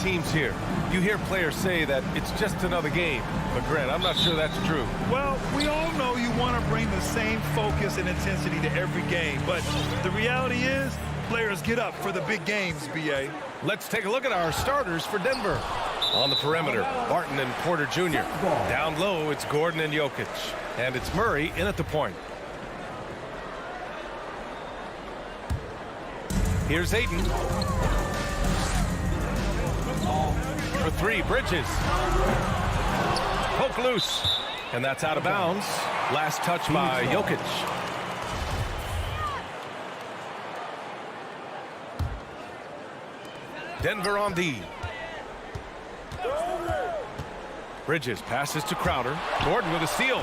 teams here. You hear players say that it's just another game. But, Grant, I'm not sure that's true. Well, we all know you want to bring the same focus and intensity to every game. But the reality is, players get up for the big games, B.A. Let's take a look at our starters for Denver. On the perimeter, Barton and Porter Jr. Down low, it's Gordon and Jokic. And it's Murray in at the point. Here's Ayton. For three, Bridges. Poke loose. And that's out of bounds. Last touch by Jokic. Denver on D. Bridges passes to Crowder. Gordon with a steal.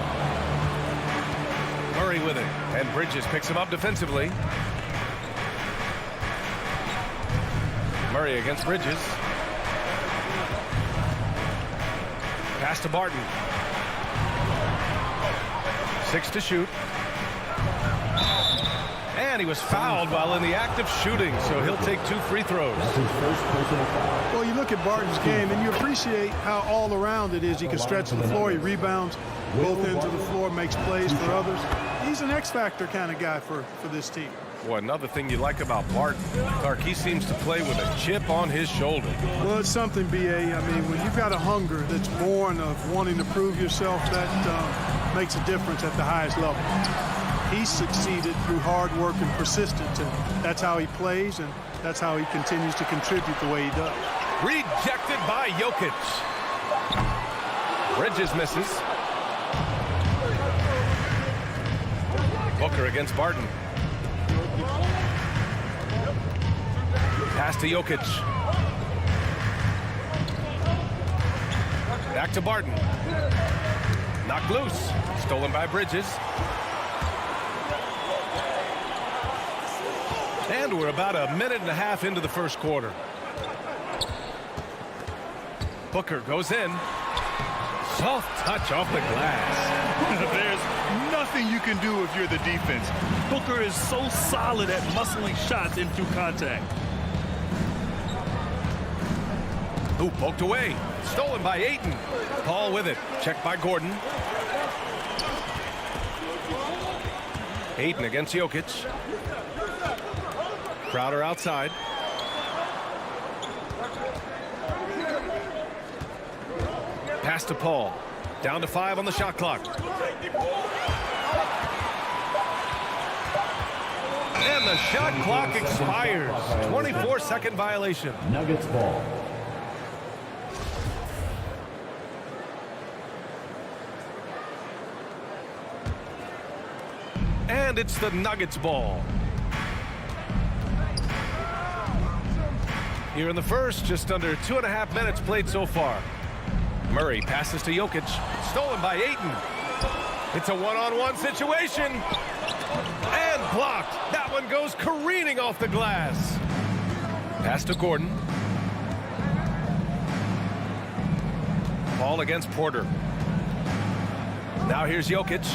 Murray with it. And Bridges picks him up defensively. Murray against Bridges. Pass to Barton. 6 to shoot. And he was fouled while in the act of shooting, so he'll take 2 free throws. Well, you look at Barton's game, and you appreciate how all-around it is. He can stretch the floor, he rebounds both ends of the floor, makes plays for others. He's an X-factor kind of guy for this team. Well, another thing you like about Barton, Clark, he seems to play with a chip on his shoulder. Well, it's something, B.A. I mean, when you've got a hunger that's born of wanting to prove yourself, that makes a difference at the highest level. He's succeeded through hard work and persistence, and that's how he plays, and that's how he continues to contribute the way he does. Rejected by Jokic. Bridges misses. Booker against Barton. Pass to Jokic. Back to Barton. Knocked loose. Stolen by Bridges. And we're about a minute and a half into the first quarter. Booker goes in. Soft touch off the glass. There's nothing you can do if you're the defense. Booker is so solid at muscling shots into contact. Ooh, poked away. Stolen by Ayton. Paul with it. Checked by Gordon. Ayton against Jokic. Crowder outside. Pass to Paul. Down to 5 on the shot clock. And the shot clock expires. 24-second violation. Nuggets ball. And it's the Nuggets ball. Here in the first, just under 2.5 minutes played so far. Murray passes to Jokic. Stolen by Ayton. It's a one-on-one situation. And blocked. That one goes careening off the glass. Pass to Gordon. Ball against Porter. Now here's Jokic.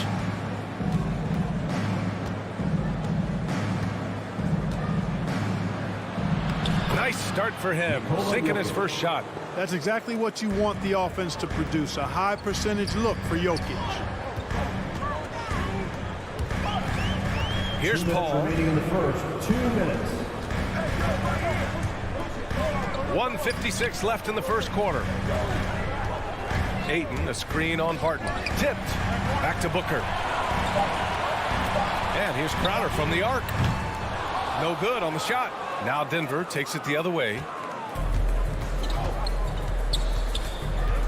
Nice start for him, sinking his first shot. That's exactly what you want the offense to produce, a high percentage look for Jokic. Here's Paul. Remaining in the first, 2 minutes. 1:56 left in the first quarter. Ayton, a screen on Barton. Tipped. Back to Booker. And here's Crowder from the arc. No good on the shot. Now Denver takes it the other way.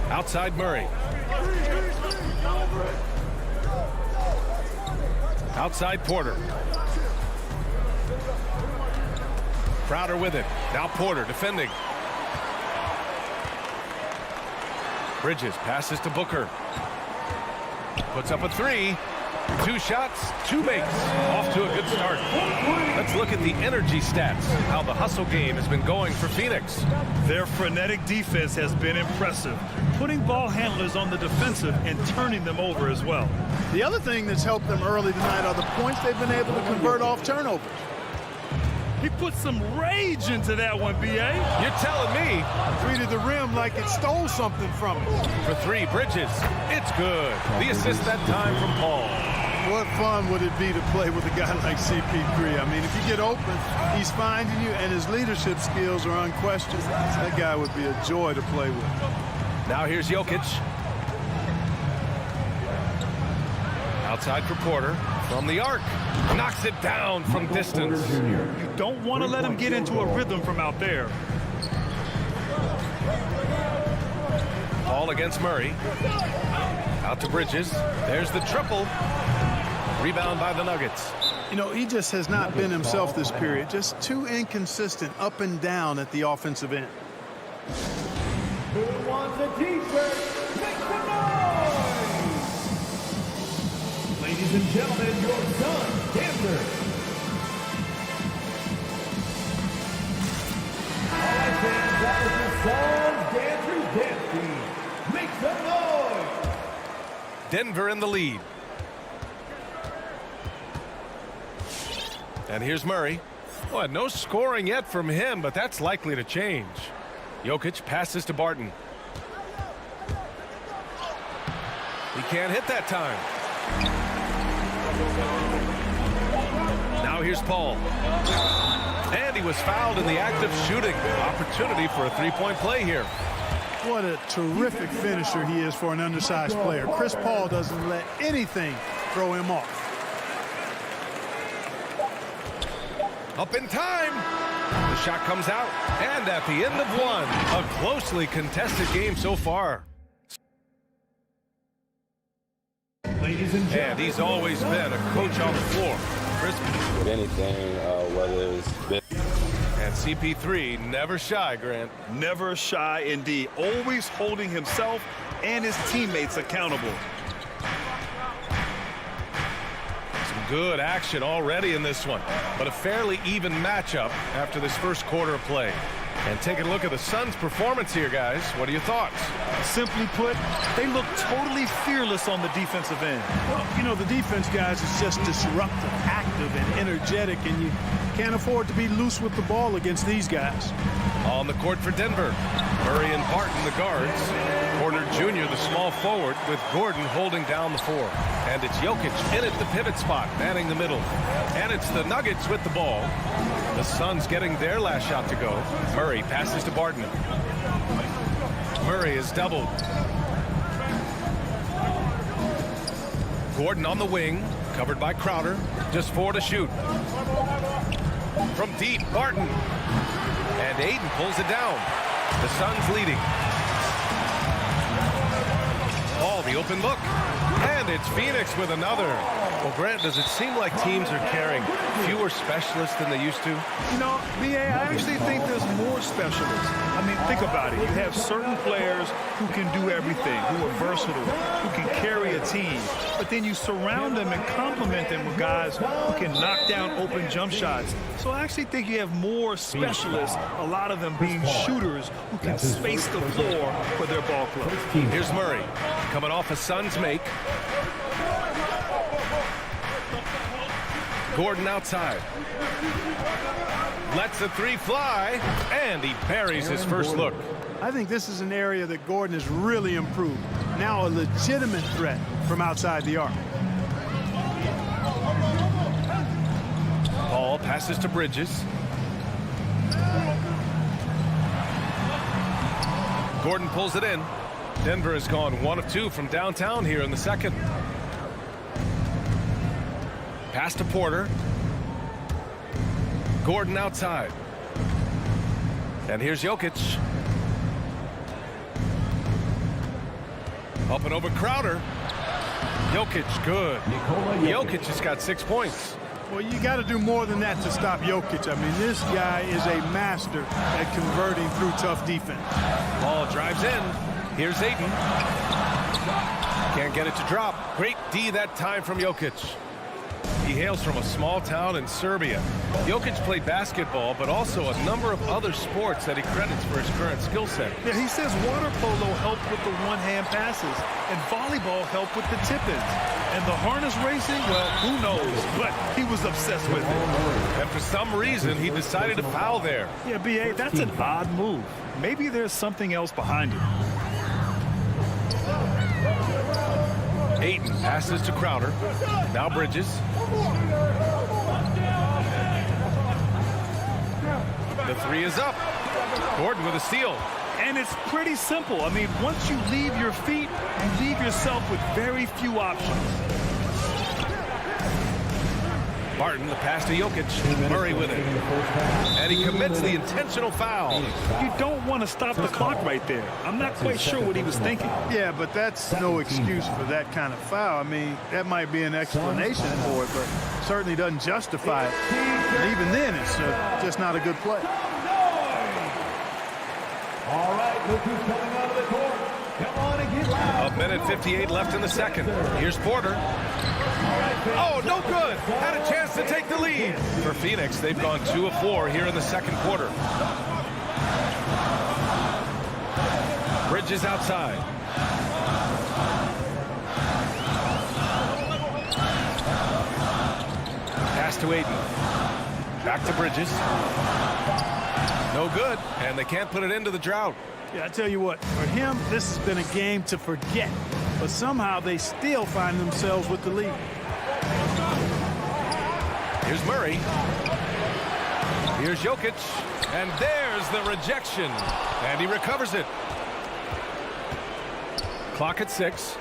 Outside Murray. Outside Porter. Crowder with it. Now Porter defending. Bridges passes to Booker. Puts up a 3. 2 shots, 2 makes. Off to a good start. Let's look at the energy stats, how the hustle game has been going for Phoenix. Their frenetic defense has been impressive, putting ball handlers on the defensive and turning them over as well. The other thing that's helped them early tonight are the points they've been able to convert off turnovers. He put some rage into that one, B.A. You're telling me. Treated the rim like it stole something from him. For three, Bridges. It's good. The assist that time from Paul. What fun would it be to play with a guy like CP3? I mean, if you get open, he's finding you, and his leadership skills are unquestioned. That guy would be a joy to play with. Now here's Jokic. Outside for Porter. From the arc. Knocks it down from distance. You don't want to let him get into a rhythm from out there. Paul against Murray. Out to Bridges. There's the triple. Rebound by the Nuggets. You know, he just has not been himself this period. Just too inconsistent up and down at the offensive end. Who wants a t-shirt? Make some noise! Ladies and gentlemen, your son, Denver. All right, fans, that was the song Dancers Dance Team. Make some noise! Denver in the lead. And here's Murray. Well, no scoring yet from him, but that's likely to change. Jokic passes to Barton. He can't hit that time. Now here's Paul. And he was fouled in the act of shooting. Opportunity for a three-point play here. What a terrific finisher he is for an undersized player. Chris Paul doesn't let anything throw him off. Up in time. The shot comes out. And at the end of one, a closely contested game so far. Ladies and And gentlemen, he's always been a coach on the floor. Chris With anything, whether it's and CP3 never shy, Grant. Never shy indeed. Always holding himself and his teammates accountable. Some good action already in this one, but a fairly even matchup after this first quarter of play. And taking a look at the Suns' performance here, guys. What are your thoughts? Simply put, they look totally fearless on the defensive end. Well, you know, the defense, guys, is just disruptive, active, and energetic, and you can't afford to be loose with the ball against these guys. On the court for Denver. Murray and Barton, the guards. Porter Jr., the small forward, with Gordon holding down the four. And it's Jokic in at the pivot spot, manning the middle. And it's the Nuggets with the ball. The Suns getting their last shot to go. Murray passes to Barton. Murray is doubled. Gordon on the wing, covered by Crowder. Just 4 to shoot. From deep, Barton. And Ayton pulls it down. The Suns leading. Paul, the open look. And it's Phoenix with another. Well, Grant, does it seem like teams are carrying fewer specialists than they used to? You know, B.A., I actually think there's more specialists. I mean, think about it. You have certain players who can do everything, who are versatile, who can carry a team. But then you surround them and complement them with guys who can knock down open jump shots. So I actually think you have more specialists, a lot of them being shooters who can space the floor for their ball club. Here's Murray, coming off a Suns make. Gordon outside. Lets the three fly, and he buries his first look. I think this is an area that Gordon has really improved. Now a legitimate threat from outside the arc. Paul passes to Bridges. Gordon pulls it in. Denver has gone 1 of 2 from downtown here in the second. Pass to Porter. Gordon outside. And here's Jokic. Up and over Crowder. Jokic, good. Jokic has got 6 points. Well, you got to do more than that to stop Jokic. I mean, this guy is a master at converting through tough defense. Ball drives in. Here's Ayton. Can't get it to drop. Great D that time from Jokic. He hails from a small town in Serbia. Jokic played basketball, but also a number of other sports that he credits for his current skill set. Yeah, he says water polo helped with the one-hand passes, and volleyball helped with the tip-ins. And the harness racing, well, who knows? But he was obsessed with it. And for some reason, he decided to foul there. Yeah, B.A., that's an odd move. Maybe there's something else behind it. Ayton passes to Crowder. Now Bridges. The three is up. Gordon with a steal. And it's pretty simple. I mean, once you leave your feet, you leave yourself with very few options. Barton, the pass to Jokic. Murray with it. And he commits the intentional foul. You don't want to stop the clock right there. I'm not quite sure what he was thinking. Yeah, but that's no excuse for that kind of foul. I mean, that might be an explanation for it, but certainly doesn't justify it. And even then, it's just not a good play. All right, look who's coming out of the court. Come on and get loud. A minute 58 left in the second. Here's Porter. Oh, no good. Had a chance to take the lead. For Phoenix, they've gone 2 of 4 here in the second quarter. Bridges outside. Pass to Ayton. Back to Bridges. No good, and they can't put it into the drought. Yeah, I tell you what, for him, this has been a game to forget. But somehow they still find themselves with the lead. Here's Murray. Here's Jokic. And there's the rejection. And he recovers it. Clock at 6.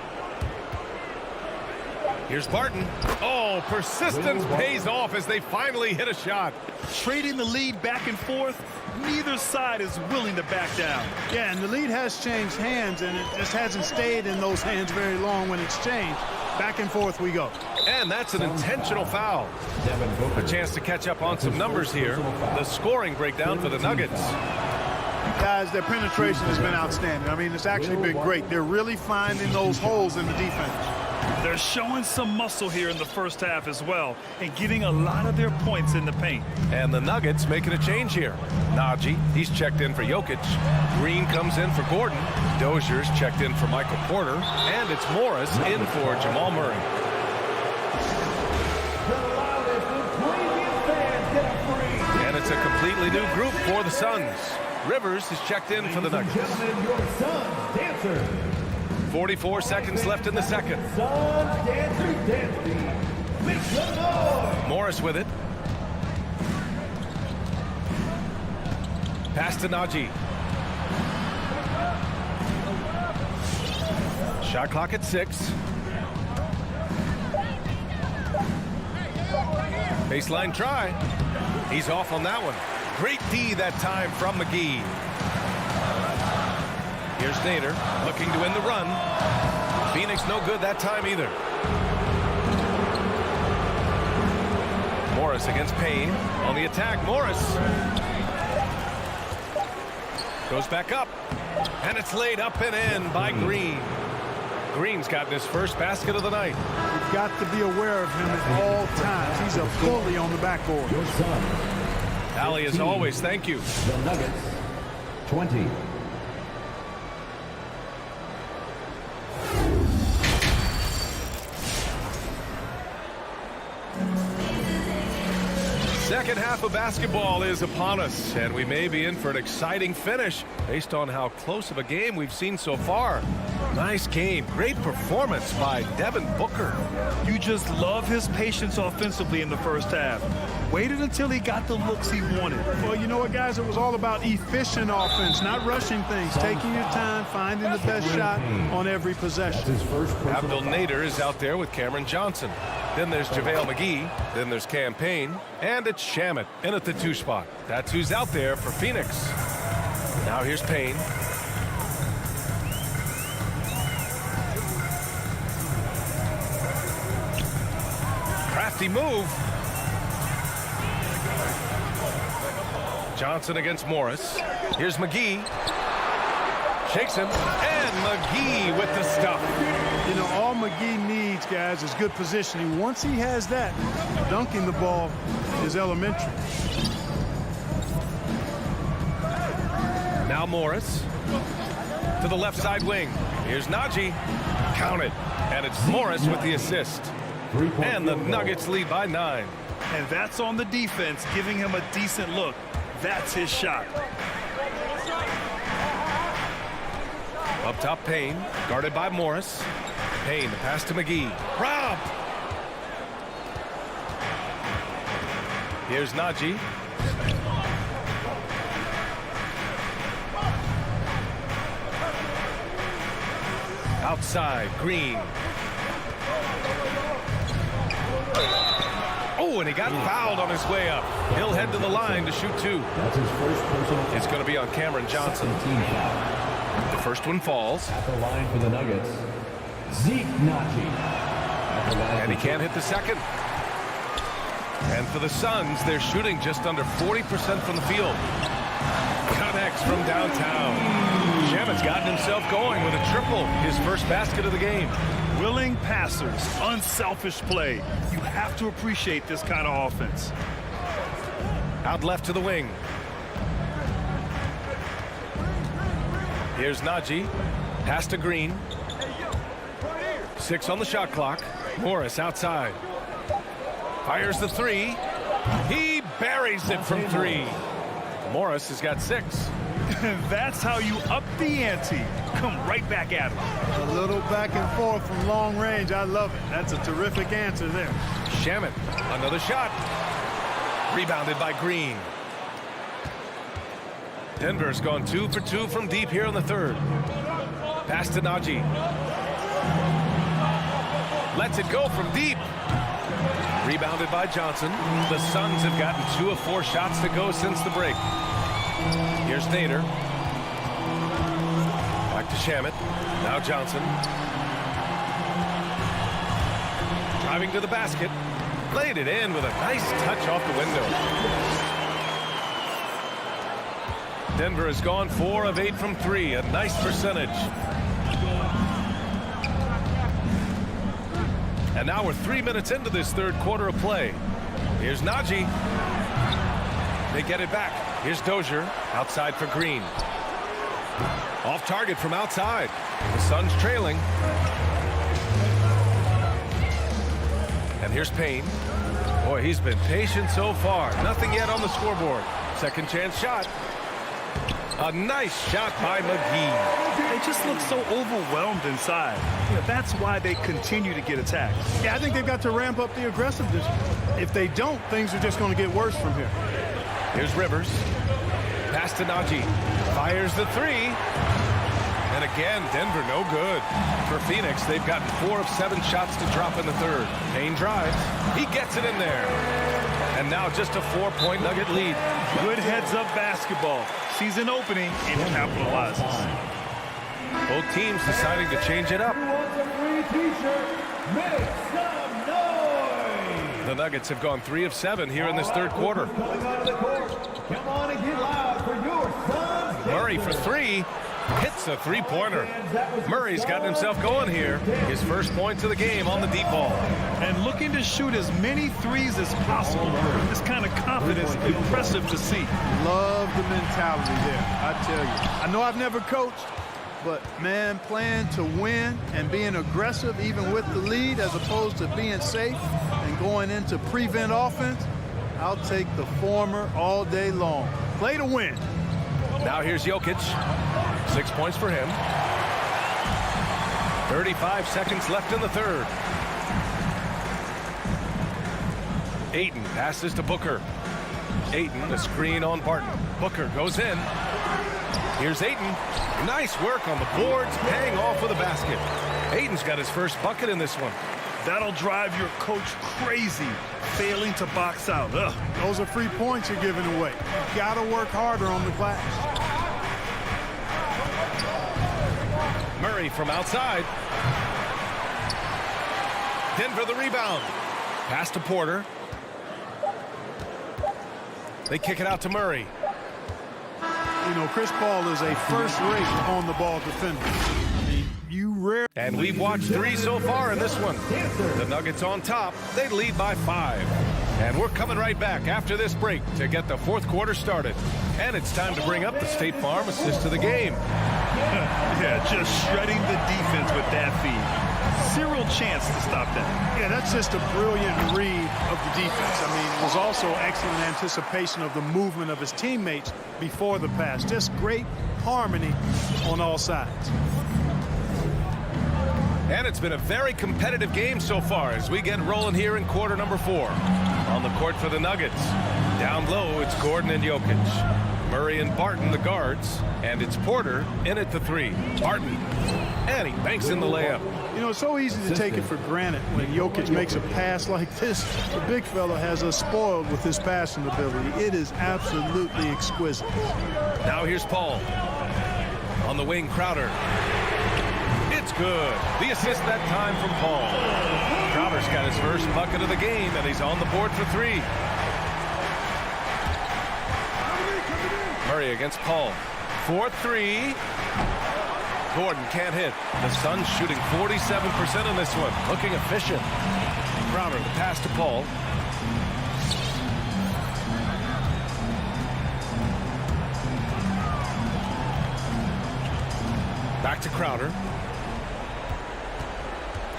Here's Barton. Oh, persistence pays off as they finally hit a shot. Trading the lead back and forth, neither side is willing to back down. Yeah, and the lead has changed hands, and it just hasn't stayed in those hands very long when it's changed. Back and forth we go. And that's an intentional foul. A chance to catch up on some numbers here. The scoring breakdown for the Nuggets. Guys, their penetration has been outstanding. I mean, it's actually been great. They're really finding those holes in the defense. They're showing some muscle here in the first half as well and getting a lot of their points in the paint. And the Nuggets making a change here. Najee, he's checked in for Jokic. Green comes in for Gordon. Dozier's checked in for Michael Porter. And it's Morris in for Jamal Murray. And it's a completely new group for the Suns. Rivers is checked in for the Nuggets. Your Suns dancer. 44 seconds left in the second. Suns dancer. Make some noise. Morris with it. Pass to Najee. Shot clock at 6. Baseline try. He's off on that one. Great D that time from McGee. Here's Nader looking to win the run. Phoenix no good that time either. Morris against Payne. On the attack, Morris. Goes back up. And it's laid up and in by Green. Green's gotten his first basket of the night. You've got to be aware of him at all times. He's a bully on the backboard. Your Suns. Allie, as always, thank you. The Nuggets. 20. Second half of basketball is upon us, and we may be in for an exciting finish based on how close of a game we've seen so far. Nice game. Great performance by Devin Booker. You just love his patience offensively in the first half. Waited until he got the looks he wanted. Well, you know what, guys? It was all about efficient offense, not rushing things, taking your time, finding the best shot on every possession. His first Abdel Nader is out there with Cameron Johnson. Then there's JaVale McGee. Then there's Cam Payne. And it's Shamet in at the 2 spot. That's who's out there for Phoenix. Now here's Payne. Crafty move. Johnson against Morris. Here's McGee. Shakes him. And McGee with the stuff. You know, all McGee needs, guys, is good positioning. Once he has that, dunking the ball is elementary. Now Morris to the left side wing. Here's Najee. Count it. And it's Morris with the assist. And the Nuggets lead by 9. And that's on the defense, giving him a decent look. That's his shot. Up top, Payne, guarded by Morris. Payne, the pass to McGee. Robbed! Here's Najee. Outside, Green. Oh, and he got fouled on his way up. He'll head to the line to shoot 2. That's his first personal. It's going to be on Cameron Johnson. The first one falls. At the line for the Nuggets, Zeke Najee. And he can't hit the second. And for the Suns, they're shooting just under 40% from the field. Connects from downtown. Shamit's gotten himself going with a triple, his first basket of the game. Willing passers, unselfish play. You have to appreciate this kind of offense. Out left to the wing. Here's Najee. Pass to Green. 6 on the shot clock. Morris outside. Fires the 3. He buries it from 3. Morris has got 6. That's how you up the ante. Come right back at him. A little back and forth from long range. I love it. That's a terrific answer there. Shamit, another shot. Rebounded by Green. Denver's gone 2 for 2 from deep here in the third. Pass to Najee. Lets it go from deep. Rebounded by Johnson. The Suns have gotten 2 of 4 shots to go since the break. Here's Nader. Back to Shamit. Now Johnson. Driving to the basket. Laid it in with a nice touch off the window. Denver has gone 4 of 8 from 3. A nice percentage. And now we're 3 minutes into this third quarter of play. Here's Najee. They get it back. Here's Dozier outside for Green. Off target from outside. The Suns trailing. And here's Payne. Boy, he's been patient so far. Nothing yet on the scoreboard. Second chance shot. A nice shot by McGee. They just look so overwhelmed inside. That's why they continue to get attacked. Yeah, I think they've got to ramp up the aggressiveness. If they don't, things are just going to get worse from here. Here's Rivers. Pass to Najee. Fires the 3. And again, Denver no good. For Phoenix, they've gotten 4 of 7 shots to drop in the third. Payne drives. He gets it in there. And now just a 4-point Nugget lead. Good heads-up basketball. Sees an opening and capitalizes. Both teams deciding to change it up. Who wants a free t-shirt? Make some noise! The Nuggets have gone 3 of 7 here in this third quarter. Coming onto the court. Come on and get loud for your Suns. Murray for 3. Hits a 3-pointer. Murray's gotten himself going here. His first points of the game on the deep ball. And looking to shoot as many threes as possible. This kind of confidence, impressive to see. Love the mentality there, I tell you. I know I've never coached, but, man, playing to win and being aggressive even with the lead as opposed to being safe and going into prevent offense, I'll take the former all day long. Play to win. Now here's Jokic. 6 points for him. 35 seconds left in the third. Ayton passes to Booker. Ayton, the screen on Barton. Booker goes in. Here's Ayton. Nice work on the boards, paying off with a basket. Ayton's got his first bucket in this one. That'll drive your coach crazy, failing to box out. Ugh. Those are free points you're giving away. You got to work harder on the glass. Murray from outside. Denver the rebound. Pass to Porter. They kick it out to Murray. You know, Chris Paul is a first-rate on-the-ball defender. I mean, you rare. And we've watched 3 so far in this one. The Nuggets on top. They lead by 5. And we're coming right back after this break to get the fourth quarter started. And it's time to bring up the State Farm assist of the game. Yeah, just shredding the defense with that feed. Zero chance to stop that. Yeah, that's just a brilliant read of the defense. I mean, it was also excellent anticipation of the movement of his teammates before the pass. Just great harmony on all sides. And it's been a very competitive game so far as we get rolling here in quarter number 4. On the court for the Nuggets. Down low, it's Gordon and Jokic. Murray and Barton, the guards. And it's Porter in at the 3. Barton. And he banks in the layup. You know, it's so easy to take it for granted when Jokic makes a pass like this. The big fella has us spoiled with his passing ability. It is absolutely exquisite. Now here's Paul. On the wing, Crowder. It's good. The assist that time from Paul. Crowder's got his first bucket of the game, and he's on the board for 3. Murray against Paul. 4-3. Gordon can't hit. The Suns shooting 47% in this one. Looking efficient. Crowder, the pass to Paul. Back to Crowder.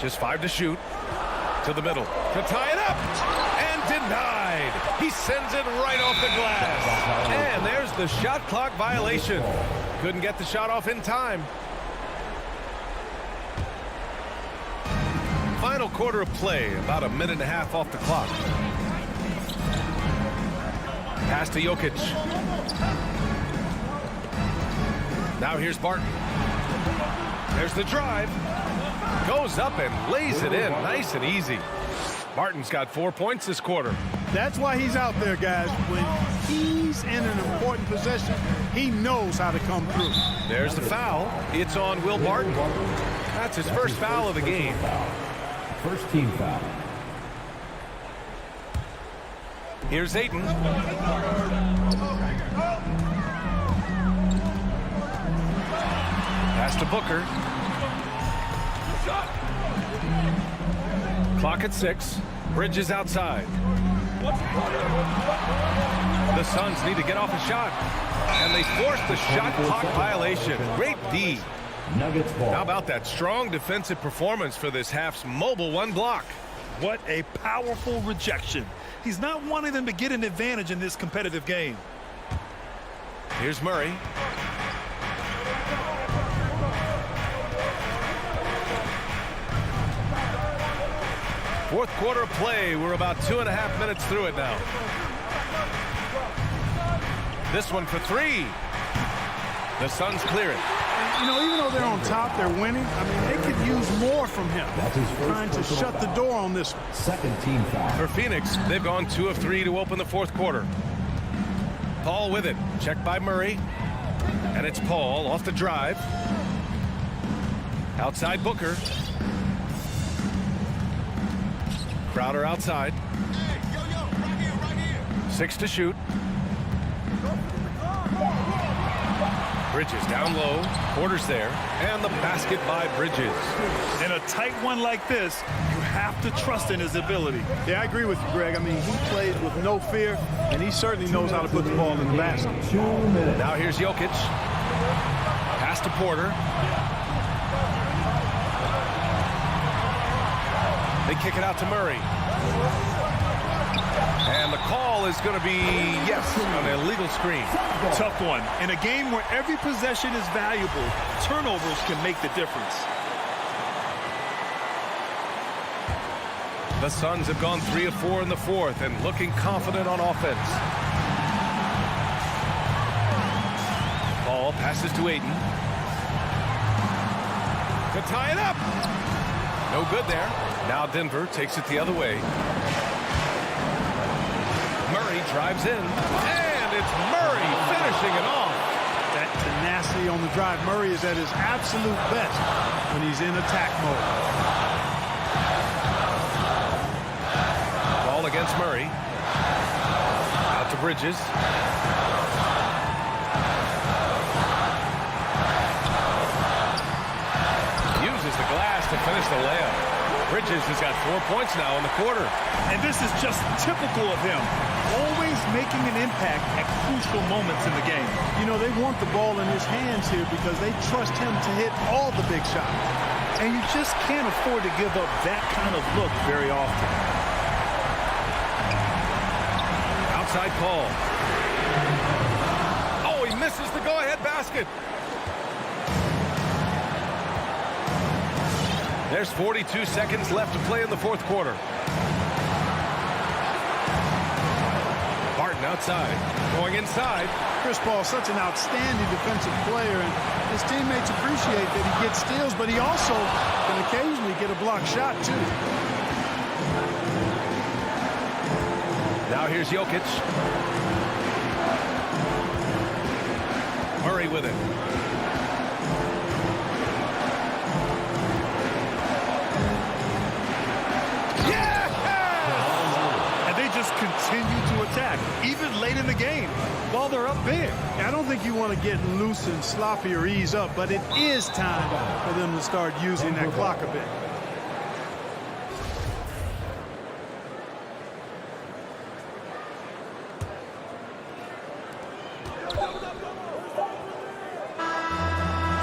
Just 5 to shoot. To the middle. To tie it up. And denied. He sends it right off the glass. And there's the shot clock violation. Couldn't get the shot off in time. Final quarter of play, about a minute and a half off the clock. Pass to Jokic. Now here's Barton. There's the drive. Goes up and lays it in nice and easy. Barton's got 4 points this quarter. That's why he's out there, guys. When he's in an important possession, he knows how to come through. There's the foul. It's on Will Barton. That's his first foul of the game. First team foul. Here's Ayton. Pass to Booker. Clock at 6. Bridges outside. The Suns need to get off a shot. And they force the shot clock violation. Great D. Nuggets ball. How about that strong defensive performance for this half's mobile 1 block? What a powerful rejection. He's not wanting them to get an advantage in this competitive game. Here's Murray. Fourth quarter of play. We're about 2.5 minutes through it now. This one for 3. The Suns clear it. You know, even though they're on top, they're winning. I mean, they could use more from him. That's his first Trying to personal shut the foul. door on this. Second team foul. For Phoenix, they've gone 2 of 3 to open the fourth quarter. Paul with it. Checked by Murray. And it's Paul off the drive. Outside Booker. Crowder outside. 6 to shoot. Bridges down low. Porter's there. And the basket by Bridges. In a tight one like this, you have to trust in his ability. Yeah, I agree with you, Greg. I mean, he plays with no fear, and he certainly knows how to put the ball in the basket. 2 minutes. Now here's Jokic. Pass to Porter. They kick it out to Murray. And the call is going to be, yes, an illegal screen. Tough one. In a game where every possession is valuable, turnovers can make the difference. The Suns have gone 3 of 4 in the fourth and looking confident on offense. Paul passes to Ayton. To tie it up. No good there. Now Denver takes it the other way. Murray drives in. And it's Murray finishing it off. That tenacity on the drive. Murray is at his absolute best when he's in attack mode. Ball against Murray. Out to Bridges. Uses the glass to finish the layup. Bridges has got 4 points now in the quarter. And this is just typical of him. Always making an impact at crucial moments in the game. You know, they want the ball in his hands here because they trust him to hit all the big shots. And you just can't afford to give up that kind of look very often. Outside call. Oh, he misses the go-ahead basket. There's 42 seconds left to play in the fourth quarter. Barton outside, going inside. Chris Paul, such an outstanding defensive player, and his teammates appreciate that he gets steals, but he also can occasionally get a block shot, too. Now here's Jokic. Murray with it. Continue to attack, even late in the game, while they're up big. I don't think you want to get loose and sloppy or ease up, but it is time for them to start using that clock a bit.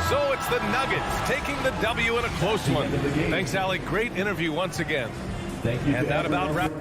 So it's the Nuggets taking the W in a close one. Thanks, Allie. Great interview once again. Thank you. And that about wraps.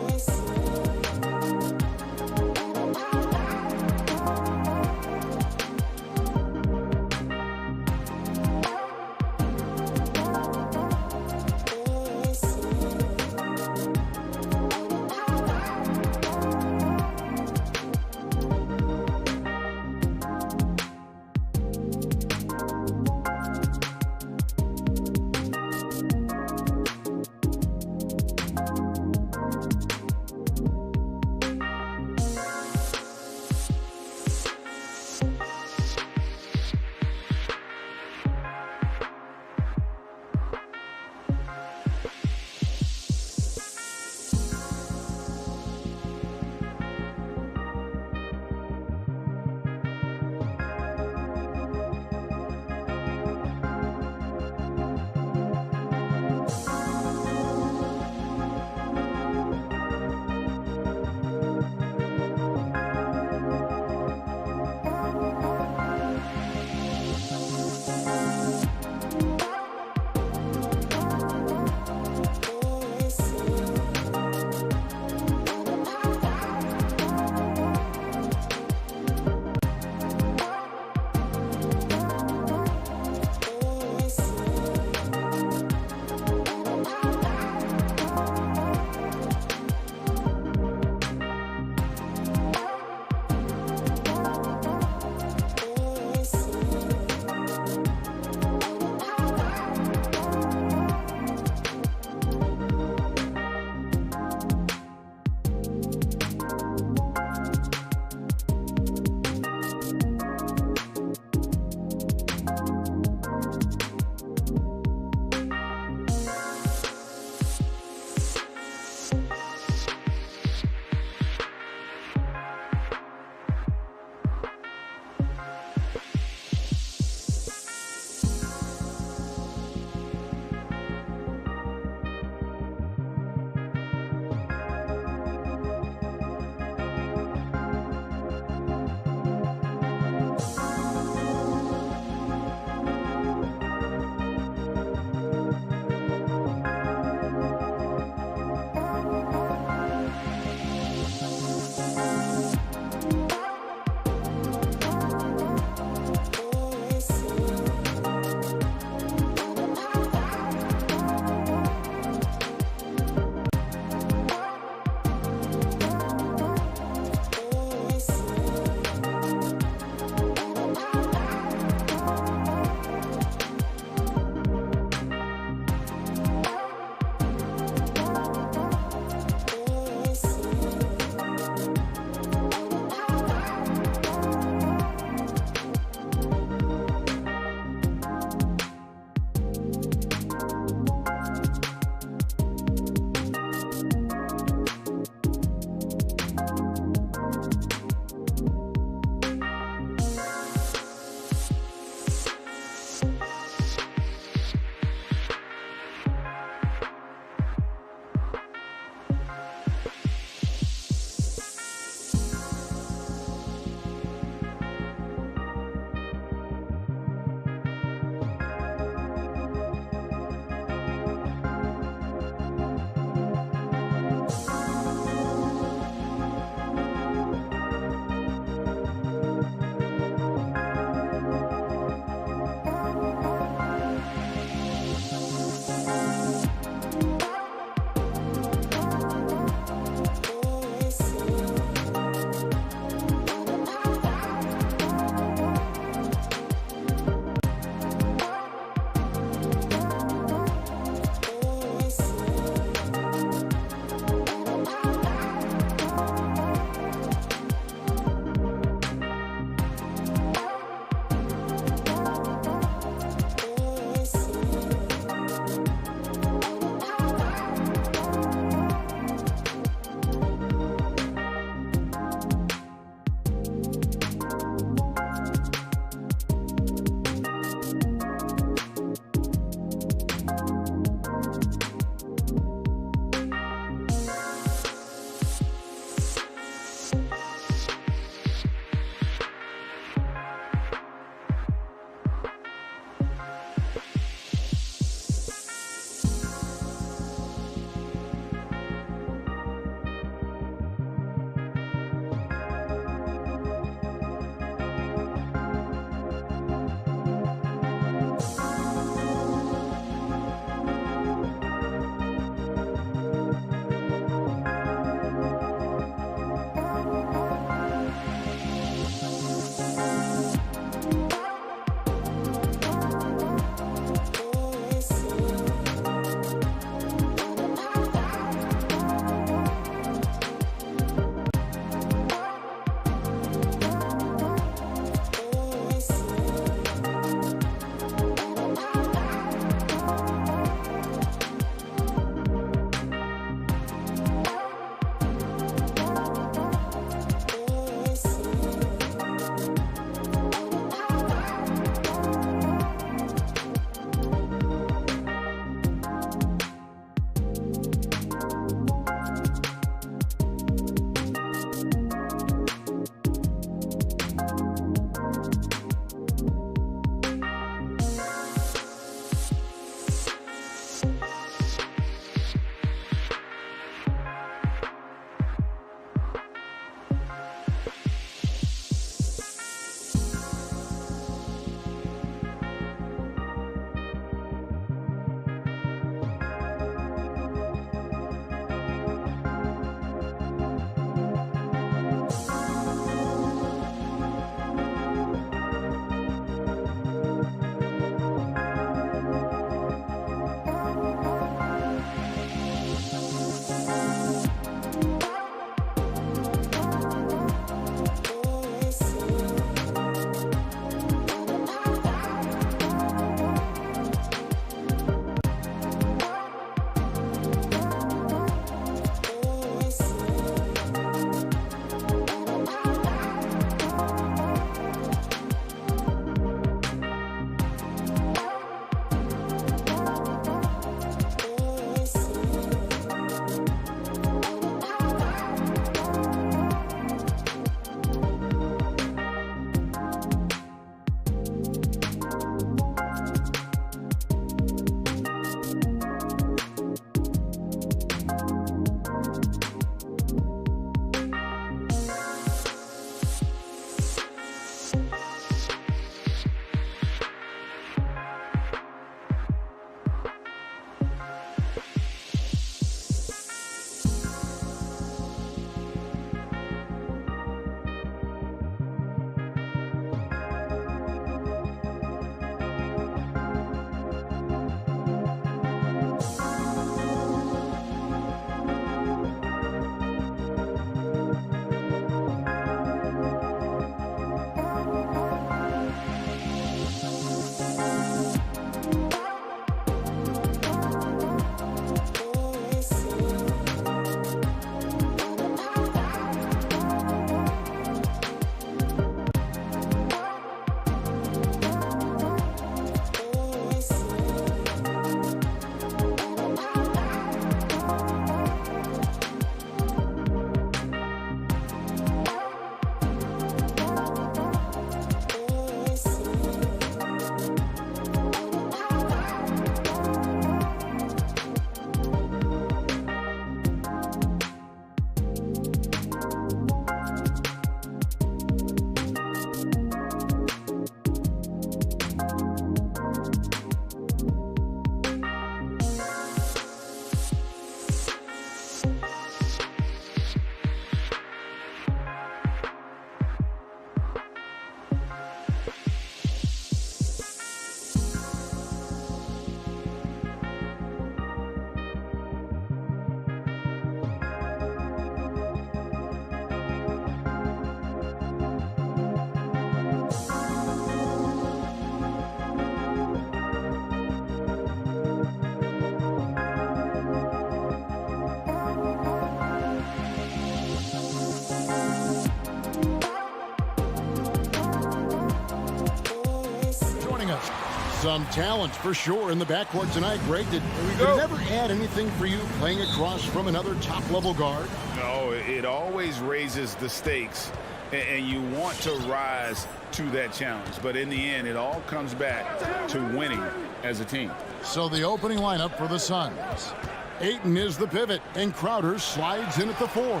Some talent for sure in the backcourt tonight. Greg, did it never add anything for you playing across from another top-level guard? No, it always raises the stakes, and you want to rise to that challenge. But in the end, it all comes back to winning as a team. So the opening lineup for the Suns. Ayton is the pivot, and Crowder slides in at the 4.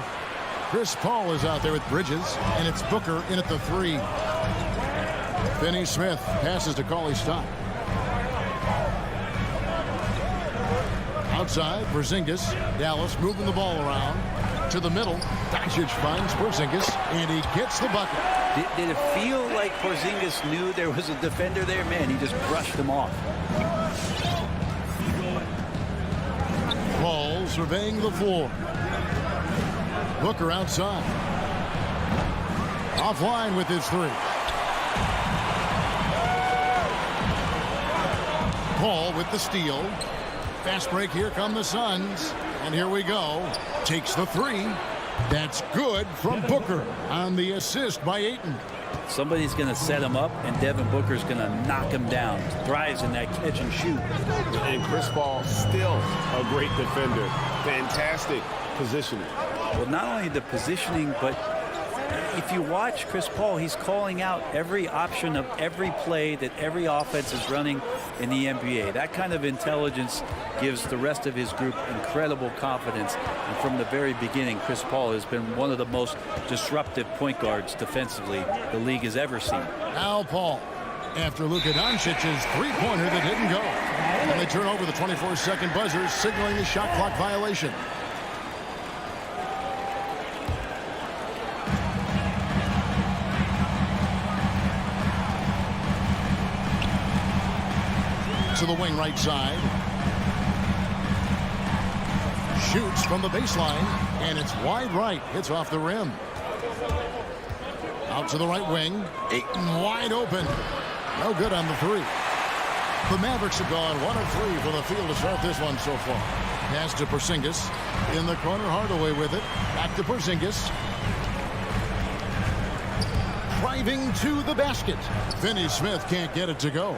Chris Paul is out there with Bridges, and it's Booker in at the 3. Finney Smith passes to Cauley Stein. Outside, Porzingis. Dallas moving the ball around. To the middle, Doncic finds Porzingis, and he gets the bucket. Did it feel like Porzingis knew there was a defender there? Man, he just brushed him off. Paul surveying the floor. Booker outside. Offline with his 3. Paul with the steal. Fast break, here come the Suns. And here we go. Takes the 3. That's good from Booker on the assist by Ayton. Somebody's going to set him up, and Devin Booker's going to knock him down. Thrives in that catch and shoot. And Chris Paul still a great defender. Fantastic positioning. Well, not only the positioning, but if you watch Chris Paul, he's calling out every option of every play that every offense is running in the NBA. That kind of intelligence gives the rest of his group incredible confidence. And from the very beginning, Chris Paul has been one of the most disruptive point guards defensively the league has ever seen. Now Paul, after Luka Doncic's 3-pointer that didn't go. And they turn over the 24-second buzzer, signaling the shot clock violation. To the wing right side. Shoots from the baseline, and it's wide right. Hits off the rim. Out to the right wing. Ayton wide open. No good on the 3. The Mavericks have gone 1 of 3 from the field to start this one so far. Pass to Porzingis. In the corner, Hardaway with it. Back to Porzingis. Driving to the basket. Finney Smith can't get it to go.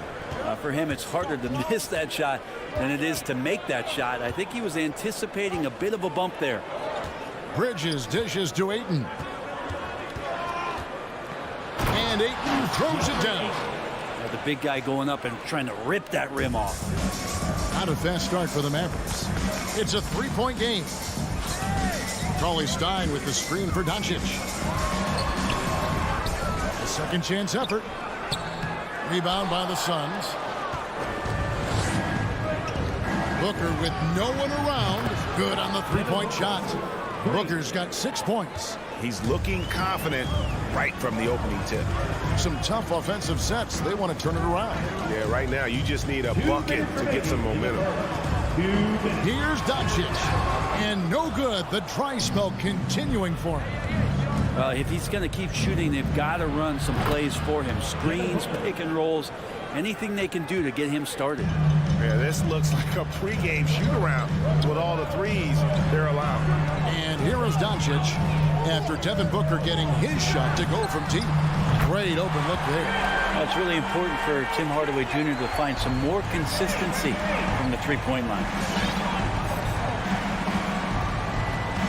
For him, it's harder to miss that shot than it is to make that shot. I think he was anticipating a bit of a bump there. Bridges dishes to Ayton. And Ayton throws it down. The big guy going up and trying to rip that rim off. Not a fast start for the Mavericks. It's a 3-point game. Cauley Stein with the screen for Doncic. A second chance effort. Rebound by the Suns. Booker with no one around. Good on the 3-point shot. Booker's got 6 points. He's looking confident right from the opening tip. Some tough offensive sets. They want to turn it around. Yeah, right now you just need a bucket to get some momentum. Here's Doncic. And no good. The dry spell continuing for him. Well, if he's going to keep shooting, they've got to run some plays for him. Screens, pick and rolls, anything they can do to get him started. Yeah, this looks like a pregame shoot-around with all the threes they're allowing. And here is Doncic after Devin Booker getting his shot to go from deep. Great open look there. Well, it's really important for Tim Hardaway Jr. to find some more consistency from the 3-point line.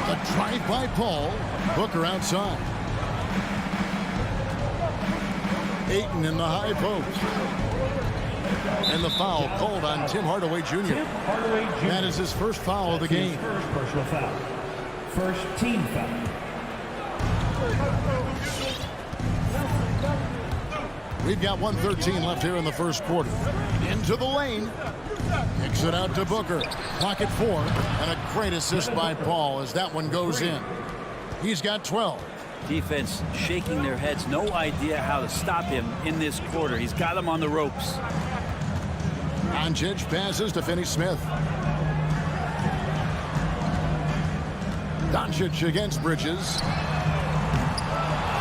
A drive by Paul. Booker outside. Ayton in the high post. And the foul called on Tim Hardaway Jr. That is his first foul of the game. First personal foul. First team foul. We've got 1:13 left here in the first quarter. Into the lane. Kicks it out to Booker. Clock at 4. And a great assist by Paul as that one goes in. He's got 12. Defense shaking their heads. No idea how to stop him in this quarter. He's got him on the ropes. Doncic passes to Finney Smith. Doncic against Bridges.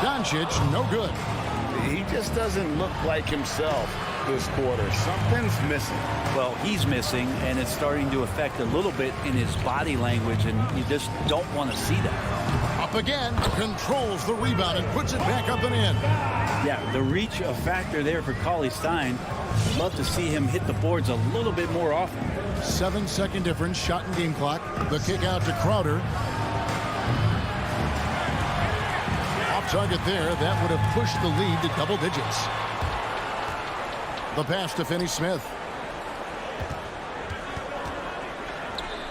Doncic, no good. He just doesn't look like himself this quarter. Something's missing. Well, he's missing, and it's starting to affect a little bit in his body language, and you just don't want to see that. Up again, controls the rebound and puts it back up and in. Yeah, the reach a factor there for Cauley Stein. Love to see him hit the boards a little bit more often. 7-second difference, shot and game clock. The kick out to Crowder. Off target there, that would have pushed the lead to double digits. The pass to Finney-Smith.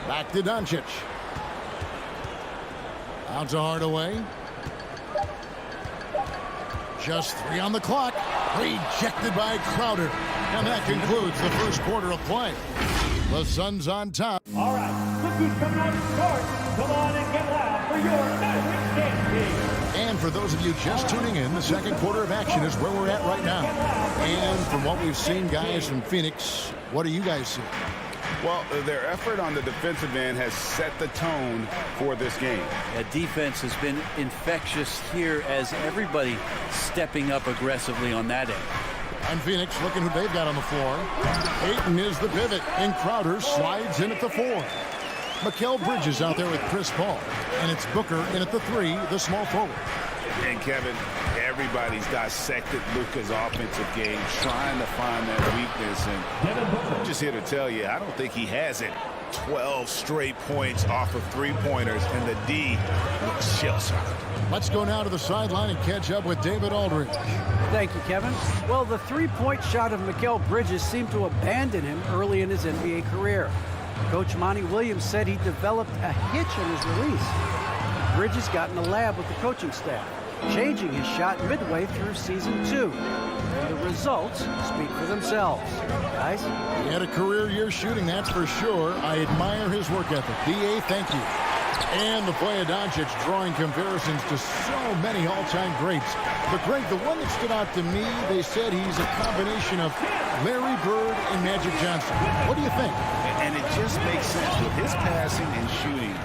Back to Doncic. Out to Hardaway. Just 3 on the clock. Rejected by Crowder. And that concludes the first quarter of play. The Suns on top. All right, look who's coming out to start. Come on and get loud for your Mavericks dance team. And for those of you just tuning in, the second quarter of action is where we're at right now. And from what we've seen, guys, from Phoenix, what do you guys see? Well, their effort on the defensive end has set the tone for this game. That defense has been infectious here as everybody stepping up aggressively on that end. And Phoenix looking who they've got on the floor. Ayton is the pivot, and Crowder slides in at the 4. Mikal Bridges out there with Chris Paul. And it's Booker in at the 3, the small forward. And Kevin, everybody's dissected Luka's offensive game, trying to find that weakness. And I'm just here to tell you, I don't think he has it. 12 straight points off of 3-pointers, and the D looks shell-shocked. Let's go now to the sideline and catch up with David Aldridge. Thank you, Kevin. Well, the three-point shot of Mikal Bridges seemed to abandon him early in his NBA career. Coach Monty Williams said he developed a hitch in his release. Bridges got in the lab with the coaching staff, changing his shot midway through season 2. And the results speak for themselves. Guys? He had a career year shooting, that's for sure. I admire his work ethic. D.A., thank you. And the play of Doncic drawing comparisons to so many all-time greats. But Greg, the one that stood out to me, they said he's a combination of Larry Bird and Magic Johnson. What do you think? And it just makes sense with his passing and shooting.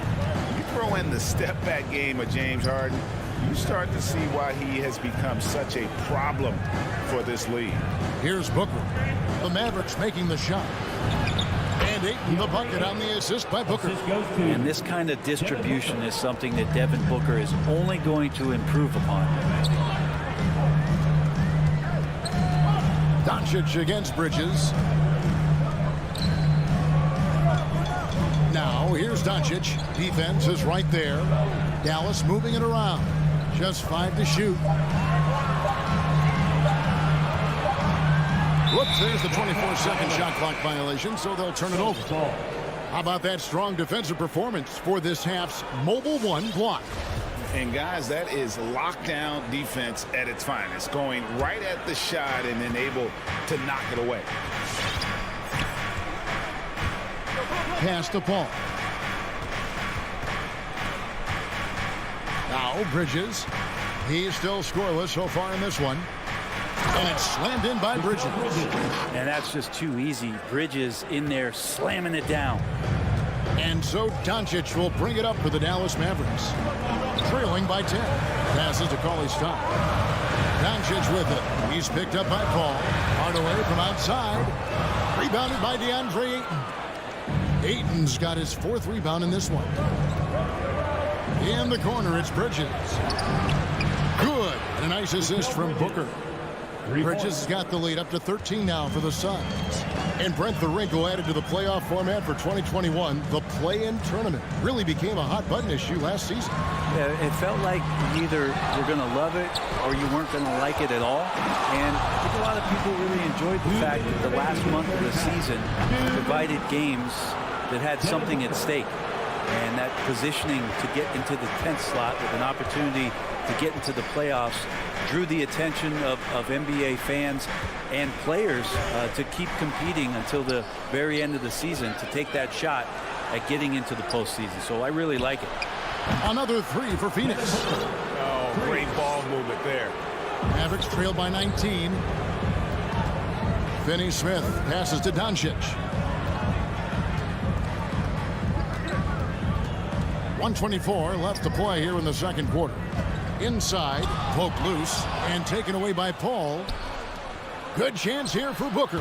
You throw in the step-back game of James Harden, you start to see why he has become such a problem for this league. Here's Booker. The Mavericks making the shot. And Ayton the bucket on the assist by Booker. And this kind of distribution is something that Devin Booker is only going to improve upon. Doncic against Bridges. Now, here's Doncic. Defense is right there. Dallas moving it around. Just 5 to shoot. Whoops, there's the 24-second shot clock violation, so they'll turn it over. How about that strong defensive performance for this half's Mobile One block? And guys, that is lockdown defense at its finest, going right at the shot and then able to knock it away. Pass to Paul. Now Bridges. He's still scoreless so far in this one. And it's slammed in by Bridges. And that's just too easy. Bridges in there slamming it down. And so Doncic will bring it up for the Dallas Mavericks. Trailing by 10. Passes to Cauley Stein. Doncic with it. He's picked up by Paul. Hardaway from outside. Rebounded by DeAndre Ayton. Ayton's got his 4th rebound in this one. In the corner, it's Bridges. Good. And a nice assist from Booker. Bridges has got the lead up to 13 now for the Suns. And Brent the Wrinkle added to the playoff format for 2021. The play-in tournament really became a hot-button issue last season. Yeah, it felt like you either were going to love it or you weren't going to like it at all. And I think a lot of people really enjoyed the fact that the last month of the season provided games that had something at stake. And that positioning to get into the 10th slot with an opportunity to get into the playoffs drew the attention of NBA fans and players to keep competing until the very end of the season to take that shot at getting into the postseason. So I really like it. Another 3 for Phoenix. Oh, great ball movement there. Mavericks trailed by 19. Finney-Smith passes to Doncic. 1:24 left to play here in the second quarter. Inside, poked loose, and taken away by Paul. Good chance here for Booker.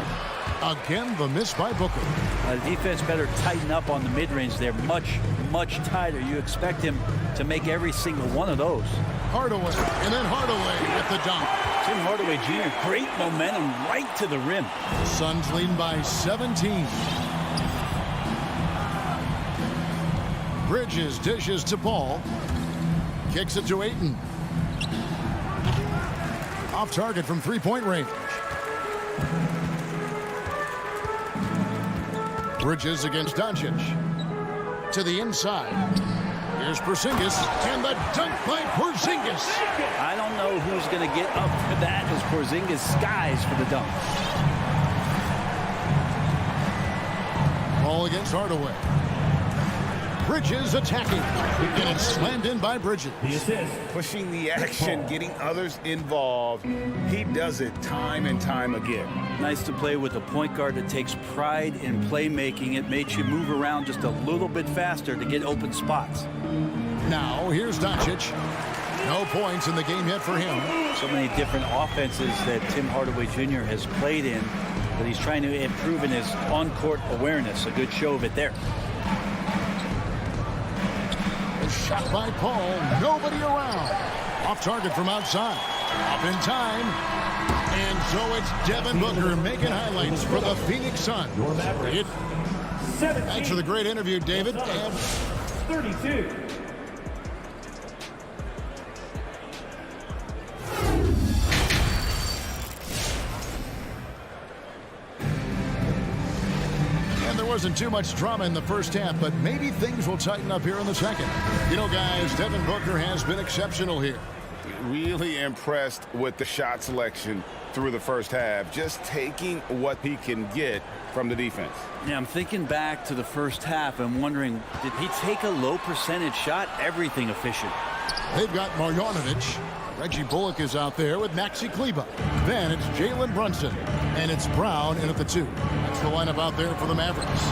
Again, the miss by Booker. The defense better tighten up on the mid-range. They're much, much tighter. You expect him to make every single one of those. Hardaway, and then Hardaway with the dunk. Tim Hardaway Jr., great momentum right to the rim. Suns leading by 17. Bridges dishes to Paul. Kicks it to Ayton. Off target from three-point range. Bridges against Doncic. To the inside. Here's Porzingis, and the dunk by Porzingis. I don't know who's going to get up to that as Porzingis skies for the dunk. Ball against Hardaway. Bridges attacking. And it's slammed in by Bridges. Pushing the action, getting others involved. He does it time and time again. Nice to play with a point guard that takes pride in playmaking. It makes you move around just a little bit faster to get open spots. Now, here's Doncic. No points in the game yet for him. So many different offenses that Tim Hardaway Jr. has played in, but he's trying to improve in his on-court awareness. A good show of it there. Shot by Paul. Nobody around. Off target from outside. Up in time. And so it's Devin Booker making highlights for the Phoenix Suns. Thanks for the great interview, David. And 32. There wasn't too much drama in the first half, but maybe things will tighten up here in the second. You know, guys, Devin Booker has been exceptional here. Really impressed with the shot selection through the first half, just taking what he can get from the defense. Yeah, I'm thinking back to the first half and wondering, did he take a low percentage shot? Everything efficient. They've got Marjanovic. Reggie Bullock is out there with Maxi Kleber. Then it's Jalen Brunson. And it's Brown in at the 2. That's the lineup out there for the Mavericks.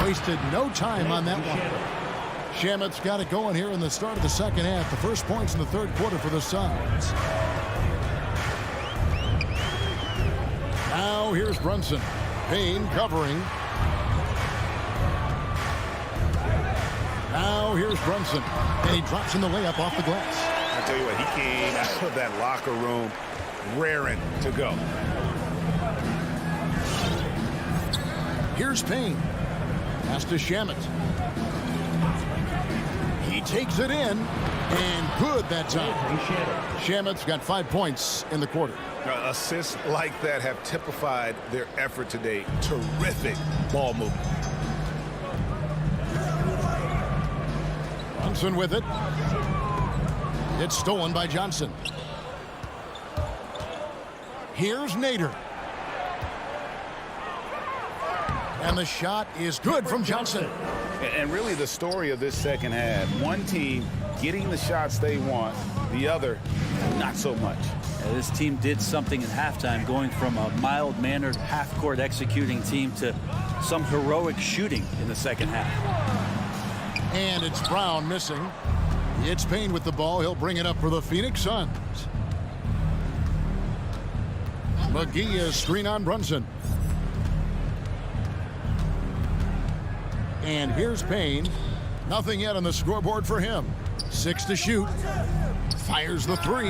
Wasted no time on that one. Shamet's got it going here in the start of the second half. The first points in the third quarter for the Suns. Now here's Brunson. Payne covering. Now here's Brunson. And he drops in the layup off the glass. I tell you what, he came out of that locker room raring to go. Here's Payne. Pass to Shamet. He takes it in. And good that time. Shamet's got 5 points in the quarter. Assists like that have typified their effort today. Terrific ball movement. Brunson with it. It's stolen by Johnson. Here's Nader. And the shot is good from Johnson. And really the story of this second half, one team getting the shots they want, the other not so much. This team did something at halftime, going from a mild-mannered half-court executing team to some heroic shooting in the second half. And it's Brown missing. It's Payne with the ball. He'll bring it up for the Phoenix Suns. McGee is screen on Brunson. And here's Payne. Nothing yet on the scoreboard for him. 6 to shoot. Fires the 3.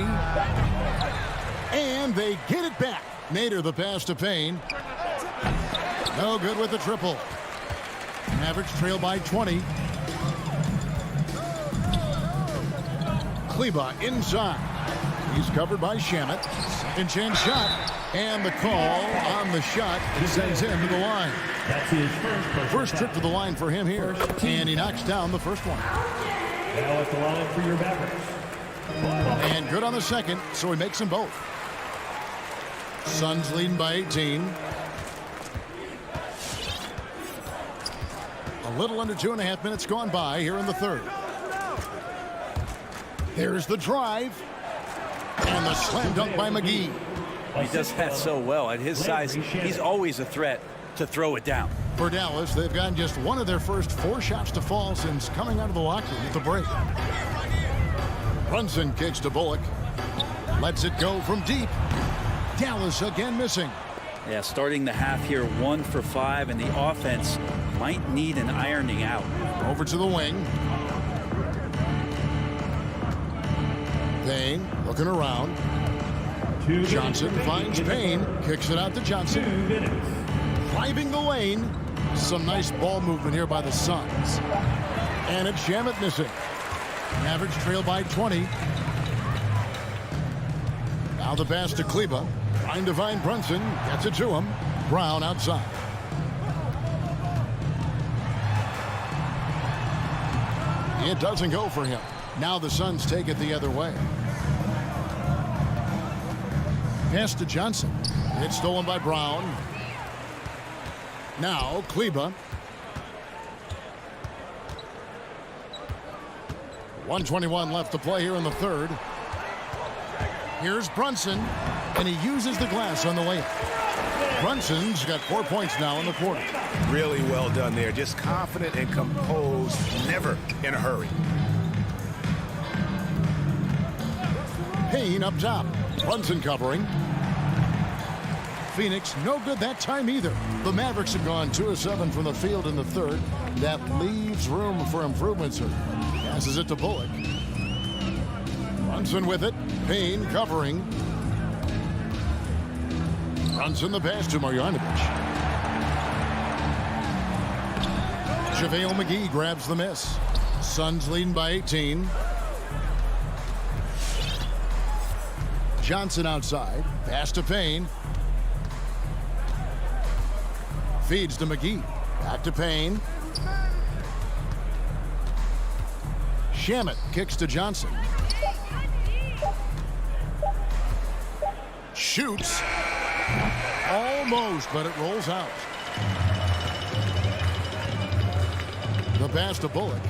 And they get it back. Nader the pass to Payne. No good with the triple. Mavericks trail by 20. Kleber inside. He's covered by Shamet. Second chance shot. And the call on the shot sends him to the line. That's his First trip to the line for him here. And he knocks down the first one. Now at the line for your Mavericks. And good on the second, so he makes them both. Suns leading by 18. A little under 2.5 minutes gone by here in the third. There's the drive. And the slam dunk by McGee. He does that so well. At his size, he's always a threat to throw it down. For Dallas, they've gotten just one of their first 4 shots to fall since coming out of the locker room at the break. Brunson kicks to Bullock. Lets it go from deep. Dallas again missing. Yeah, starting the half here 1 for 5, and the offense might need an ironing out. Over to the wing. Payne looking around. Johnson finds Payne, kicks it out to Johnson. Driving the lane. Some nice ball movement here by the Suns. And it's Shamet missing. Mavericks trail by 20. Now the pass to Kleba. Trying to find Brunson. Gets it to him. Brown outside. It doesn't go for him. Now the Suns take it the other way. Pass to Johnson. It's stolen by Brown. Now Kleba. 1:21 left to play here in the third. Here's Brunson, and he uses the glass on the layup. Brunson's got 4 points now in the quarter. Really well done there. Just confident and composed, never in a hurry. Payne up top. Brunson covering. Phoenix no good that time either. The Mavericks have gone 2 of 7 from the field in the third. That leaves room for improvements. Passes it to Bullock. Brunson with it. Payne covering. Brunson the pass to Marjanovic. JaVale McGee grabs the miss. Suns leading by 18. Johnson outside. Pass to Payne. Feeds to McGee. Back to Payne. Shamet kicks to Johnson. Shoots. Almost, but it rolls out. The pass to Bullock.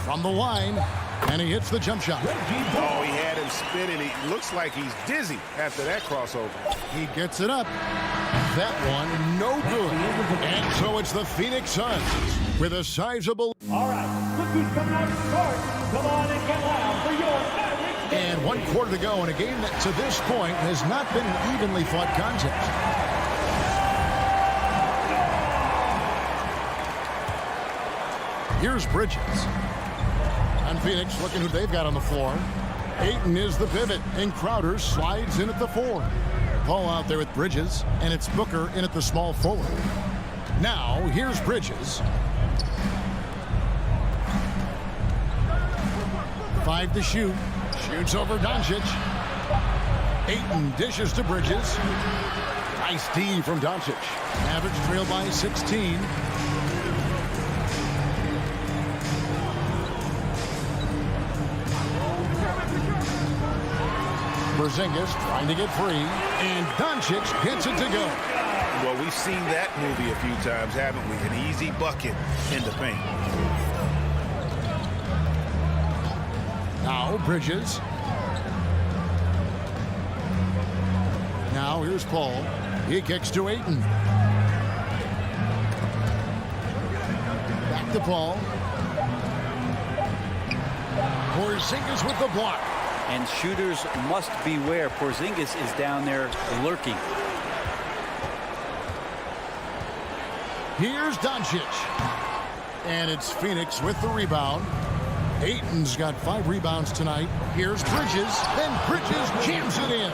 From the line, and he hits the jump shot. Oh, he had him spinning. He looks like he's dizzy after that crossover. He gets it up. That one, no good. And so it's the Phoenix Suns with a sizable. All right, look who's coming out to start. Come on and get loud for your Mavericks. And 1 quarter to go in a game that to this point has not been an evenly fought contest. Here's Bridges. And Phoenix looking who they've got on the floor. Ayton is the pivot, and Crowder slides in at the 4. Paul out there with Bridges, and it's Booker in at the small forward. Now, here's Bridges. 5 to shoot. Shoots over Doncic. Ayton dishes to Bridges. Nice D from Doncic. Mavericks trail by 16. Porzingis trying to get free, and Doncic gets it to go. Well, we've seen that movie a few times, haven't we? An easy bucket in the paint. Now Bridges. Now here's Paul. He kicks to Ayton. Back to Paul. Porzingis with the block. And shooters must beware. Porzingis is down there lurking. Here's Doncic. And it's Phoenix with the rebound. Ayton's got 5 rebounds tonight. Here's Bridges. And Bridges jams it in.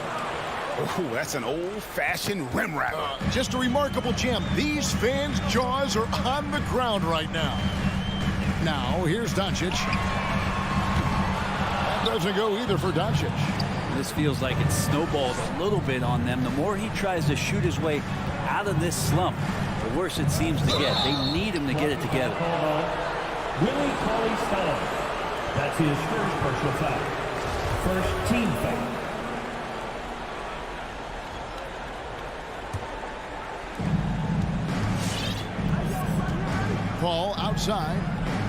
Oh, that's an old-fashioned rim rapper. Just a remarkable jam. These fans' jaws are on the ground right now. Now, here's Doncic. That doesn't go either for Doncic. This feels like it's snowballed a little bit on them. The more he tries to shoot his way out of this slump, the worse it seems to get. They need him to get it together. Willie Cauley-Stein. That's his first personal foul. First team foul. Paul outside,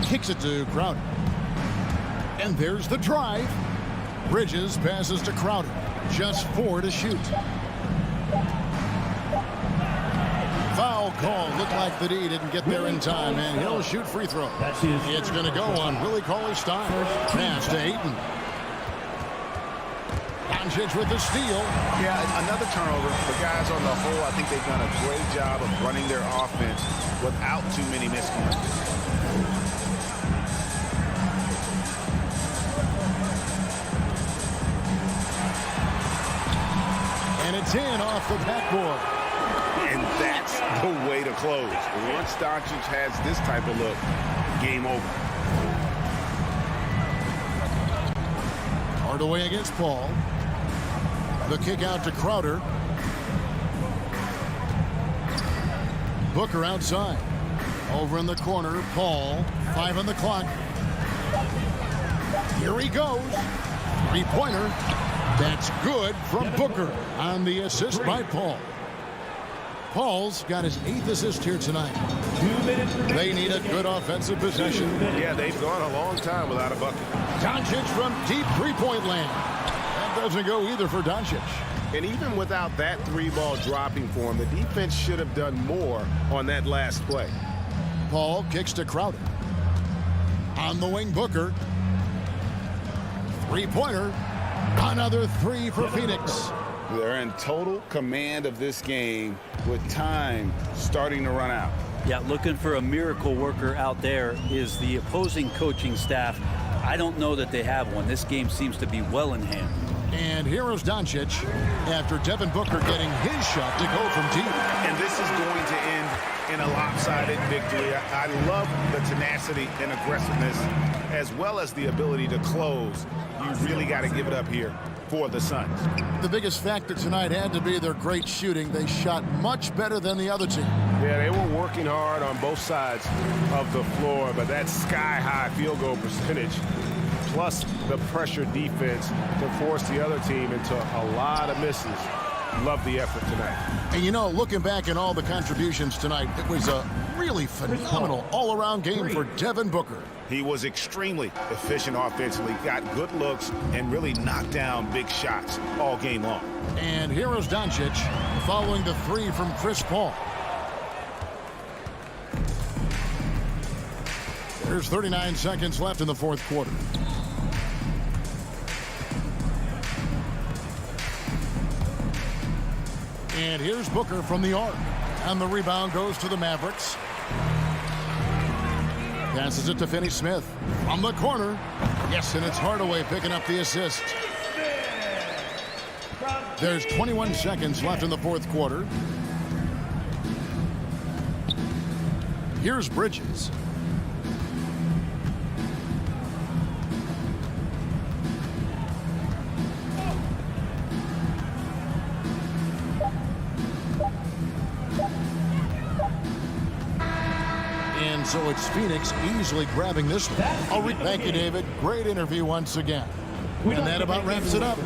kicks it to Crowder. And there's the drive. Bridges passes to Crowder. Just 4 to shoot. Foul call. Looked like the D didn't get there in time, and he'll shoot free throw. It's going to go on Willie Cauley-Stein. Pass to Ayton. Doncic with the steal. Yeah, another turnover. The guys on the whole, I think they've done a great job of running their offense without too many miscues. And it's in off the backboard. And that's the way to close. Once Doncic has this type of look, game over. Hardaway against Paul. The kick out to Crowder. Booker outside. Over in the corner, Paul. 5 on the clock. Here he goes. Three-pointer. That's good from Booker on the assist by Paul. Paul's got his 8th assist here tonight. They need a good offensive possession. Yeah, they've gone a long time without a bucket. Doncic from deep three-point land. That doesn't go either for Doncic. And even without that three-ball dropping for him, the defense should have done more on that last play. Paul kicks to Crowder. On the wing, Booker. Three-pointer. Another 3 for Phoenix. They're in total command of this game with time starting to run out. Yeah, looking for a miracle worker out there is the opposing coaching staff. I don't know that they have one. This game seems to be well in hand. And here is Doncic after Devin Booker getting his shot to go from deep. And this is going to end in a lopsided victory. I love the tenacity and aggressiveness as well as the ability to close. You really got to give it up here for the Suns. The biggest factor tonight had to be their great shooting. They shot much better than the other team. Yeah, they were working hard on both sides of the floor, but that sky-high field goal percentage plus the pressure defense to force the other team into a lot of misses. Love the effort tonight. And you know, looking back at all the contributions tonight, it was a really phenomenal all-around game for Devin Booker. He was extremely efficient offensively, got good looks, and really knocked down big shots all game long. And here is Doncic following the 3 from Chris Paul. There's 39 seconds left in the fourth quarter. And here's Booker from the arc. And the rebound goes to the Mavericks. Passes it to Finney-Smith. From the corner. Yes, and it's Hardaway picking up the assist. There's 21 seconds left in the fourth quarter. Here's Bridges. And so it's Phoenix easily grabbing this one. Thank you, David. Great interview once again. And that about wraps it up.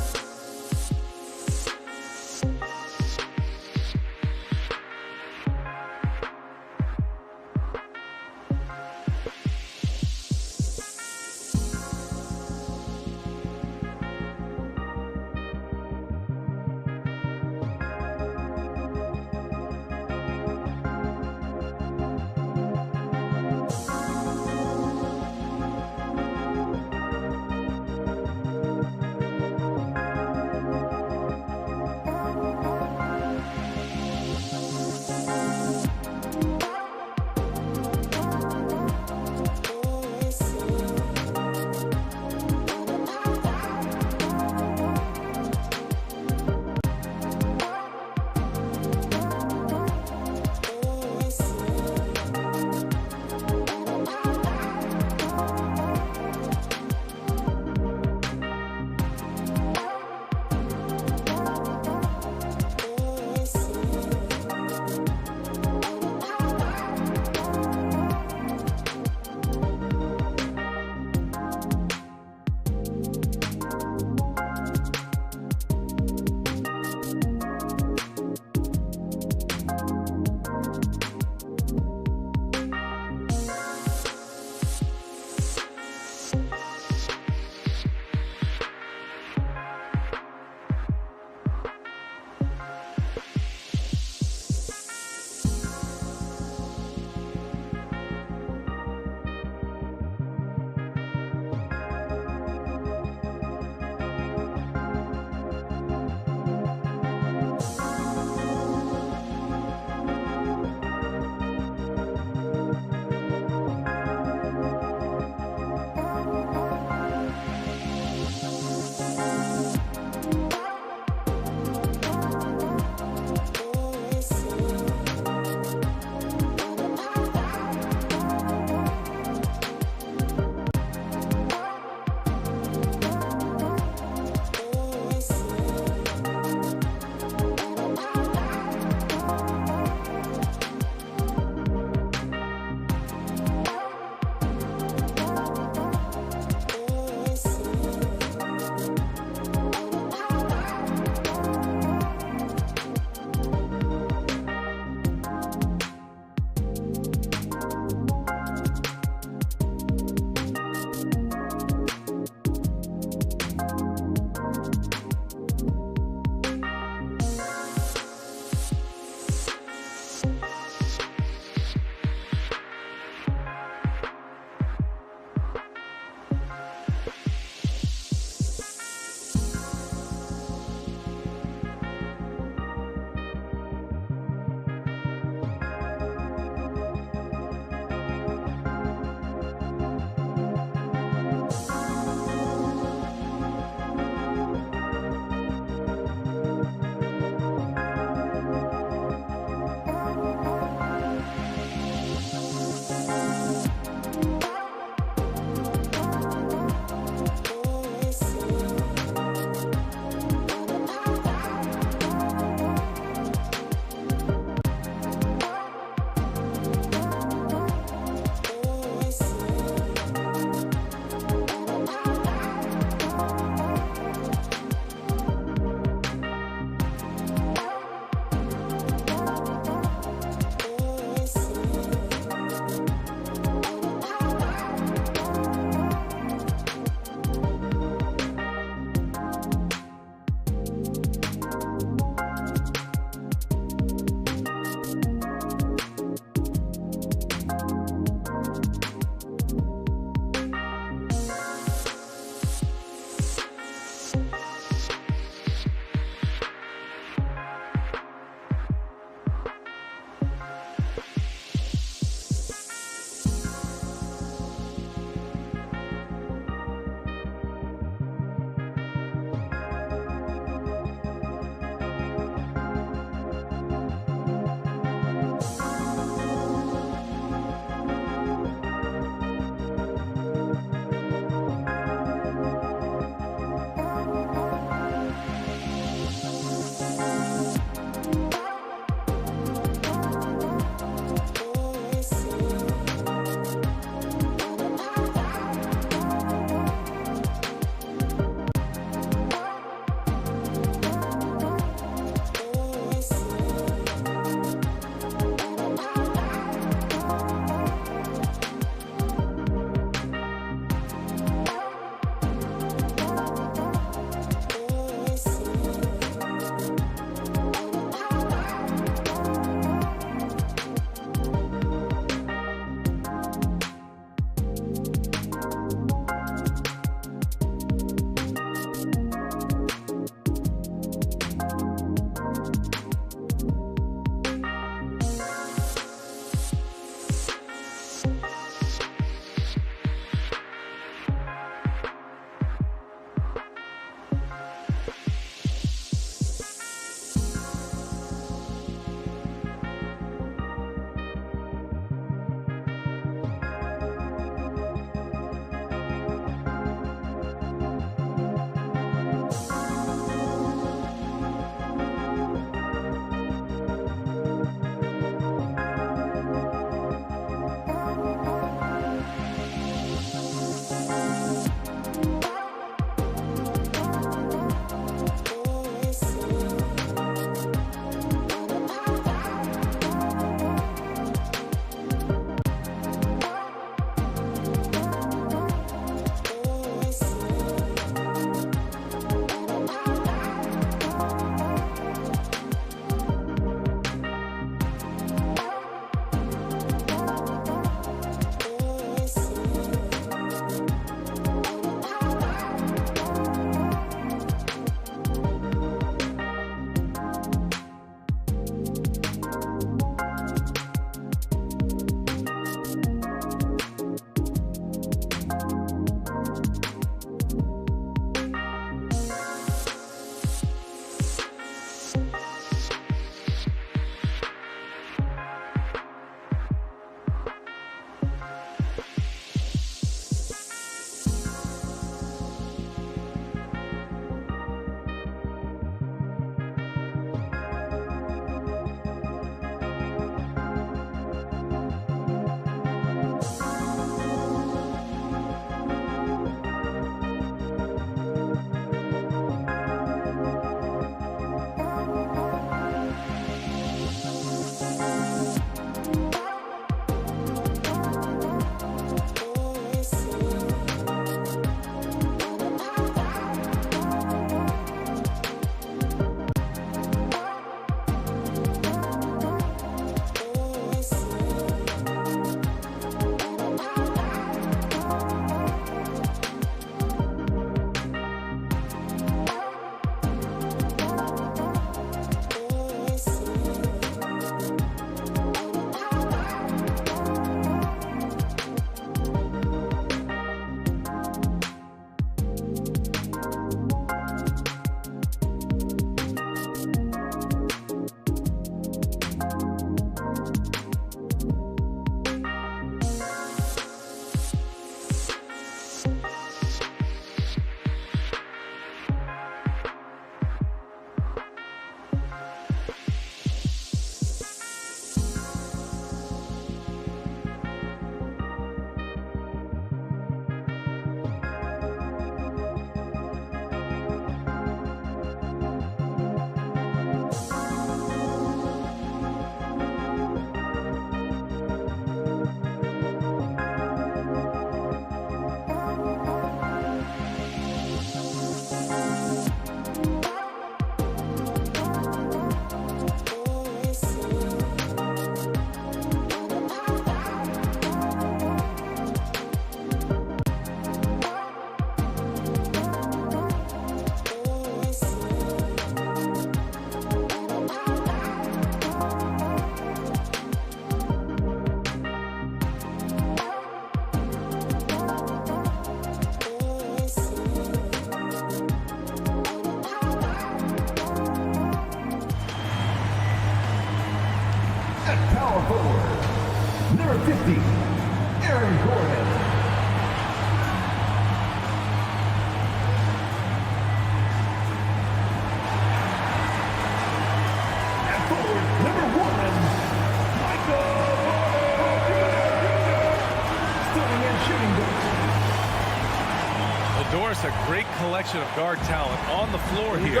Well, Doris, a great collection of guard talent on the floor here.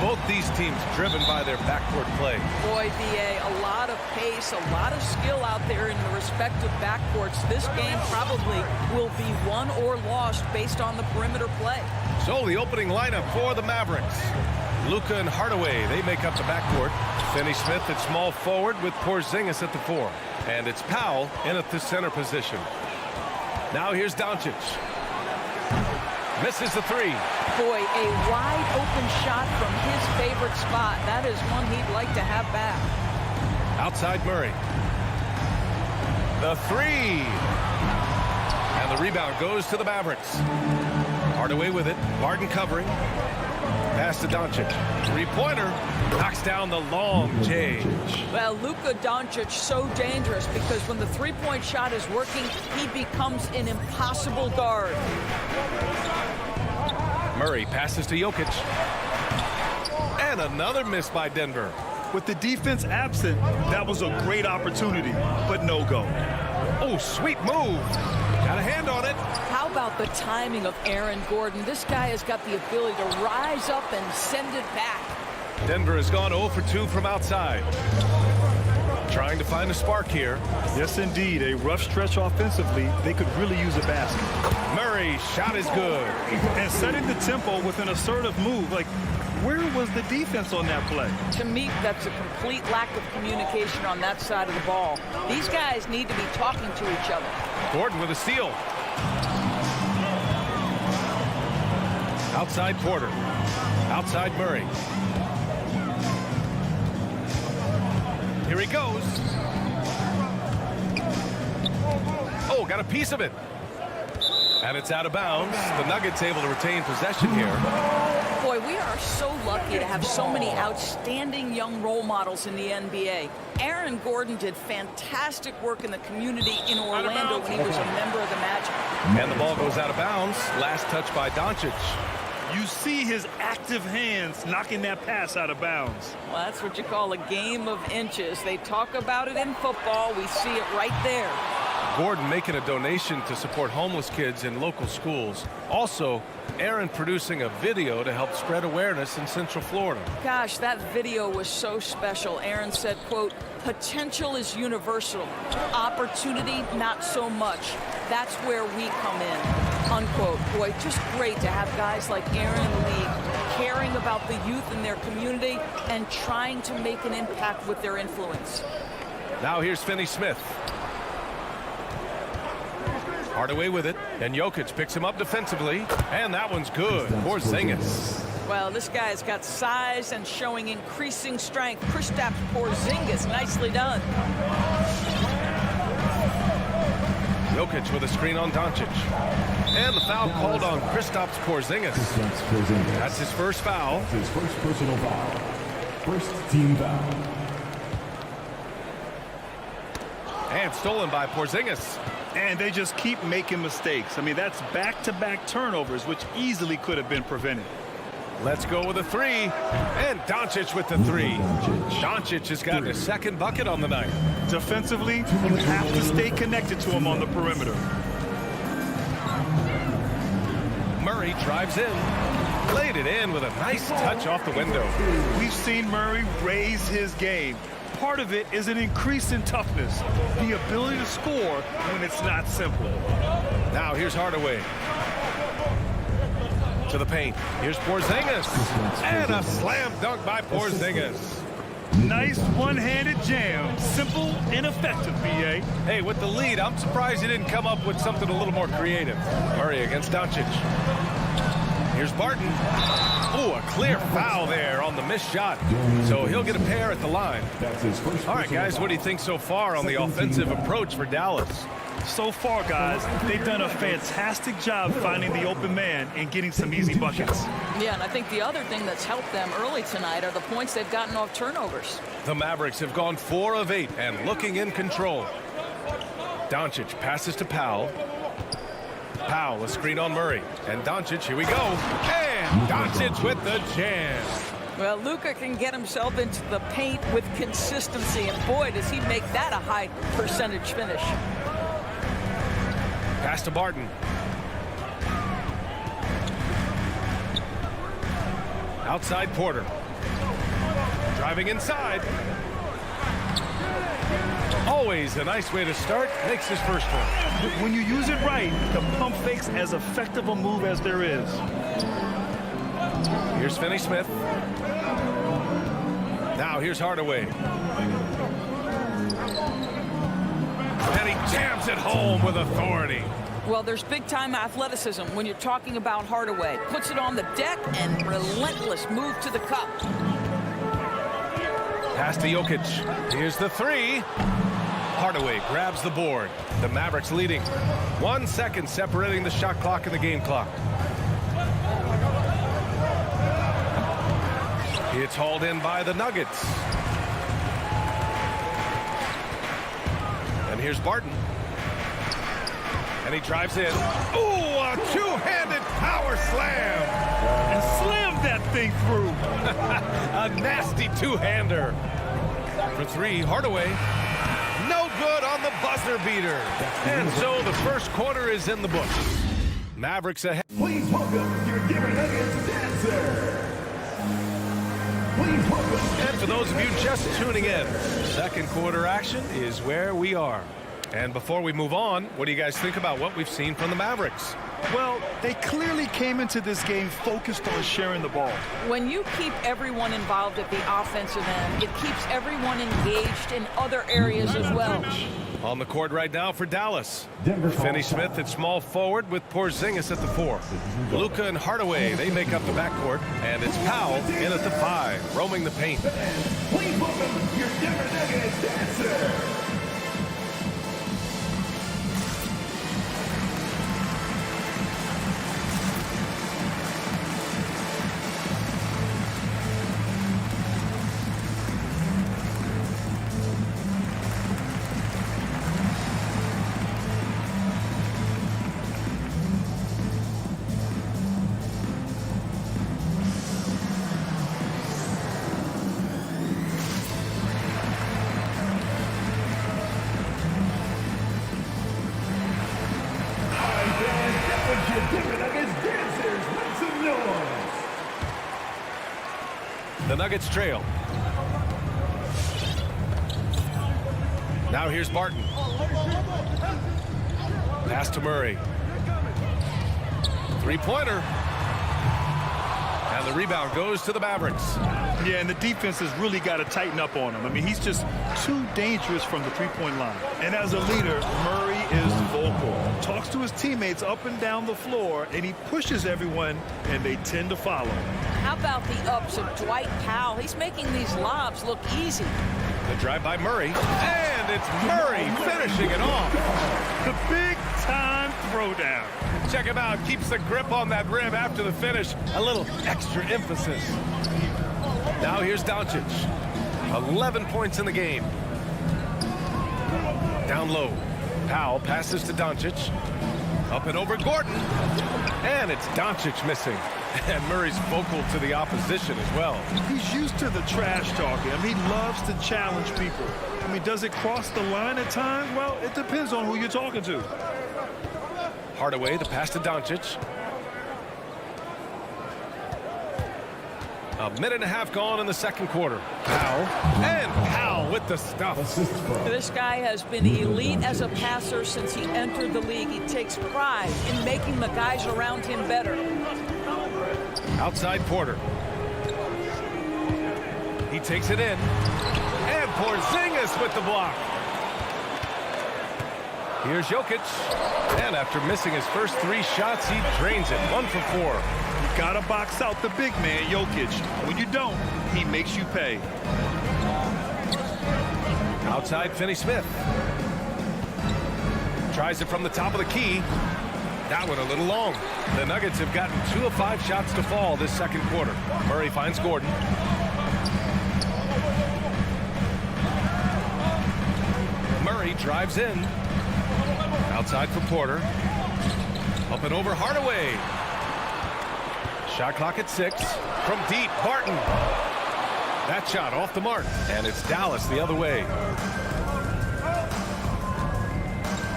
Both these teams driven by their backcourt play. Boy, BA, a lot of pace, a lot of skill out there in the respective backcourts. This game probably will be won or lost based on the perimeter play. So the opening lineup for the Mavericks. Luka and Hardaway, they make up the backcourt. Finney-Smith at small forward with Porzingis at the 4. And it's Powell in at the center position. Now here's Doncic. Misses the 3. Boy, a wide open shot from his favorite spot. That is one he'd like to have back. Outside Murray. The 3. And the rebound goes to the Mavericks. Hardaway with it. Barton covering. Pass to Doncic. Three-pointer. Knocks down the long J. Well, Luka Doncic so dangerous because when the three-point shot is working, he becomes an impossible guard. Murray passes to Jokic. And another miss by Denver. With the defense absent, that was a great opportunity, but no go. Oh, sweet move. Got a hand on it. How about the timing of Aaron Gordon? This guy has got the ability to rise up and send it back. Denver has gone 0 for 2 from outside. Trying to find a spark here. Yes, indeed. A rough stretch offensively. They could really use a basket. Murray, shot is good. And setting the tempo with an assertive move. Like, where was the defense on that play? To me, that's a complete lack of communication on that side of the ball. These guys need to be talking to each other. Gordon with a steal. Outside Porter. Outside Murray. Here he goes. Oh, got a piece of it. And it's out of bounds. The Nuggets able to retain possession here. Boy, we are so lucky to have so many outstanding young role models in the NBA. Aaron Gordon did fantastic work in the community in Orlando when he was a member of the Magic. And the ball goes out of bounds. Last touch by Doncic. You see his active hands knocking that pass out of bounds. Well, that's what you call a game of inches. They talk about it in football. We see it right there. Gordon making a donation to support homeless kids in local schools. Also, Aaron producing a video to help spread awareness in Central Florida. Gosh, that video was so special. Aaron said, quote, "Potential is universal. Opportunity, not so much. That's where we come in," unquote. Boy, just great to have guys like Aaron in the league caring about the youth in their community and trying to make an impact with their influence. Now here's Finney-Smith. Hardaway with it, and Jokic picks him up defensively, and that one's good. Porzingis. Well, this guy's got size and showing increasing strength. Kristaps Porzingis, nicely done. Jokic with a screen on Doncic. And the foul called on Kristaps Porzingis. That's his first foul. His first personal foul. First team foul. And stolen by Porzingis. And they just keep making mistakes. I mean, that's back-to-back turnovers, which easily could have been prevented. Let's go with a 3. And Doncic with the 3. Doncic has gotten a second bucket on the night. Defensively, you have to stay connected to him on the perimeter. Murray drives in. Laid it in with a nice touch off the window. We've seen Murray raise his game. Part of it is an increase in toughness, the ability to score when it's not simple. Now here's Hardaway. To the paint. Here's Porzingis. And a slam dunk by Porzingis. Nice one-handed jam. Simple and effective, B.A. Hey, with the lead, I'm surprised he didn't come up with something a little more creative. Murray against Doncic. Here's Barton. Oh, a clear foul there on the missed shot. So he'll get a pair at the line. All right, guys, what do you think so far on the offensive approach for Dallas? So far, guys, they've done a fantastic job finding the open man and getting some easy buckets. Yeah, and I think the other thing that's helped them early tonight are the points they've gotten off turnovers. The Mavericks have gone 4 of 8 and looking in control. Doncic passes to Powell. Powell, a screen on Murray. And Doncic, here we go. And Doncic with the jam. Well, Luka can get himself into the paint with consistency, and boy, does he make that a high percentage finish. Pass to Barton. Outside Porter. Driving inside. Always a nice way to start. Makes his first one. When you use it right, the pump fake's as effective a move as there is. Here's Finney-Smith. Now here's Hardaway. And he jams it home with authority. Well, there's big-time athleticism when you're talking about Hardaway. Puts it on the deck and relentless move to the cup. Pass to Jokic. Here's the three. Hardaway grabs the board. The Mavericks leading. 1 second separating the shot clock and the game clock. It's hauled in by the Nuggets. And here's Barton. And he drives in. Ooh, a two-handed power slam. And slammed that thing through. A nasty two-hander. For three, Hardaway. No good on the buzzer beater. And so the first quarter is in the books. Mavericks ahead. Please welcome your Denver Nuggets dancer. Please welcome. And for those of you just tuning in, second quarter action is where we are. And before we move on, what do you guys think about what we've seen from the Mavericks? Well, they clearly came into this game focused on sharing the ball. When you keep everyone involved at the offensive end, it keeps everyone engaged in other areas as well. On the court right now for Dallas. Finney-Smith at small forward with Porzingis at the 4. Luka and Hardaway, they make up the backcourt. And it's Powell in at the 5, roaming the paint. Please welcome your Denver Nuggets dancer. The Nuggets trail. Now here's Barton. Pass to Murray. Three-pointer. And the rebound goes to the Mavericks. Yeah, and the defense has really got to tighten up on him. I mean, he's just too dangerous from the three-point line. And as a leader, Murray is vocal. Talks to his teammates up and down the floor, and he pushes everyone, and they tend to follow. How about the ups of Dwight Powell? He's making these lobs look easy. The drive by Murray. And it's Murray finishing it off. The big-time throwdown. Check him out. Keeps the grip on that rim after the finish. A little extra emphasis. Now here's Doncic. 11 points in the game. Down low. Powell passes to Doncic. Up and over Gordon. And it's Doncic missing. And Murray's vocal to the opposition as well. He's used to the trash talking. I mean, he loves to challenge people. I mean, does it cross the line at times? Well, it depends on who you're talking to. Hardaway, the pass to Doncic. A minute and a half gone in the second quarter. Powell. And Powell with the stuff. This guy has been elite as a passer since he entered the league. He takes pride in making the guys around him better. Outside Porter. He takes it in. And Porzingis with the block. Here's Jokic. And after missing his first 3 shots, he drains it. 1 for 4. You gotta box out the big man, Jokic. When you don't, he makes you pay. Outside Finney-Smith. Tries it from the top of the key. That one a little long. The Nuggets have gotten 2 of 5 shots to fall this second quarter. Murray finds Gordon. Murray drives in. Outside for Porter. Up and over Hardaway. Shot clock at 6. From deep, Barton. That shot off the mark. And it's Dallas the other way.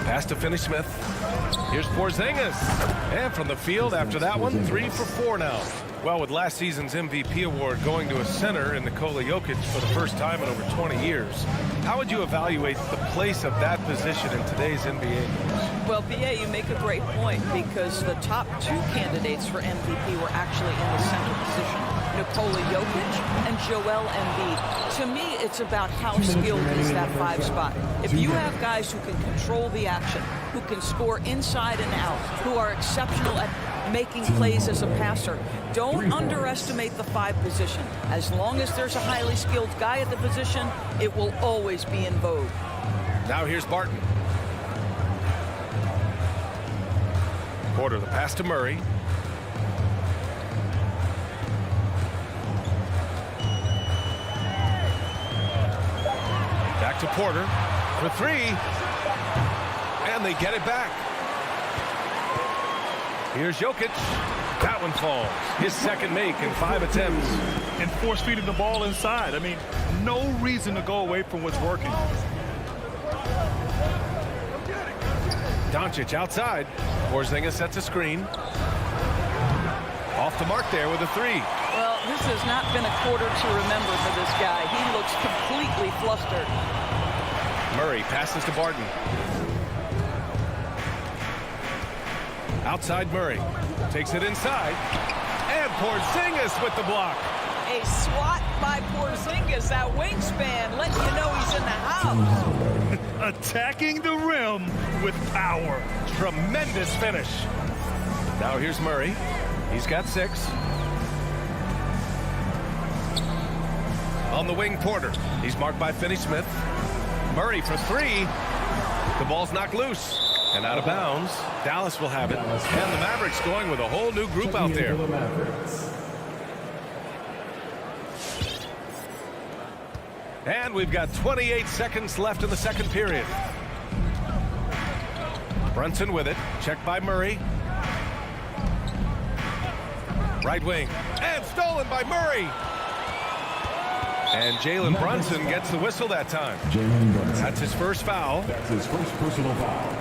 Pass to Finney-Smith. Here's Porzingis. And from the field after that one, 3 for 4 now. Well, with last season's MVP award going to a center in Nikola Jokic for the first time in over 20 years, how would you evaluate the place of that position in today's NBA? Well, BA, you make a great point because the top 2 candidates for MVP were actually in the center position. Nikola Jokic and Joel Embiid. To me, it's about how skilled is that 5 spot. If you have guys who can control the action, who can score inside and out, who are exceptional at making plays as a passer, don't underestimate the 5 position. As long as there's a highly skilled guy at the position, it will always be in vogue. Now here's Barton. Porter, the pass to Murray. Back to Porter for 3. And they get it back. Here's Jokic. That one falls. His second make in 5 attempts. And force-feeding the ball inside. I mean, no reason to go away from what's working. Doncic outside. Porzingis sets a screen. Off the mark there with a 3. Well, this has not been a quarter to remember for this guy. He looks completely flustered. Murray passes to Barton. Outside Murray. Takes it inside. And Porzingis with the block. A swat by Porzingis. That wingspan letting you know he's in the house. Attacking the rim with power. Tremendous finish. Now here's Murray. He's got 6. On the wing, Porter. He's marked by Finney-Smith. Murray for 3. The ball's knocked loose and out of bounds. Dallas will have it. And the Mavericks going with a whole new group out there. And we've got 28 seconds left in the second period. Brunson with it. Checked by Murray. Right wing. And stolen by Murray. And Jalen Brunson gets the whistle that time. That's his first foul. That's his first personal foul.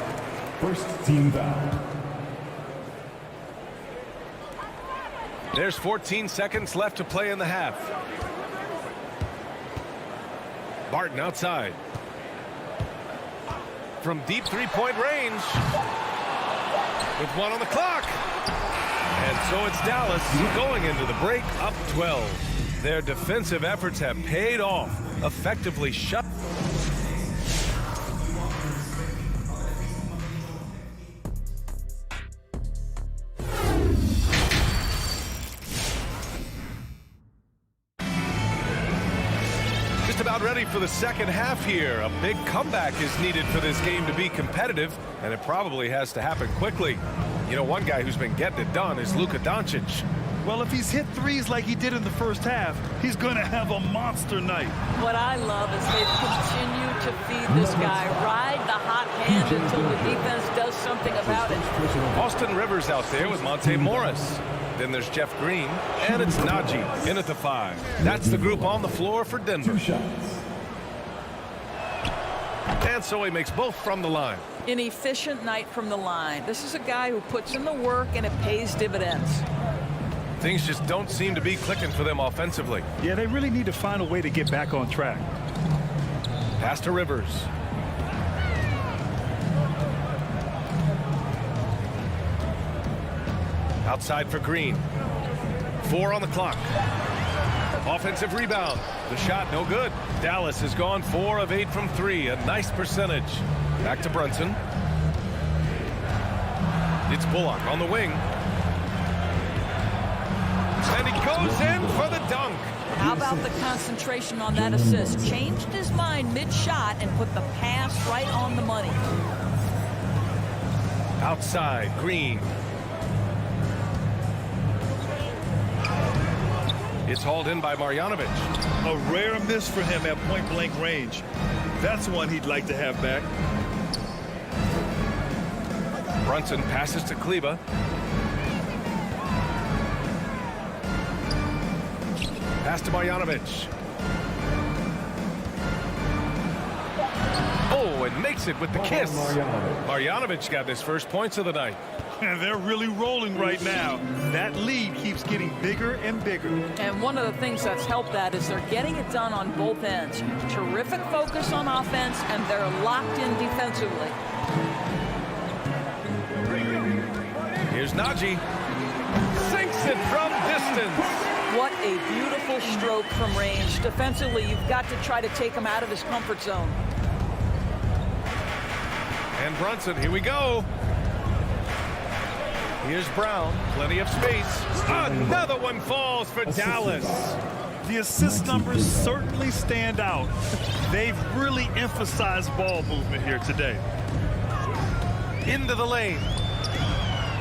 First team foul. There's 14 seconds left to play in the half. Barton outside. From deep 3-point range. With 1 on the clock. And so it's Dallas going into the break up 12. Their defensive efforts have paid off. Effectively shut. Just about ready for the second half here. A big comeback is needed for this game to be competitive, and it probably has to happen quickly. You know, one guy who's been getting it done is Luka Doncic. Well, if he's hit 3s like he did in the first half, he's going to have a monster night. What I love is they've continued to feed this guy, ride the hot hand until the defense does something about it. Austin Rivers out there with Monte Morris. Then there's Jeff Green, and it's Najee in at the 5. That's the group on the floor for Denver. And so he makes both from the line. An efficient night from the line. This is a guy who puts in the work, and it pays dividends. Things just don't seem to be clicking for them offensively. Yeah, they really need to find a way to get back on track. Pass to Rivers. Outside for Green. 4 on the clock. Offensive rebound. The shot no good. Dallas has gone 4 of 8 from 3. A nice percentage. Back to Brunson. It's Bullock on the wing. And he goes in for the dunk. How about the concentration on that assist? Changed his mind mid-shot and put the pass right on the money. Outside, Green. It's hauled in by Marjanovic. A rare miss for him at point-blank range. That's one he'd like to have back. Brunson passes to Kleber. Pass to Marjanovic. Oh, and makes it with the kiss. Marjanovic got his first points of the night. And they're really rolling right now. That lead keeps getting bigger and bigger. And one of the things that's helped that is they're getting it done on both ends. Terrific focus on offense, and they're locked in defensively. Here's Naji. Sinks it from distance. What a beautiful stroke from range. Defensively, you've got to try to take him out of his comfort zone. And Brunson, here we go. Here's Brown, plenty of space. Another one falls for Dallas. The assist numbers certainly stand out. They've really emphasized ball movement here today. Into the lane.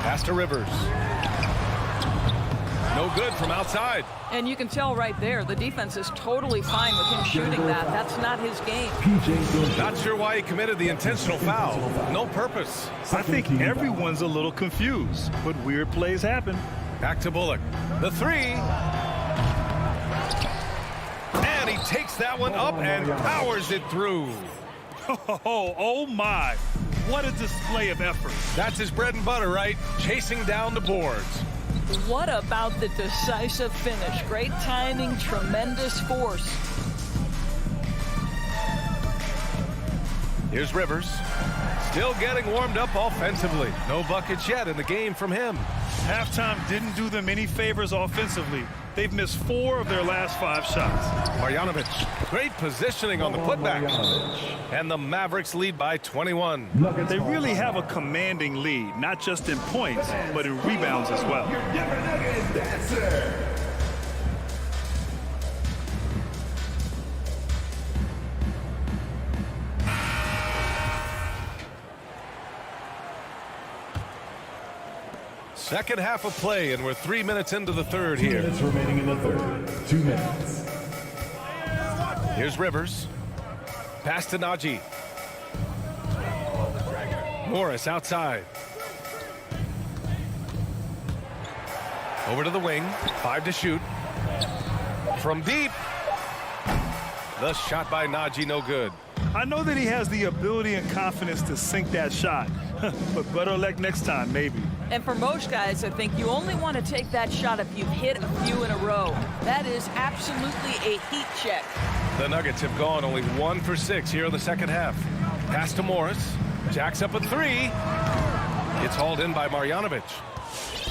Pass to Rivers. No good from outside. And you can tell right there, the defense is totally fine with him shooting that. That's not his game. Not sure why he committed the intentional foul. No purpose. I think everyone's a little confused, but weird plays happen. Back to Bullock. The three. And he takes that one up and powers it through. Oh my. What a display of effort. That's his bread and butter, right? Chasing down the boards. What about the decisive finish? Great timing, tremendous force. Here's Rivers. Still getting warmed up offensively. No buckets yet in the game from him. Halftime didn't do them any favors offensively. They've missed 4 of their last 5 shots. Marjanovic, great positioning on the putback. And the Mavericks lead by 21. They really have a commanding lead, not just in points, but in rebounds as well. Second half of play, and we're 3 minutes into the third here. 2 minutes remaining in the third. 2 minutes. Here's Rivers. Pass to Naji. Morris outside. Over to the wing. 5 to shoot. From deep. The shot by Naji, no good. I know that he has the ability and confidence to sink that shot, but better luck next time, maybe. And for most guys, I think you only want to take that shot if you've hit a few in a row. That is absolutely a heat check. The Nuggets have gone only 1 for 6 here in the second half. Pass to Morris. Jacks up a 3. It's hauled in by Marjanovic.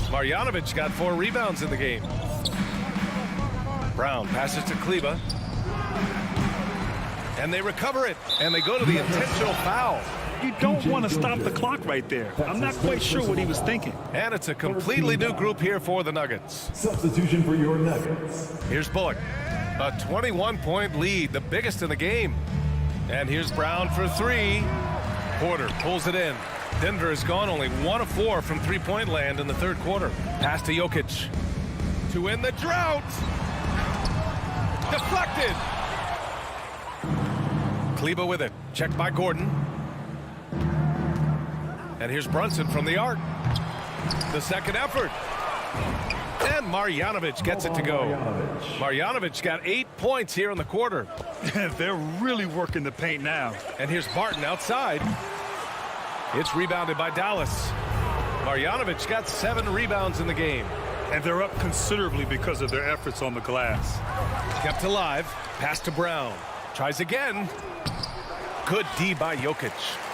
Marjanovic got 4 rebounds in the game. Brown passes to Kleber. And they recover it. And they go to the intentional foul. You don't want to stop the clock right there. I'm not quite sure what he was thinking. And it's a completely new group here for the Nuggets. Substitution for your Nuggets. Here's Bullock. A 21-point lead, the biggest in the game. And here's Brown for 3. Porter pulls it in. Denver has gone only 1 of 4 from three-point land in the third quarter. Pass to Jokic. To end the drought. Deflected. Kleber with it. Checked by Gordon. And here's Brunson from the arc. The second effort. And Marjanovic gets it to go. Marjanovic got 8 points here in the quarter. They're really working the paint now. And here's Barton outside. It's rebounded by Dallas. Marjanovic got 7 rebounds in the game. And they're up considerably because of their efforts on the glass. Kept alive. Pass to Brown. Tries again. Good D by Jokic.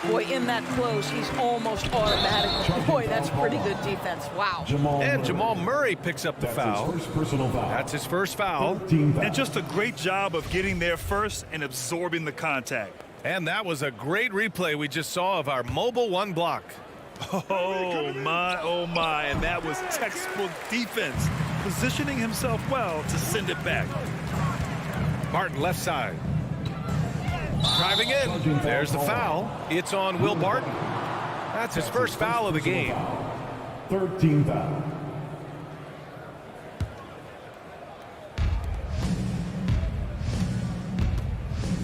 Boy, in that close, he's almost automatic. Boy, that's pretty good defense. Wow. And Jamal Murray picks up the foul. His first personal foul. That's his first foul. And just a great job of getting there first and absorbing the contact. And that was a great replay we just saw of our mobile 1 block. Oh my, and that was textbook defense. Positioning himself well to send it back. Barton left side. Driving in. There's the foul. It's on Will Barton. That's his first foul of the game. Third team foul.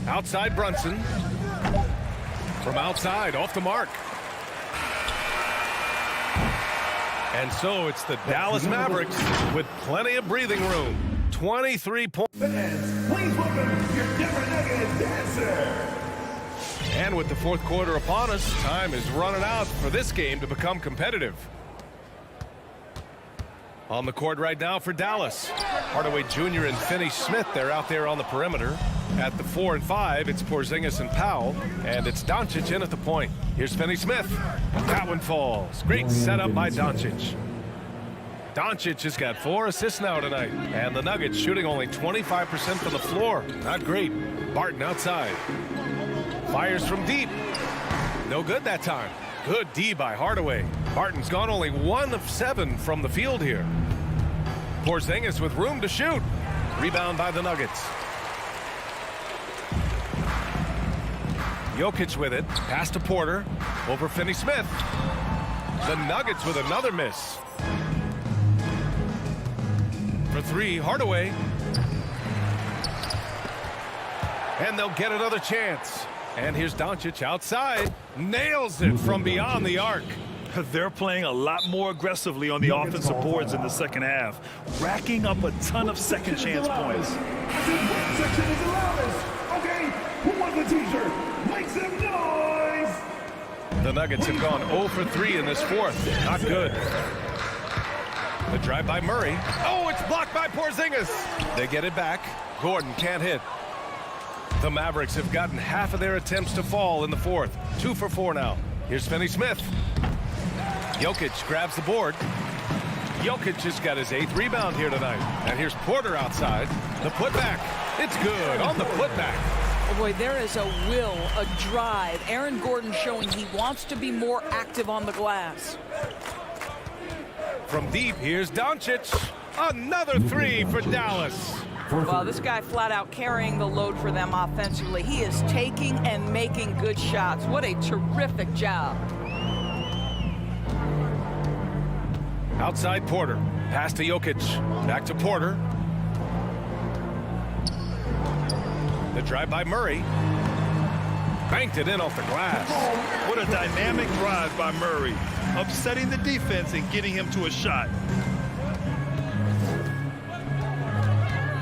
Outside Brunson. From outside, off the mark. And so it's the Dallas Mavericks with plenty of breathing room. 23 points. Fans, please welcome your Denver Nuggets dancer. And with the fourth quarter upon us, time is running out for this game to become competitive. On the court right now for Dallas, Hardaway Jr. and Finney-Smith, they're out there on the perimeter. At the 4 and 5, it's Porzingis and Powell, and it's Doncic in at the point. Here's Finney-Smith. That one falls. Great setup by Doncic. Doncic has got 4 assists now tonight, and the Nuggets shooting only 25% from the floor. Not great. Barton outside. Fires from deep. No good that time. Good D by Hardaway. Barton's gone only 1 of 7 from the field here. Porzingis with room to shoot. Rebound by the Nuggets. Jokic with it. Pass to Porter. Over Finney-Smith. The Nuggets with another miss. For 3, Hardaway. And they'll get another chance. And here's Doncic outside. Nails it from beyond the arc. They're playing a lot more aggressively on the offensive boards in the second half, racking up a ton of second chance points. Section is the loudest. Okay, who won the t-shirt? Make some noise. The Nuggets have gone 0 for 3 in this fourth. Not good. The drive by Murray. Oh, it's blocked by Porzingis. They get it back. Gordon can't hit. The Mavericks have gotten half of their attempts to fall in the fourth. 2 for 4 now. Here's Finney-Smith. Jokic grabs the board. Jokic has got his 8th rebound here tonight. And here's Porter outside. The putback. It's good on the putback. Oh boy, there is a will, a drive. Aaron Gordon showing he wants to be more active on the glass. From deep, here's Doncic. Another 3 for Dallas. Well, this guy flat out carrying the load for them offensively. He is taking and making good shots. What a terrific job. Outside Porter. Pass to Jokic. Back to Porter. The drive by Murray. Banked it in off the glass. What a dynamic drive by Murray, upsetting the defense and getting him to a shot.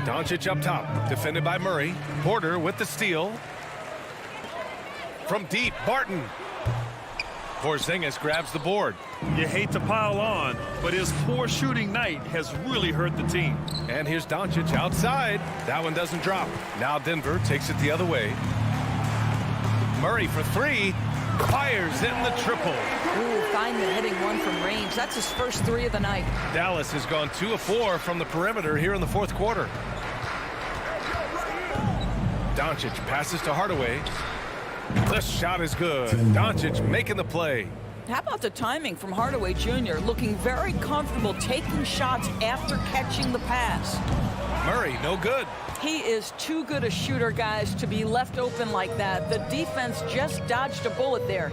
Doncic up top, defended by Murray. Porter with the steal. From deep, Barton. Porzingis grabs the board. You hate to pile on, but his poor shooting night has really hurt the team. And here's Doncic outside. That one doesn't drop. Now Denver takes it the other way. Murray for 3. Fires in the triple. Ooh, finally hitting one from range. That's his first 3 of the night. Dallas has gone 2 of 4 from the perimeter here in the fourth quarter. Doncic passes to Hardaway. The shot is good. Doncic making the play. How about the timing from Hardaway Jr. looking very comfortable taking shots after catching the pass. Murray, no good. He is too good a shooter, guys, to be left open like that. The defense just dodged a bullet there.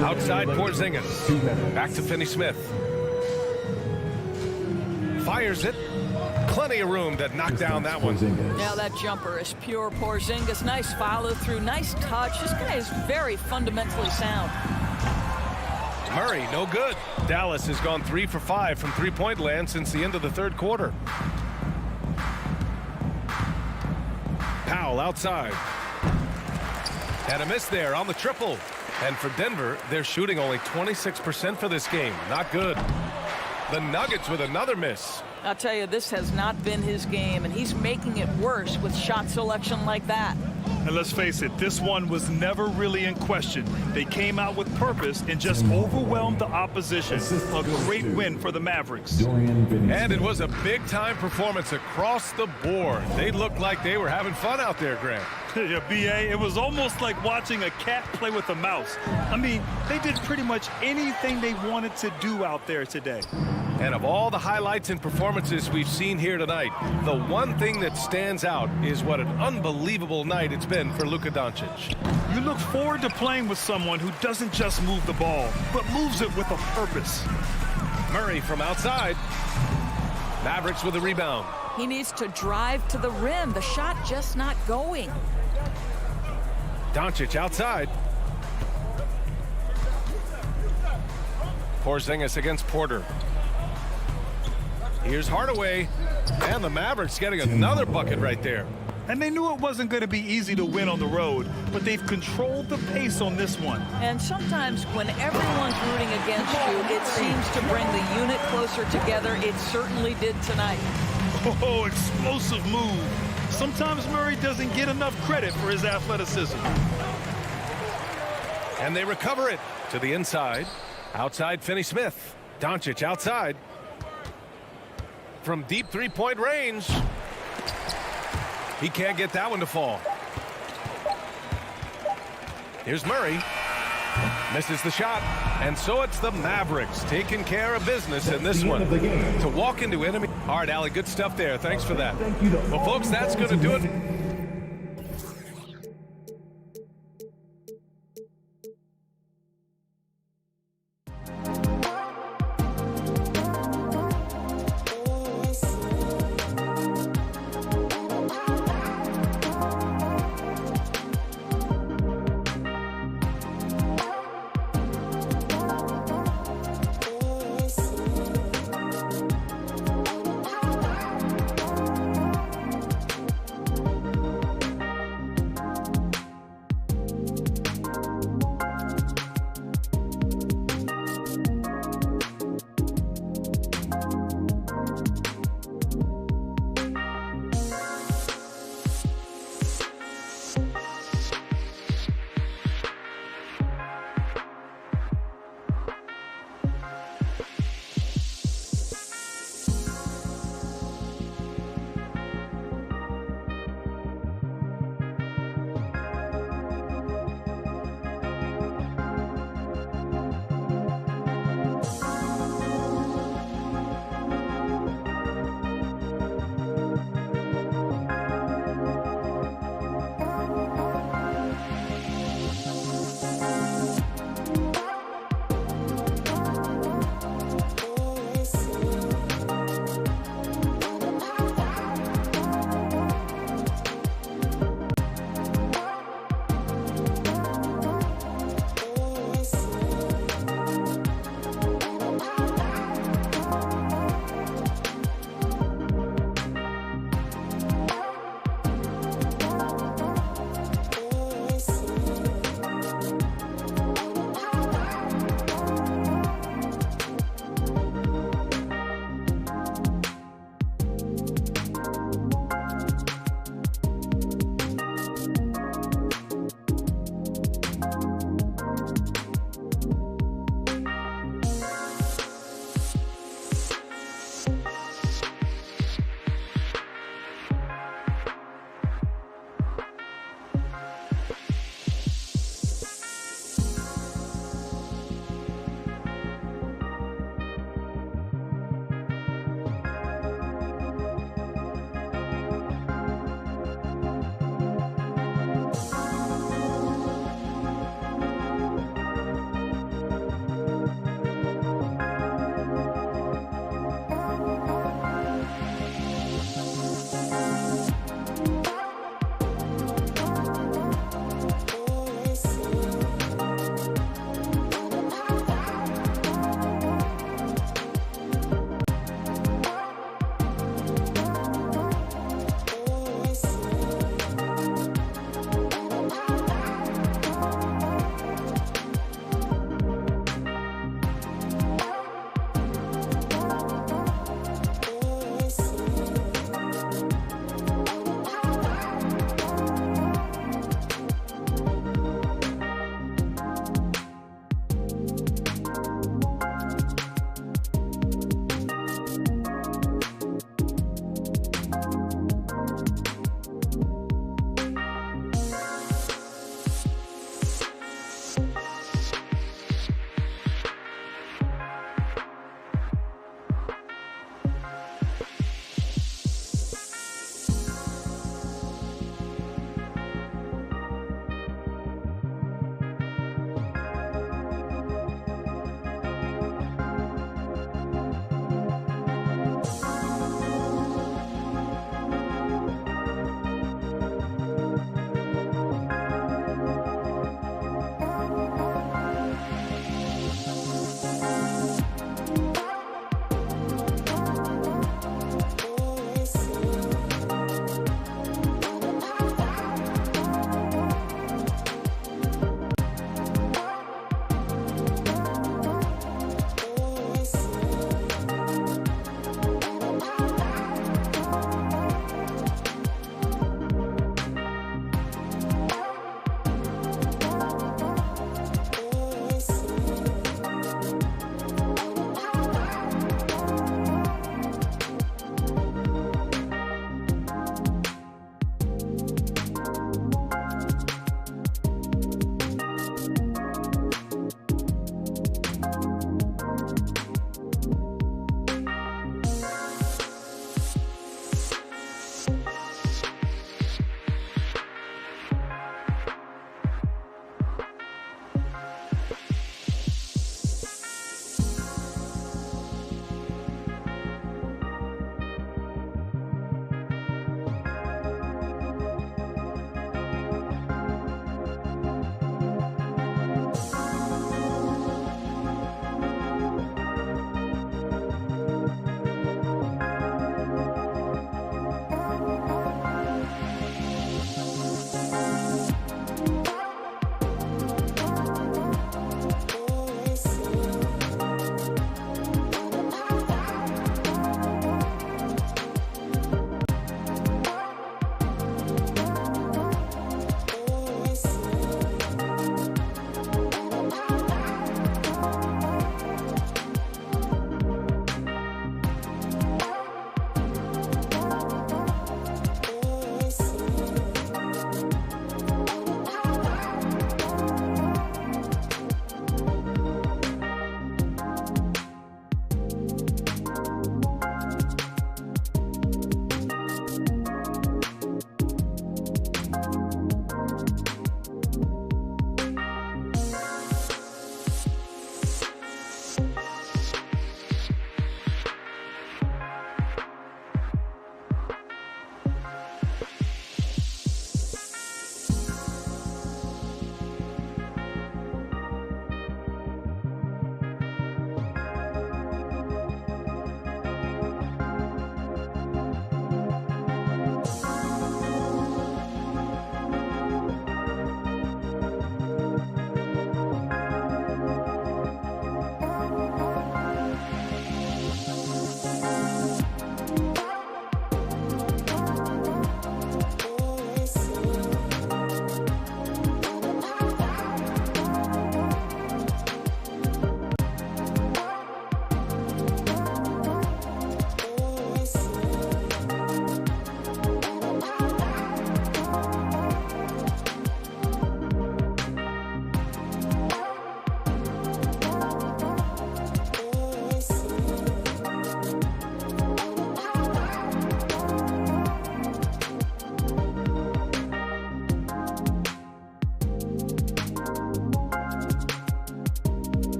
Outside Porzingis. Back to Finney-Smith. Fires it. Plenty of room to knock down that one. Now that jumper is pure Porzingis. Nice follow through, nice touch. This guy is very fundamentally sound. Murray, no good. Dallas has gone 3 for 5 from three-point land since the end of the third quarter. Powell outside. And a miss there on the triple. And for Denver, they're shooting only 26% for this game. Not good. The Nuggets with another miss. I'll tell you, this has not been his game, and he's making it worse with shot selection like that. And let's face it, this one was never really in question. They came out with purpose and just overwhelmed the opposition. A great win for the Mavericks. And it was a big-time performance across the board. They looked like they were having fun out there, Grant. Yeah, B.A., it was almost like watching a cat play with a mouse. I mean, they did pretty much anything they wanted to do out there today. And of all the highlights and performances we've seen here tonight, the one thing that stands out is what an unbelievable night it's been for Luka Doncic. You look forward to playing with someone who doesn't just move the ball, but moves it with a purpose. Murray from outside. Mavericks with a rebound. He needs to drive to the rim. The shot just not going. Doncic outside. Porzingis against Porter. Here's Hardaway. And the Mavericks getting another bucket right there. And they knew it wasn't going to be easy to win on the road, but they've controlled the pace on this one. And sometimes when everyone's rooting against you, it seems to bring the unit closer together. It certainly did tonight. Oh, explosive move. Sometimes Murray doesn't get enough credit for his athleticism. And they recover it to the inside. Outside Finney-Smith. Doncic outside. From deep three-point range. He can't get that one to fall. Here's Murray. Misses the shot. And so it's the Mavericks taking care of business in this one. To walk into enemy. All right, Allie, good stuff there. Thanks for that. Well, folks, that's going to do it.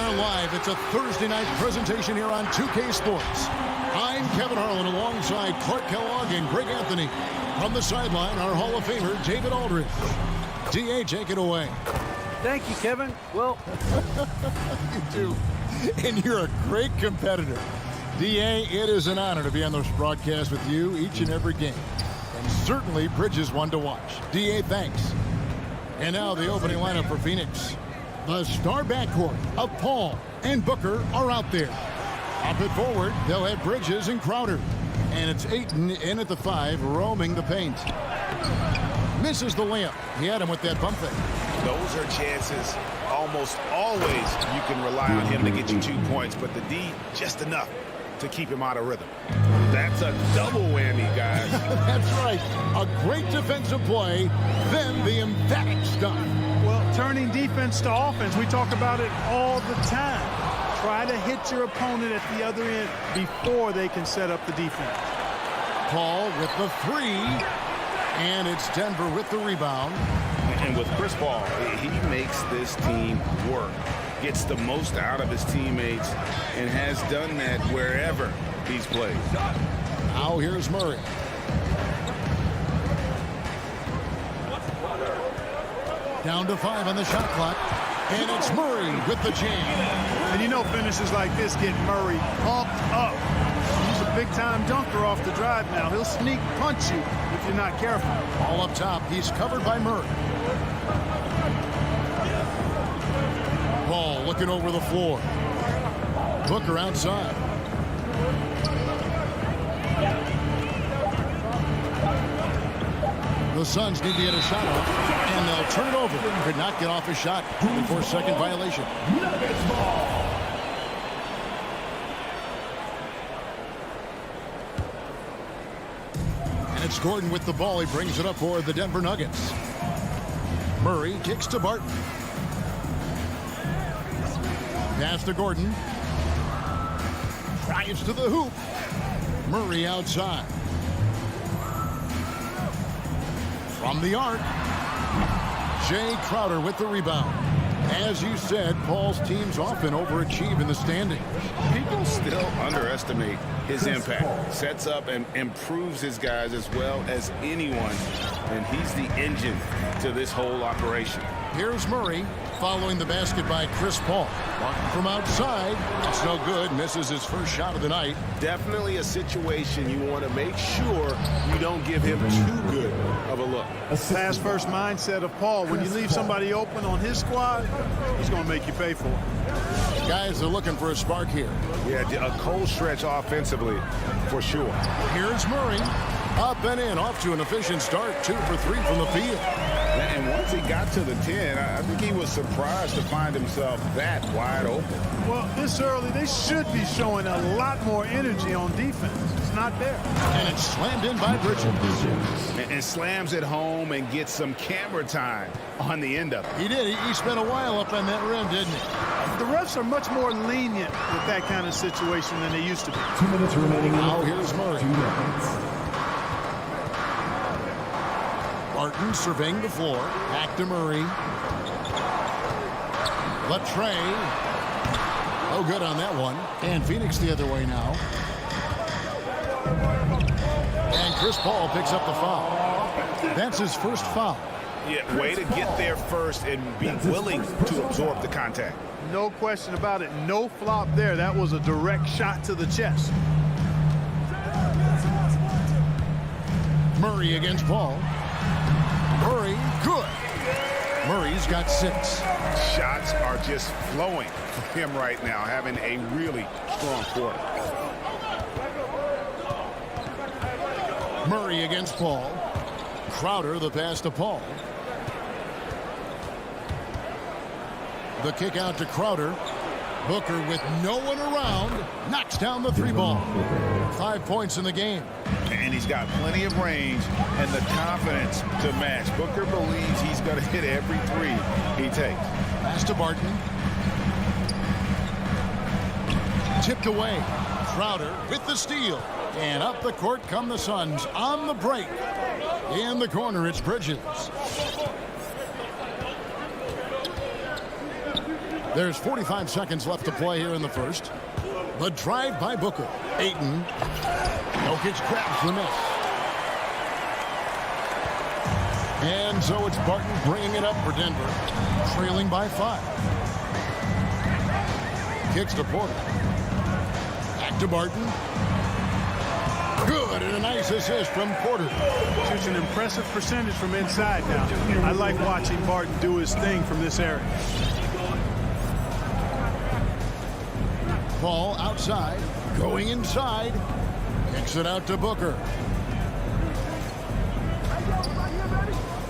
are live. It's a Thursday night presentation here on 2K Sports. I'm Kevin Harlan alongside Clark Kellogg and Greg Anthony. From the sideline, our Hall of Famer, David Aldridge. DA, take it away. Thank you, Kevin. Well, You do. And you're a great competitor. DA, it is an honor to be on this broadcast with you each and every game. And certainly Bridges one to watch. DA, thanks. And now the opening lineup for Phoenix. The star backcourt of Paul and Booker are out there. Up at forward, they'll have Bridges and Crowder. And it's Ayton in at the 5, roaming the paint. Misses the layup. He had him with that bump fake. Those are chances almost always you can rely on him to get you 2 points, but the D, just enough to keep him out of rhythm. That's a double whammy, guys. That's right. A great defensive play, then the emphatic stuff. Well, turning defense to offense, we talk about it all the time. Try to hit your opponent at the other end before they can set up the defense. Paul with the 3, and it's Denver with the rebound. And with Chris Paul, he makes this team work, gets the most out of his teammates, and has done that wherever he's played. Now here's Murray. Down to 5 on the shot clock, and it's Murray with the jam. And you know finishes like this get Murray pumped up. He's a big-time dunker off the drive now. He'll sneak punch you if you're not careful. All up top, he's covered by Murray. Paul looking over the floor. Booker outside. The Suns need to get a shot off, and they'll turn it over. Could not get off a shot before second violation. And it's Gordon with the ball. He brings it up for the Denver Nuggets. Murray kicks to Barton. Pass to Gordon. Drives to the hoop. Murray outside. From the arc, Jay Crowder with the rebound. As you said, Paul's teams often overachieve in the standings. People still underestimate his impact. Sets up and improves his guys as well as anyone, and he's the engine to this whole operation. Here's Murray following the basket by Chris Paul. Martin from outside. It's no good. Misses his first shot of the night. Definitely a situation you want to make sure you don't give him too good of a look. Pass first mindset of Paul. When you leave somebody open on his squad, he's going to make you pay for it. Guys are looking for a spark here. Yeah, a cold stretch offensively for sure. Here's Murray. Up and in, off to an efficient start. 2 for 3 from the field. And once he got to the 10, I think he was surprised to find himself that wide open. Well, this early, they should be showing a lot more energy on defense. It's not there. And it's slammed in by Bridges. And slams it home and gets some camera time on the end of it. He did. He spent a while up on that rim, didn't he? The refs are much more lenient with that kind of situation than they used to be. 2 minutes remaining. Now here's Murray. 2 minutes. Barton surveying the floor. Back to Murray. Latrey. Oh, good on that one. And Phoenix the other way now. And Chris Paul picks up the foul. That's his first foul. Yeah, way to get there first and be willing to absorb the contact. No question about it. No flop there. That was a direct shot to the chest. Murray against Paul. Murray, good. Murray's got 6. Shots are just flowing for him right now, having a really strong quarter. Murray against Paul. Crowder, the pass to Paul. The kick out to Crowder. Booker with no one around knocks down the 3 ball. 5 points in the game. And he's got plenty of range and the confidence to match. Booker believes he's going to hit every 3 he takes. Pass to Barton. Tipped away. Crowder with the steal. And up the court come the Suns on the break. In the corner, it's Bridges. There's 45 seconds left to play here in the first. The drive by Booker. Ayton. Jokic grabs the miss. And so it's Barton bringing it up for Denver, trailing by 5. Kicks to Porter. Back to Barton. Good, and a nice assist from Porter. Shoots an impressive percentage from inside now. I like watching Barton do his thing from this area. Ball outside, going inside. Kicks it out to Booker.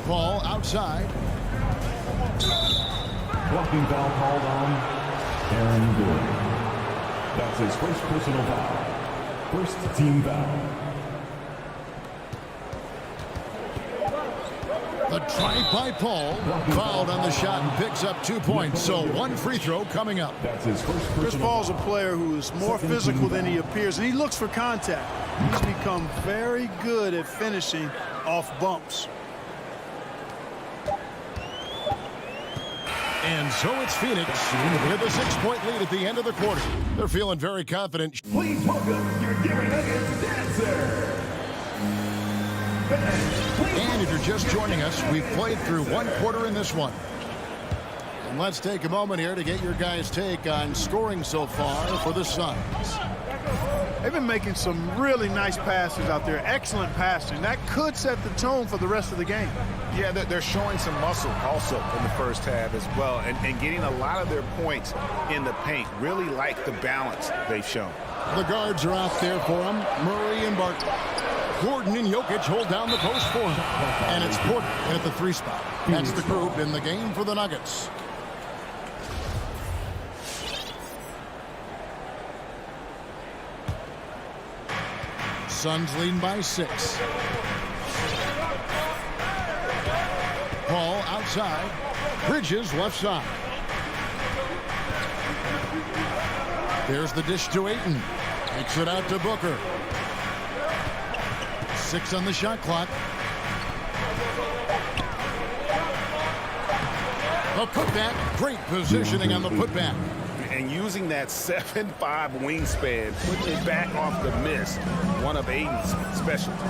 Ball outside. Blocking foul called on Aaron Gordon. That's his first personal foul. First team foul. The drive by Paul, fouled on the shot and picks up 2 points. So 1 free throw coming up. That's his first personal Chris Paul's a player who is more physical than he appears, and he looks for contact. He's become very good at finishing off bumps. And so it's Phoenix with a 6-point lead at the end of the quarter. They're feeling very confident. Please welcome your Denver Nuggets dancer. And if you're just joining us, we've played through 1 quarter in this one. And let's take a moment here to get your guys' take on scoring so far for the Suns. They've been making some really nice passes out there. Excellent passing. That could set the tone for the rest of the game. Yeah, they're showing some muscle also in the first half as well, and getting a lot of their points in the paint. Really like the balance they've shown. The guards are out there for them, Murray and Barton. Gordon and Jokic hold down the post for him. And it's Porter at the 3 spot. That's the group in the game for the Nuggets. Suns leading by 6. Ball outside. Bridges left side. There's the dish to Ayton. Takes it out to Booker. 6 on the shot clock. A putback. Great positioning on the putback. And using that 7'5" wingspan, putting it back off the miss, one of Ayton's specialties.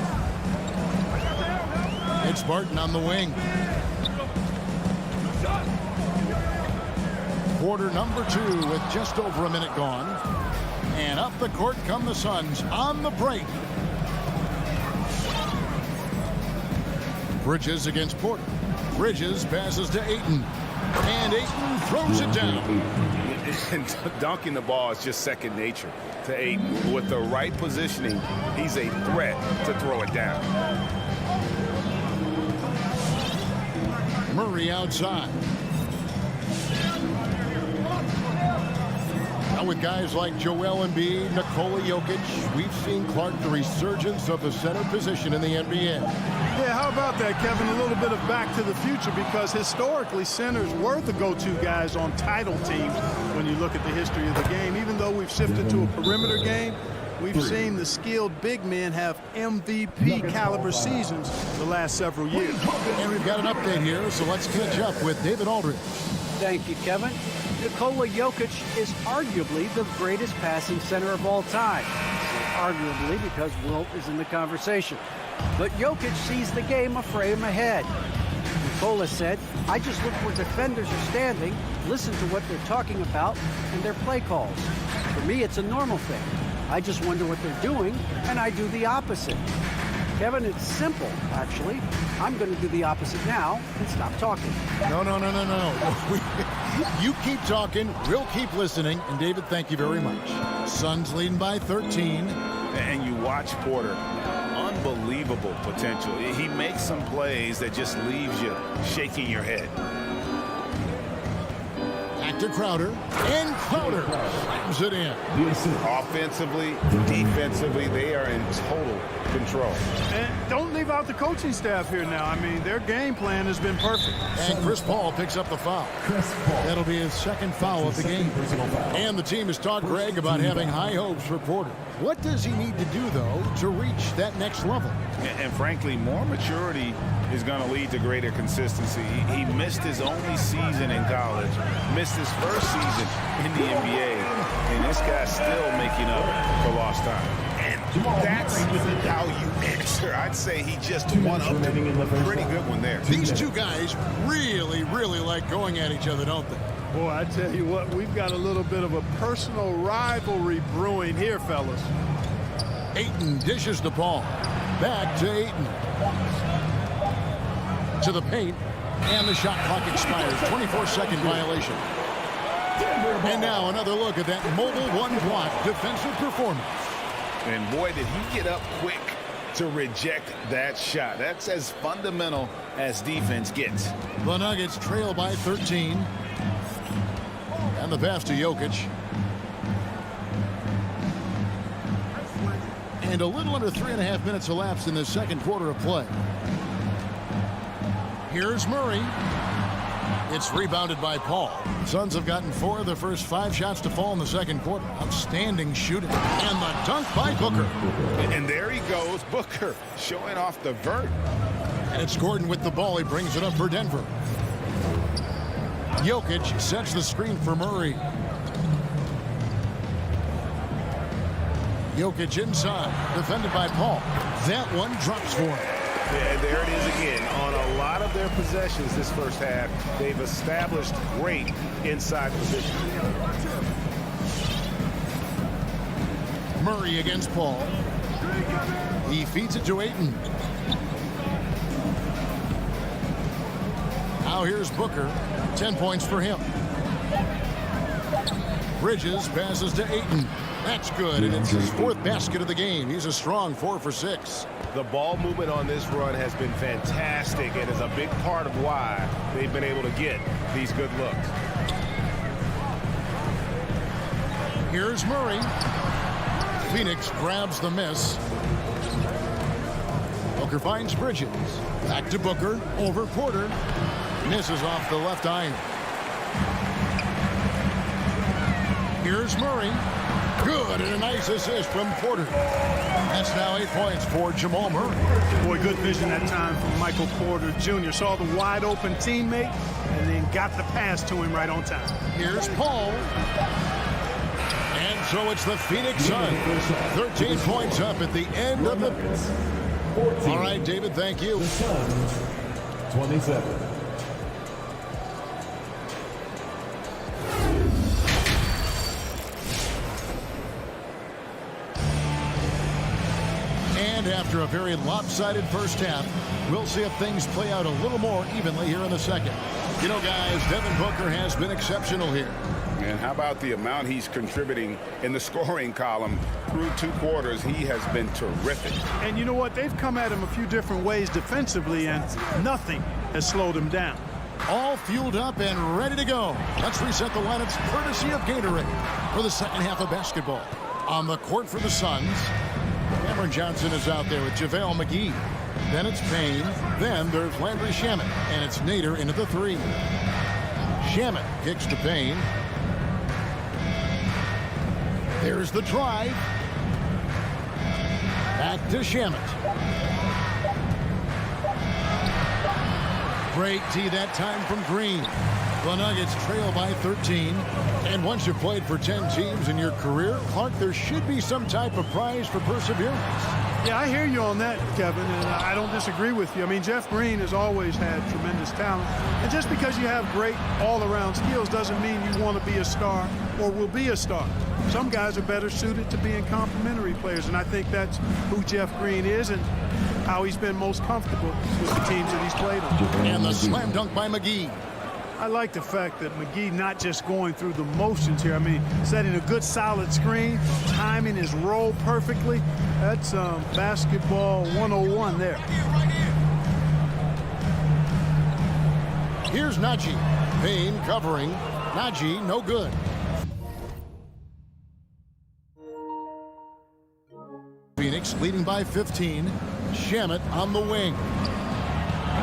It's Barton on the wing. Quarter number 2 with just over a minute gone. And up the court come the Suns on the break. Bridges against Porter. Bridges passes to Ayton. And Ayton throws it down. And dunking the ball is just second nature to Ayton. With the right positioning, he's a threat to throw it down. Murray outside. Now with guys like Joel Embiid, Nikola Jokic, we've seen, Clark, the resurgence of the center position in the NBA. Yeah, how about that, Kevin? A little bit of back to the future, because historically centers were the go-to guys on title teams when you look at the history of the game. Even though we've shifted to a perimeter game, we've seen the skilled big men have MVP caliber seasons the last several years. And we've got an update here, so let's catch up with David Aldridge. Thank you, Kevin. Nikola Jokic is arguably the greatest passing center of all time. Arguably, because Wilt is in the conversation. But Jokic sees the game a frame ahead. Nikola said, I just look where defenders are standing, listen to what they're talking about, and their play calls. For me, it's a normal thing. I just wonder what they're doing, and I do the opposite. Kevin, it's simple, actually. I'm going to do the opposite now and stop talking. No. You keep talking, we'll keep listening. And David, thank you very much. Suns leading by 13. And you watch Porter. Unbelievable potential. He makes some plays that just leaves you shaking your head. Back to Crowder. And Crowder slams it in. Offensively, defensively, they are in total control. And don't leave out the coaching staff here now. I mean, their game plan has been perfect. And Chris Paul picks up the foul. That'll be his second foul of the game. And the team has talked, Greg, about having high hopes for Porter. What does he need to do, though, to reach that next level? And frankly, more maturity is going to lead to greater consistency. He missed his only season in college, missed his first season in the NBA, and this guy's still making up for lost time. And that's how you answer. I'd say he just won up to a pretty good one there. These two guys really, really like going at each other, don't they? Boy, I tell you what, we've got a little bit of a personal rivalry brewing here, fellas. Ayton dishes the ball. Back to Ayton. To the paint. And the shot clock expires. 24-second violation. And now another look at that mobile one-block defensive performance. And boy, did he get up quick to reject that shot. That's as fundamental as defense gets. The Nuggets trail by 13. And the pass to Jokic. And a little under 3.5 minutes elapsed in the second quarter of play. Here's Murray. It's rebounded by Paul. Suns have gotten 4 of their first 5 shots to fall in the second quarter. Outstanding shooting. And the dunk by Booker. And there he goes, Booker, showing off the vert. And it's Gordon with the ball. He brings it up for Denver. Jokic sets the screen for Murray. Jokic inside, defended by Paul. That one drops for him. Yeah, there it is again. On a lot of their possessions this first half, they've established great inside position. Murray against Paul. He feeds it to Ayton. Now here's Booker. 10 points for him. Bridges passes to Ayton. That's good, and it's his 4th basket of the game. He's a strong 4 for 6. The ball movement on this run has been fantastic and is a big part of why they've been able to get these good looks. Here's Murray. Phoenix grabs the miss. Booker finds Bridges. Back to Booker. Over Porter. Misses off the left iron. Here's Murray. Good, and a nice assist from Porter. That's now 8 points for Jamal Murray. Boy, good vision that time from Michael Porter Jr. Saw the wide open teammate and then got the pass to him right on time. Here's Paul. And so it's the Phoenix Suns. 13 points up at the end of the... All right, David, thank you. 27. And after a very lopsided first half, we'll see if things play out a little more evenly here in the second. You know, guys, Devin Booker has been exceptional here. And how about the amount he's contributing in the scoring column through 2 quarters? He has been terrific. And you know what? They've come at him a few different ways defensively, and nothing has slowed him down. All fueled up and ready to go. Let's reset the lineups courtesy of Gatorade for the second half of basketball. On the court for the Suns, Cameron Johnson is out there with JaVale McGee. Then it's Payne. Then there's Landry Shamet. And it's Nader into the 3. Shamet kicks to Payne. There's the drive. Back to Shamet. Great D that time from Green. The Nuggets trail by 13. And once you've played for 10 teams in your career, Clark, there should be some type of prize for perseverance. Yeah, I hear you on that, Kevin, and I don't disagree with you. I mean, Jeff Green has always had tremendous talent. And just because you have great all-around skills doesn't mean you want to be a star or will be a star. Some guys are better suited to being complementary players, and I think that's who Jeff Green is and how he's been most comfortable with the teams that he's played on. And the slam dunk by McGee. I like the fact that McGee not just going through the motions here. I mean, setting a good solid screen, timing his roll perfectly. That's basketball 101 there. Here's Najee. Payne covering. Najee, no good. Phoenix leading by 15. Shamet on the wing.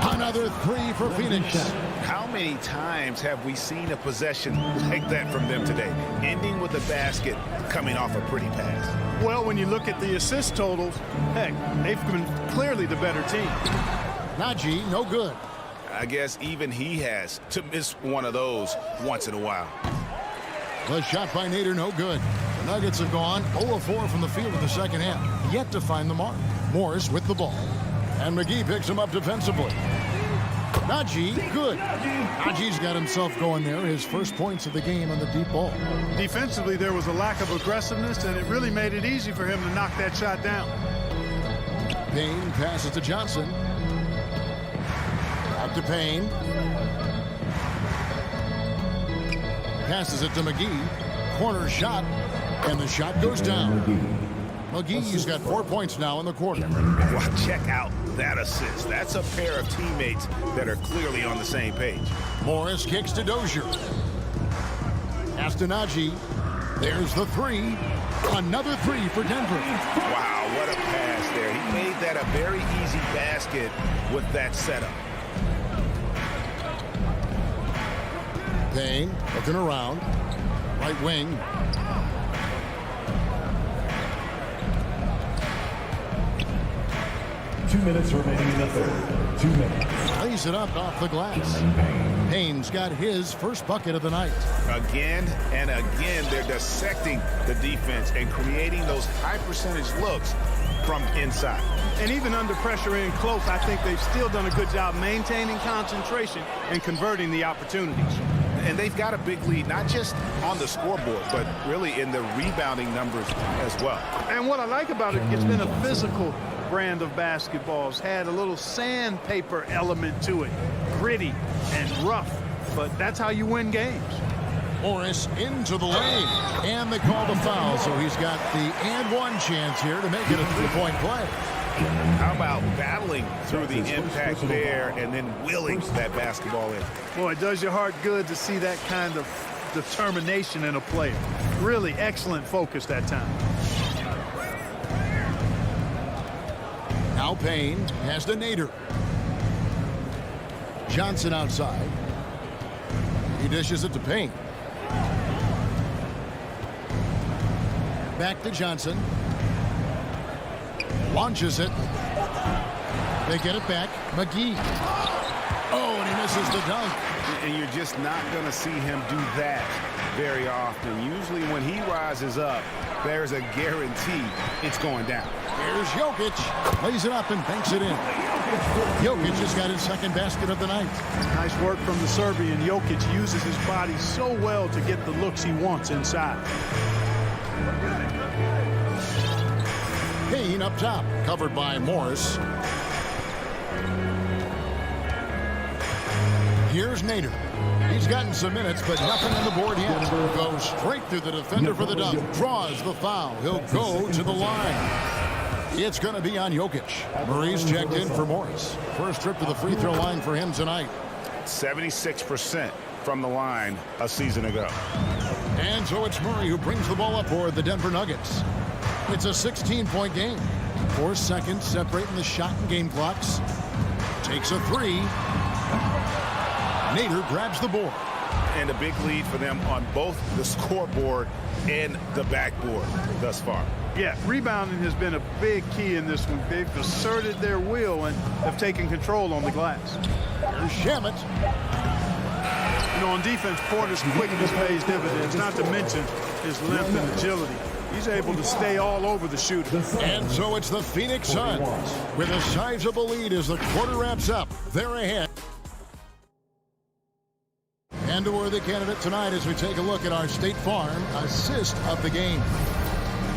Another three for Phoenix. How many times have we seen a possession like that from them today, ending with a basket coming off a pretty pass? Well, when you look at the assist totals, heck, they've been clearly the better team. Najee, no good. I guess even he has to miss one of those once in a while. The shot by Nader, no good. The Nuggets have gone 0-4 from the field in the second half, yet to find the mark. Morris with the ball. And McGee picks him up defensively. Najee, good. Najee's got himself going there. His first points of the game on the deep ball. Defensively, there was a lack of aggressiveness, and it really made it easy for him to knock that shot down. Payne passes to Johnson. Out to Payne. Passes it to McGee. Corner shot. And the shot goes down. McGee's got 4 points now in the quarter. Well, check out that assist. That's a pair of teammates that are clearly on the same page. Morris kicks to Dozier. Pass to Najee. There's the three. Another three for Denver. Wow, what a pass there. He made that a very easy basket with that setup. Payne looking around. Right wing. Two minutes remaining in the third. 2 minutes. Lays it up off the glass. Payne's got his first bucket of the night. Again and again, they're dissecting the defense and creating those high percentage looks from inside. And even under pressure in close, I think they've still done a good job maintaining concentration and converting the opportunities. And they've got a big lead, not just on the scoreboard, but really in the rebounding numbers as well. And what I like about it, it's been a physical brand of basketball. It's had a little sandpaper element to it. Gritty and rough, but that's how you win games. Morris into the lane. And they call the foul, so he's got the and one chance here to make it a three-point play. How about battling through the impact there and then willing that basketball in? Boy, it does your heart good to see that kind of determination in a player. Really excellent focus that time. Now Payne has to Nader. Johnson outside. He dishes it to Payne. Back to Johnson. Launches it. They get it back. McGee. Oh, and he misses the dunk. And you're just not going to see him do that very often. Usually when he rises up, there's a guarantee it's going down. Here's Jokic. Lays it up and banks it in. Jokic has got his second basket of the night. Nice work from the Serbian. Jokic uses his body so well to get the looks he wants inside. Payne up top, covered by Morris. Here's Nader. He's gotten some minutes, but nothing on the board yet. Goes straight through the defender for the dunk. Draws the foul. He'll go to the line. It's going to be on Jokic. Murray's checked in for Morris. First trip to the free throw line for him tonight. 76% from the line a season ago. And so it's Murray who brings the ball up for the Denver Nuggets. It's a 16-point game. 4 seconds separating the shot and game clocks. Takes a three. Nader grabs the board. And a big lead for them on both the scoreboard and the backboard thus far. Yeah, rebounding has been a big key in this one. They've asserted their will and have taken control on the glass. Here's Shamet. You know, on defense, Porter's quickness pays dividends, not to mention his length and agility. He's able to stay all over the shooter. And so it's the Phoenix Suns with a sizable lead as the quarter wraps up. They're ahead. And a worthy candidate tonight as we take a look at our State Farm assist of the game.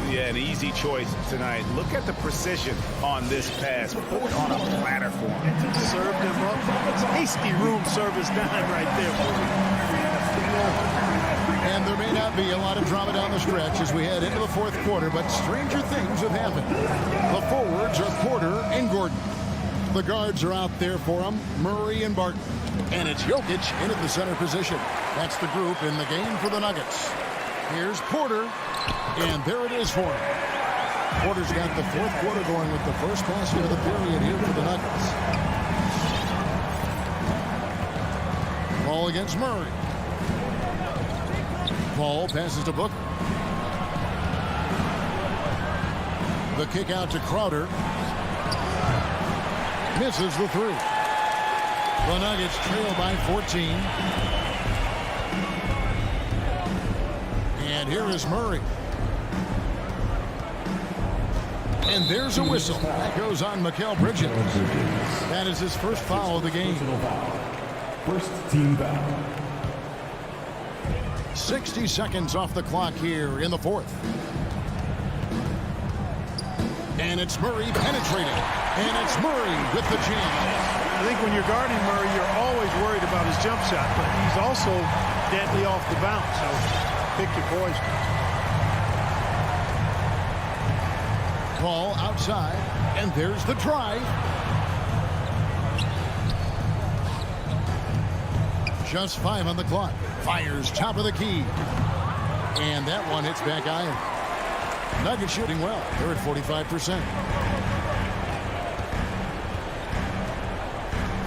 Yeah, an easy choice tonight. Look at the precision on this pass. Put it on a platter for him. Served him up. Tasty room service dime right there. And there may not be a lot of drama down the stretch as we head into the fourth quarter, but stranger things have happened. The forwards are Porter and Gordon. The guards are out there for them, Murray and Barton. And it's Jokic in at the center position. That's the group in the game for the Nuggets. Here's Porter, and there it is for him. Porter's got the fourth quarter going with the first basket of the period here for the Nuggets. Paul against Murray. Paul passes to Booker. The kick out to Crowder. Misses the three. The Nuggets trail by 14. And here is Murray. And there's a whistle. That goes on Mikal Bridges. That is his first foul of the game. First team foul. 60 seconds off the clock here in the fourth. And it's Murray penetrating. And it's Murray with the jam. I think when you're guarding Murray, you're always worried about his jump shot, but he's also deadly off the bounce. So pick your poison. Paul outside, and there's the drive. Just 5 on the clock. Fires top of the key. And that one hits back iron. Nuggets shooting well. They're at 45%.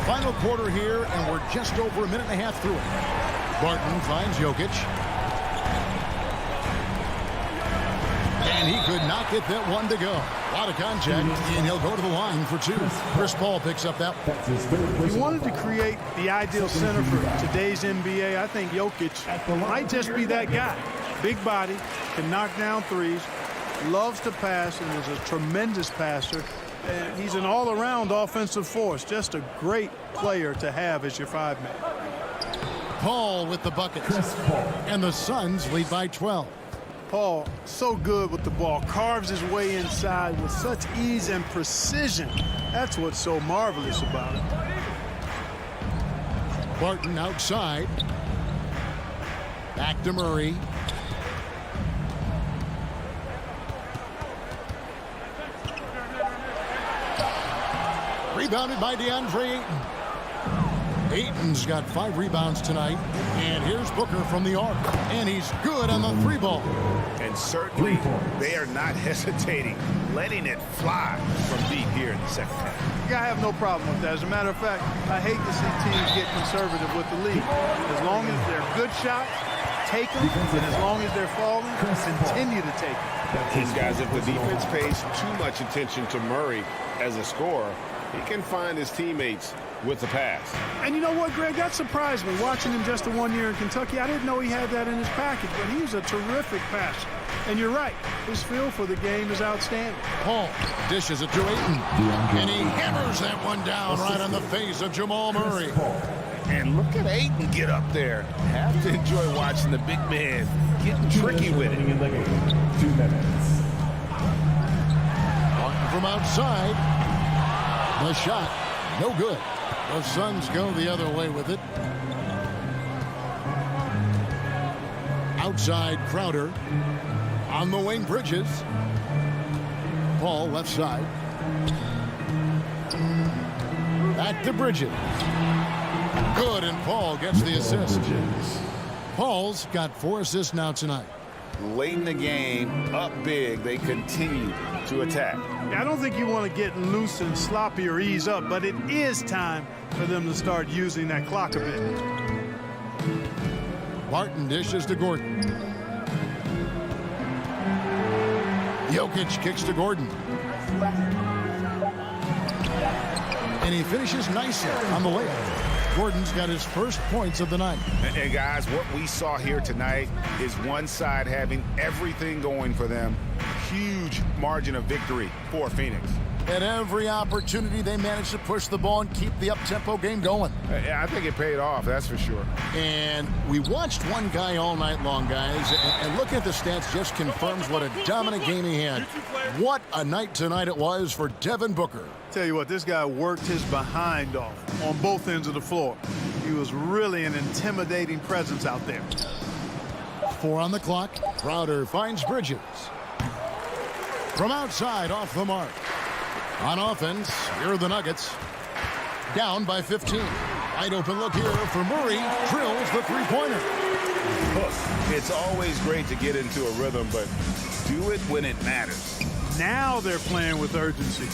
Final quarter here, and we're just over a minute and a half through it. Barton finds Jokic. And he could not get that one to go. A lot of contact, and he'll go to the line for two. Chris Paul picks up that one. You wanted to create the ideal center for today's NBA. I think Jokic might just be that guy. Big body, can knock down threes, loves to pass, and is a tremendous passer. And he's an all-around offensive force. Just a great player to have as your five-man. Paul with the bucket. And the Suns lead by 12. Paul, so good with the ball, carves his way inside with such ease and precision. That's what's so marvelous about it. Barton outside. Back to Murray. Rebounded by DeAndre Ayton. Ayton's got 5 rebounds tonight. And here's Booker from the arc. And he's good on the 3-ball. And certainly they are not hesitating, letting it fly from deep here in the second half. I have no problem with that. As a matter of fact, I hate to see teams get conservative with the lead. As long as they're good shots, take them. And as long as they're falling, continue to take them. These guys, if the defense pays too much attention to Murray as a scorer, he can find his teammates with the pass. And you know what, Greg? That surprised me. Watching him just the 1 year in Kentucky, I didn't know he had that in his package, but he was a terrific passer. And you're right, his feel for the game is outstanding. Paul dishes it to Ayton. And he hammers that one down right on the face of Jamal Murray. And look at Ayton get up there. Have to enjoy watching the big man getting tricky with it. 2 minutes. Martin from outside. The shot, no good. The Suns go the other way with it. Outside Crowder. On the wing, Bridges. Paul left side. Back to Bridges. Good, and Paul gets the assist. Paul's got 4 assists now tonight. Late in the game, up big, they continue to attack. I don't think you want to get loose and sloppy or ease up, but it is time for them to start using that clock a bit. Barton dishes to Gordon. Jokic kicks to Gordon. And he finishes nicely on the layup. Gordon's got his first points of the night. And guys, what we saw here tonight is one side having everything going for them. Huge margin of victory for Phoenix. At every opportunity, they managed to push the ball and keep the up-tempo game going. I think it paid off, that's for sure. And we watched one guy all night long, guys, and looking at the stats just confirms what a dominant game he had. What a night tonight it was for Devin Booker. Tell you what, this guy worked his behind off on both ends of the floor. He was really an intimidating presence out there. 4 on the clock. Crowder finds Bridges. From outside, off the mark. On offense, here are the Nuggets. Down by 15. Wide open look here for Murray. Drills the three-pointer. Look, it's always great to get into a rhythm, but do it when it matters. Now they're playing with urgency.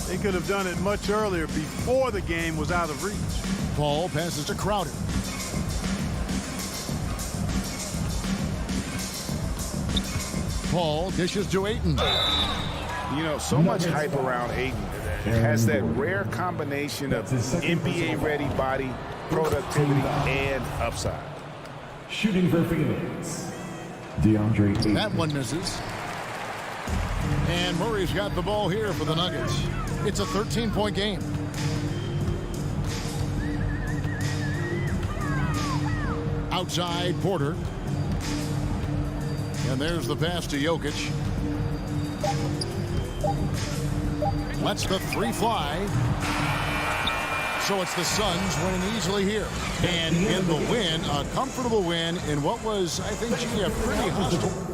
They could have done it much earlier before the game was out of reach. Paul passes to Crowder. Paul dishes to Ayton. You know, so much hype around Ayton. Has that rare combination of NBA-ready body, productivity, and upside. Shooting for Phoenix, DeAndre Ayton. That one misses. And Murray's got the ball here for the Nuggets. It's a 13-point game. Outside, Porter. And there's the pass to Jokic. Lets the three fly. So it's the Suns winning easily here. And in the win, a comfortable win in what was, I think, G, a pretty hostile.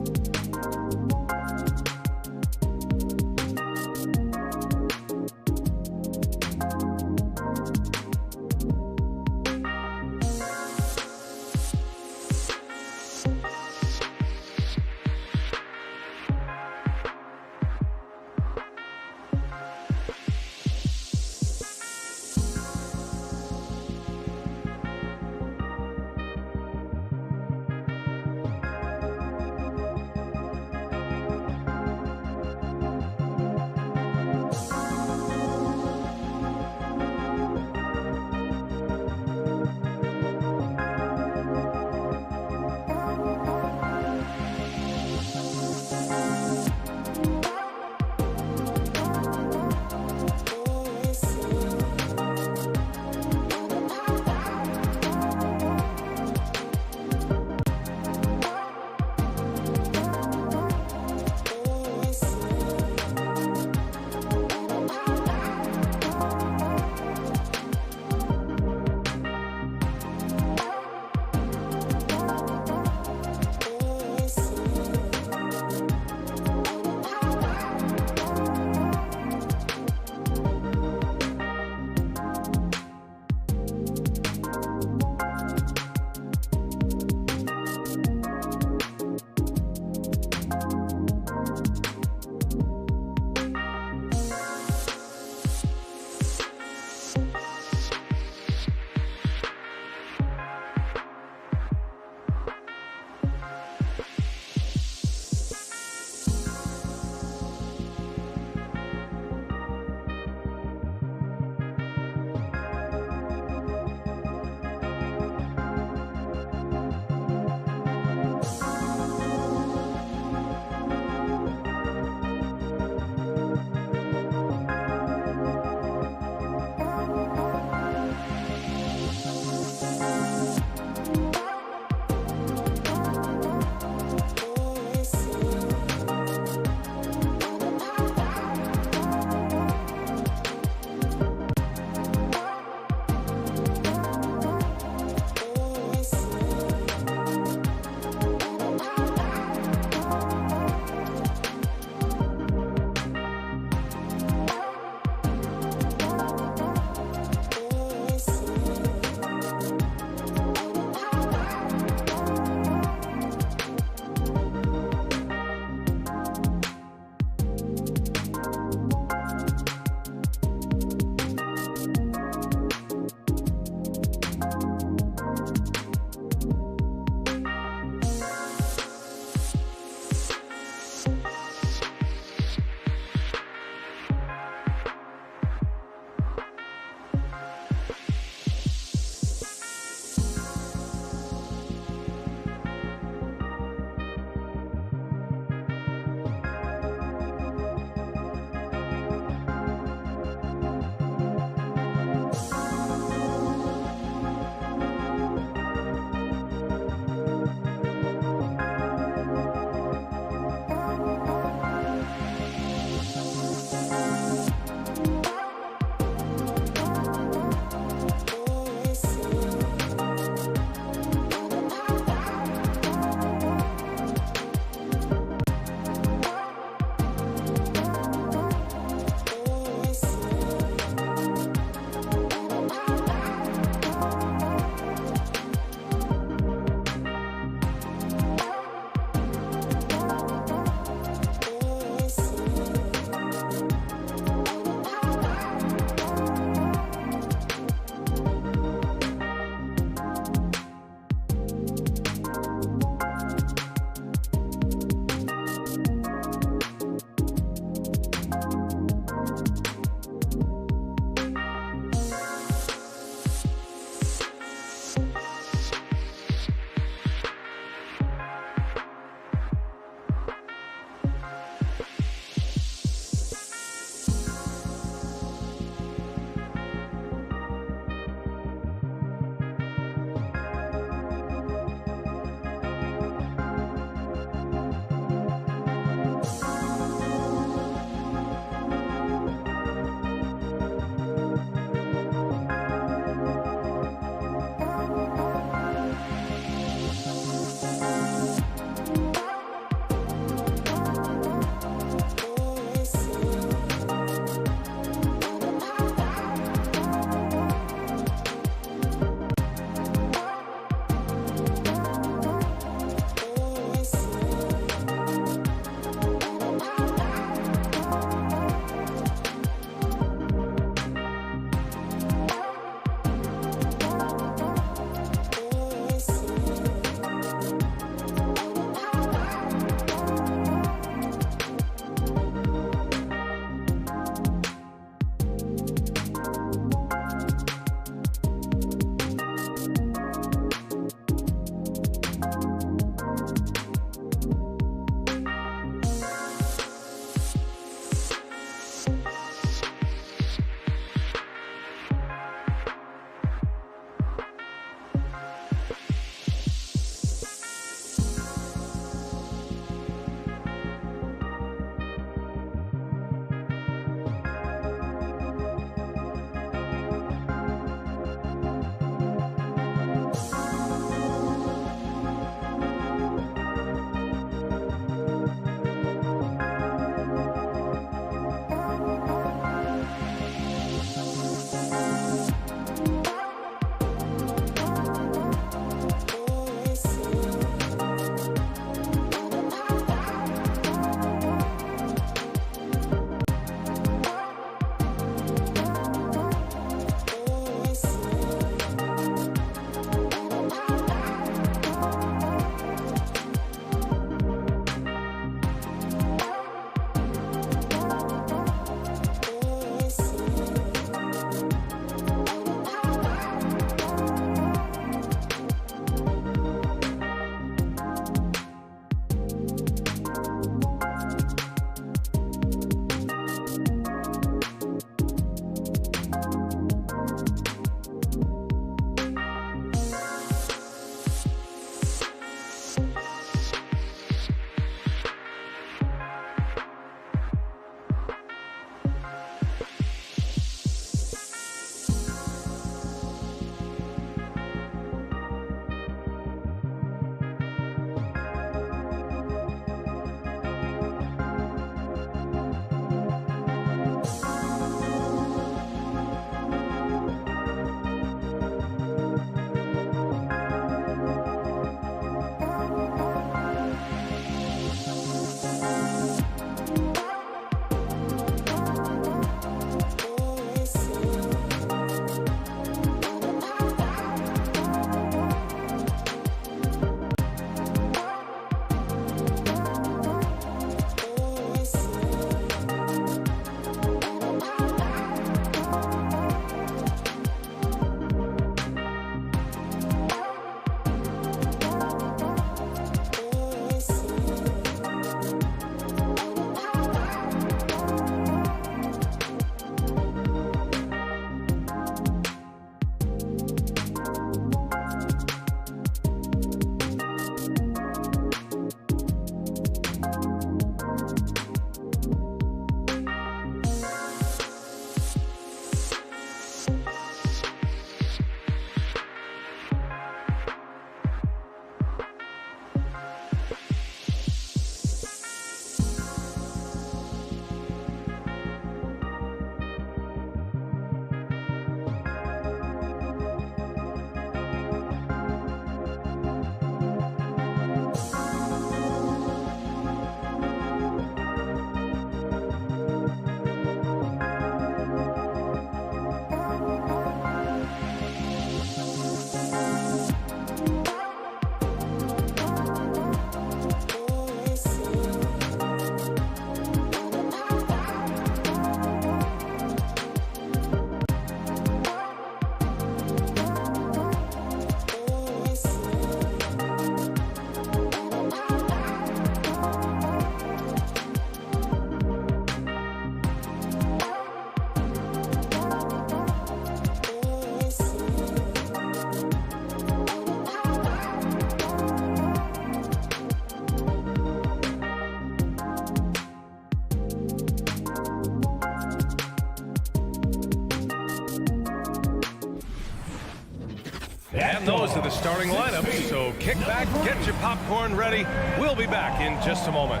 And those are the starting lineups. So kick back, get your popcorn ready. We'll be back in just a moment.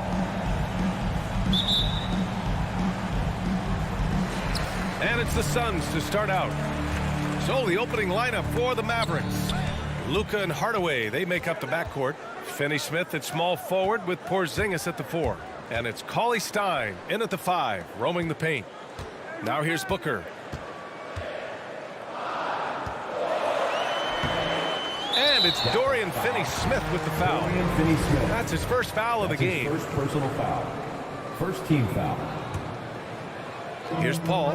And it's the Suns to start out. So the opening lineup for the Mavericks. Luka and Hardaway, they make up the backcourt. Finney-Smith at small forward with Porzingis at the 4. And it's Cauley-Stein in at the 5, roaming the paint. Now here's Booker. And it's Dorian Finney-Smith with the foul. That's his first foul of the game. First personal foul. First team foul. Here's Paul.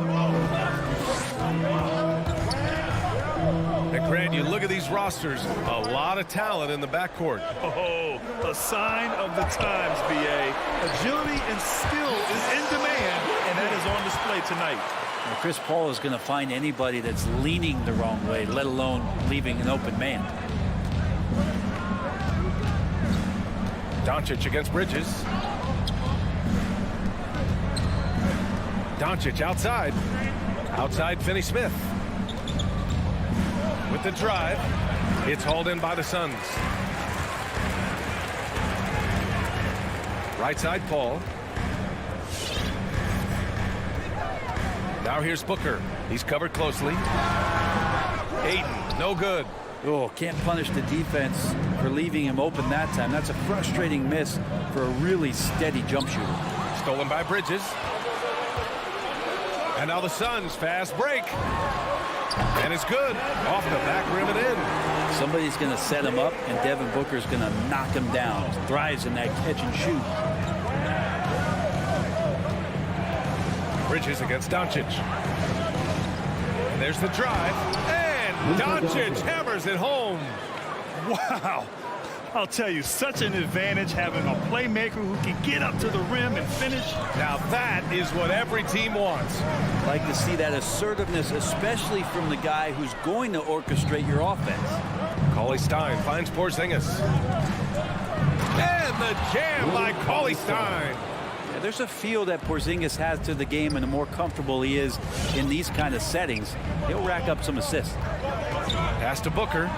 And Grant, you look at these rosters, a lot of talent in the backcourt. Oh, a sign of the times, B.A. Agility and skill is in demand, and that is on display tonight. Now, Chris Paul is going to find anybody that's leaning the wrong way, let alone leaving an open man. Doncic against Bridges. Doncic outside. Outside Finney-Smith. With the drive. It's hauled in by the Suns. Right side Paul. Now here's Booker. He's covered closely. Ayton, no good. Oh, can't punish the defense for leaving him open that time. That's a frustrating miss for a really steady jump shooter. Stolen by Bridges. And now the Suns fast break. And it's good. Off the back rim and in. Somebody's going to set him up, and Devin Booker's going to knock him down. Thrives in that catch and shoot. Bridges against Doncic. And there's the drive. And Doncic hammers it home. Wow. I'll tell you, such an advantage having a playmaker who can get up to the rim and finish. Now that is what every team wants. Like to see that assertiveness, especially from the guy who's going to orchestrate your offense. Cauley-Stein finds Porzingis. And the jam by Cauley-Stein. Yeah, there's a feel that Porzingis has to the game, and the more comfortable he is in these kind of settings, he'll rack up some assists. Pass to Booker.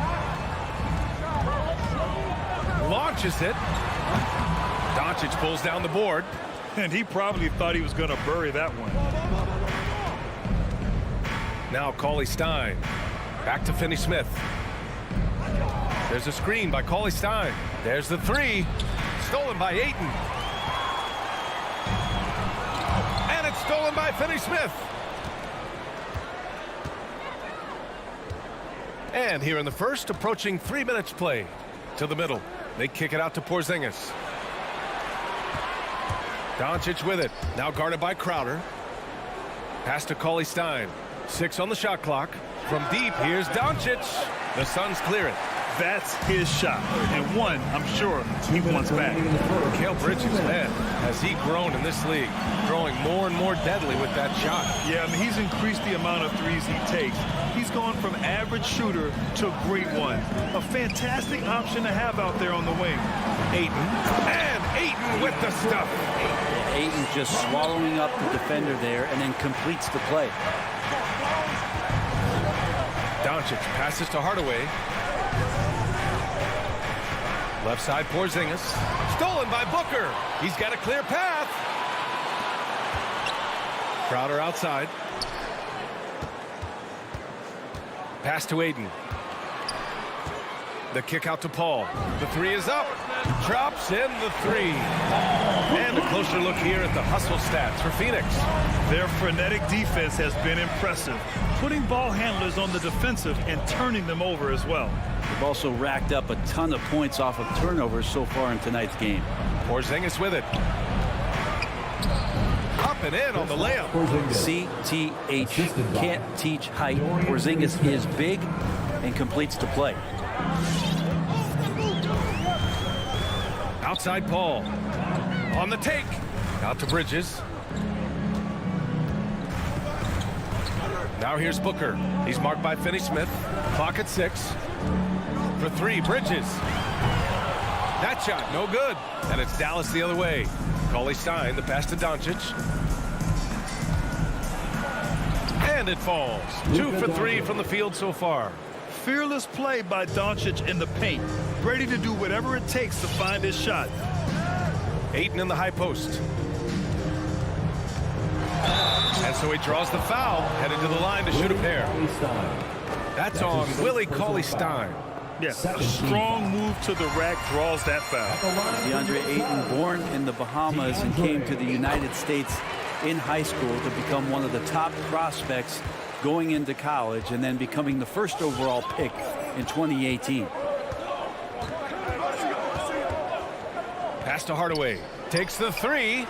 Launches it. Doncic pulls down the board. And he probably thought he was going to bury that one. Now Cauley-Stein. Back to Finney-Smith. There's a screen by Cauley-Stein. There's the 3. Stolen by Ayton. And it's stolen by Finney-Smith. And here in the first, approaching 3 minutes play. To the middle. They kick it out to Porzingis. Doncic with it. Now guarded by Crowder. Pass to Cauley-Stein. 6 on the shot clock. From deep, here's Doncic. The Suns clear it. That's his shot. And one, I'm sure, he wants back. Mikal Bridges, man, has he grown in this league? Growing more and more deadly with that shot. Yeah, I mean, he's increased the amount of threes he takes. He's gone from average shooter to a great one. A fantastic option to have out there on the wing. Ayton. And Ayton with the stuff. Ayton just swallowing up the defender there and then completes the play. Doncic passes to Hardaway. Left side Porzingis. Stolen by Booker. He's got a clear path. Crowder outside. Pass to Ayton. The kick out to Paul. The 3 is up. Drops in the 3. And a closer look here at the hustle stats for Phoenix. Their frenetic defense has been impressive, putting ball handlers on the defensive and turning them over as well. They've also racked up a ton of points off of turnovers so far in tonight's game. Porzingis with it. Up and in on the layup. CTH. Can't teach height. Porzingis is big and completes the play. Outside Paul. On the take. Out to Bridges. Now here's Booker. He's marked by Finney-Smith. Clock at 6. For 3, Bridges. That shot, no good. And it's Dallas the other way. Cauley-Stein, the pass to Doncic. And it falls. 2 for 3 from the field so far. fearless play by Doncic in the paint, ready to do whatever it takes to find his shot. Ayton in the high post. And so he draws the foul, headed to the line to shoot a pair. That's on Willie Cauley-Stein. Yes, a strong move to the rack draws that foul. DeAndre Ayton, born in the Bahamas and came to the United States in high school to become one of the top prospects going into college and then becoming the first overall pick in 2018. Pass to Hardaway. Takes the three.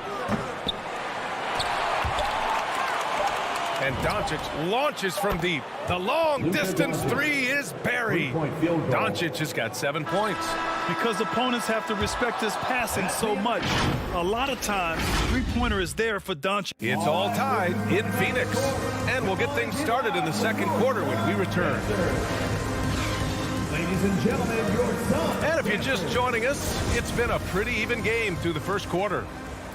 And Doncic launches from deep. The long-distance three is buried. Doncic has got 7 points. Because opponents have to respect his passing so much, a lot of times, three-pointer is there for Doncic. It's all tied in Phoenix. And we'll get things started in the second quarter when we return. Ladies and gentlemen, your son. And if you're just joining us, it's been a pretty even game through the first quarter.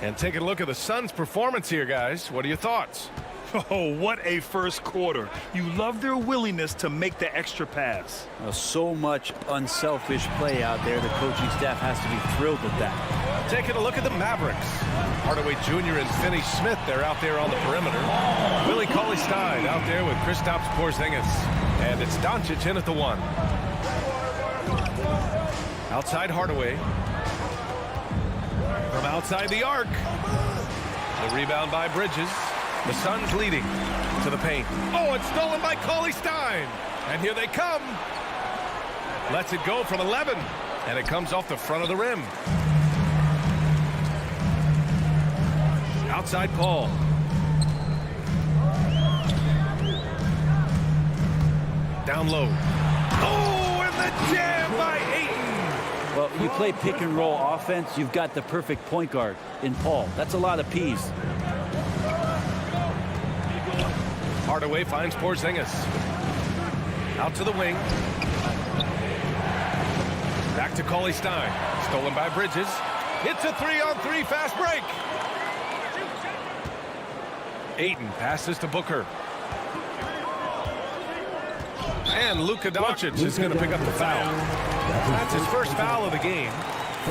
And taking a look at the Suns' performance here, guys. What are your thoughts? Oh, what a first quarter. You love their willingness to make the extra pass. So much unselfish play out there. The coaching staff has to be thrilled with that. Taking a look at the Mavericks. Hardaway Jr. and Finney Smith, they're out there on the perimeter. Willie Cauley-Stein out there with Kristaps Porzingis. And it's Doncic in at the one. Outside Hardaway. From outside the arc. The rebound by Bridges. The Suns leading to the paint. Oh, it's stolen by Cauley-Stein. And here they come. Lets it go from 11. And it comes off the front of the rim. Outside Paul. Down low. Oh, and the jam by Ayton. Well, you play pick and roll offense, you've got the perfect point guard in Paul. That's a lot of P's. Hardaway finds Porzingis. Out to the wing. Back to Cauley-Stein. Stolen by Bridges. It's a 3-on-3 fast break. Ayton passes to Booker. And Luka Doncic is going to pick up the foul. That's his first foul of the game.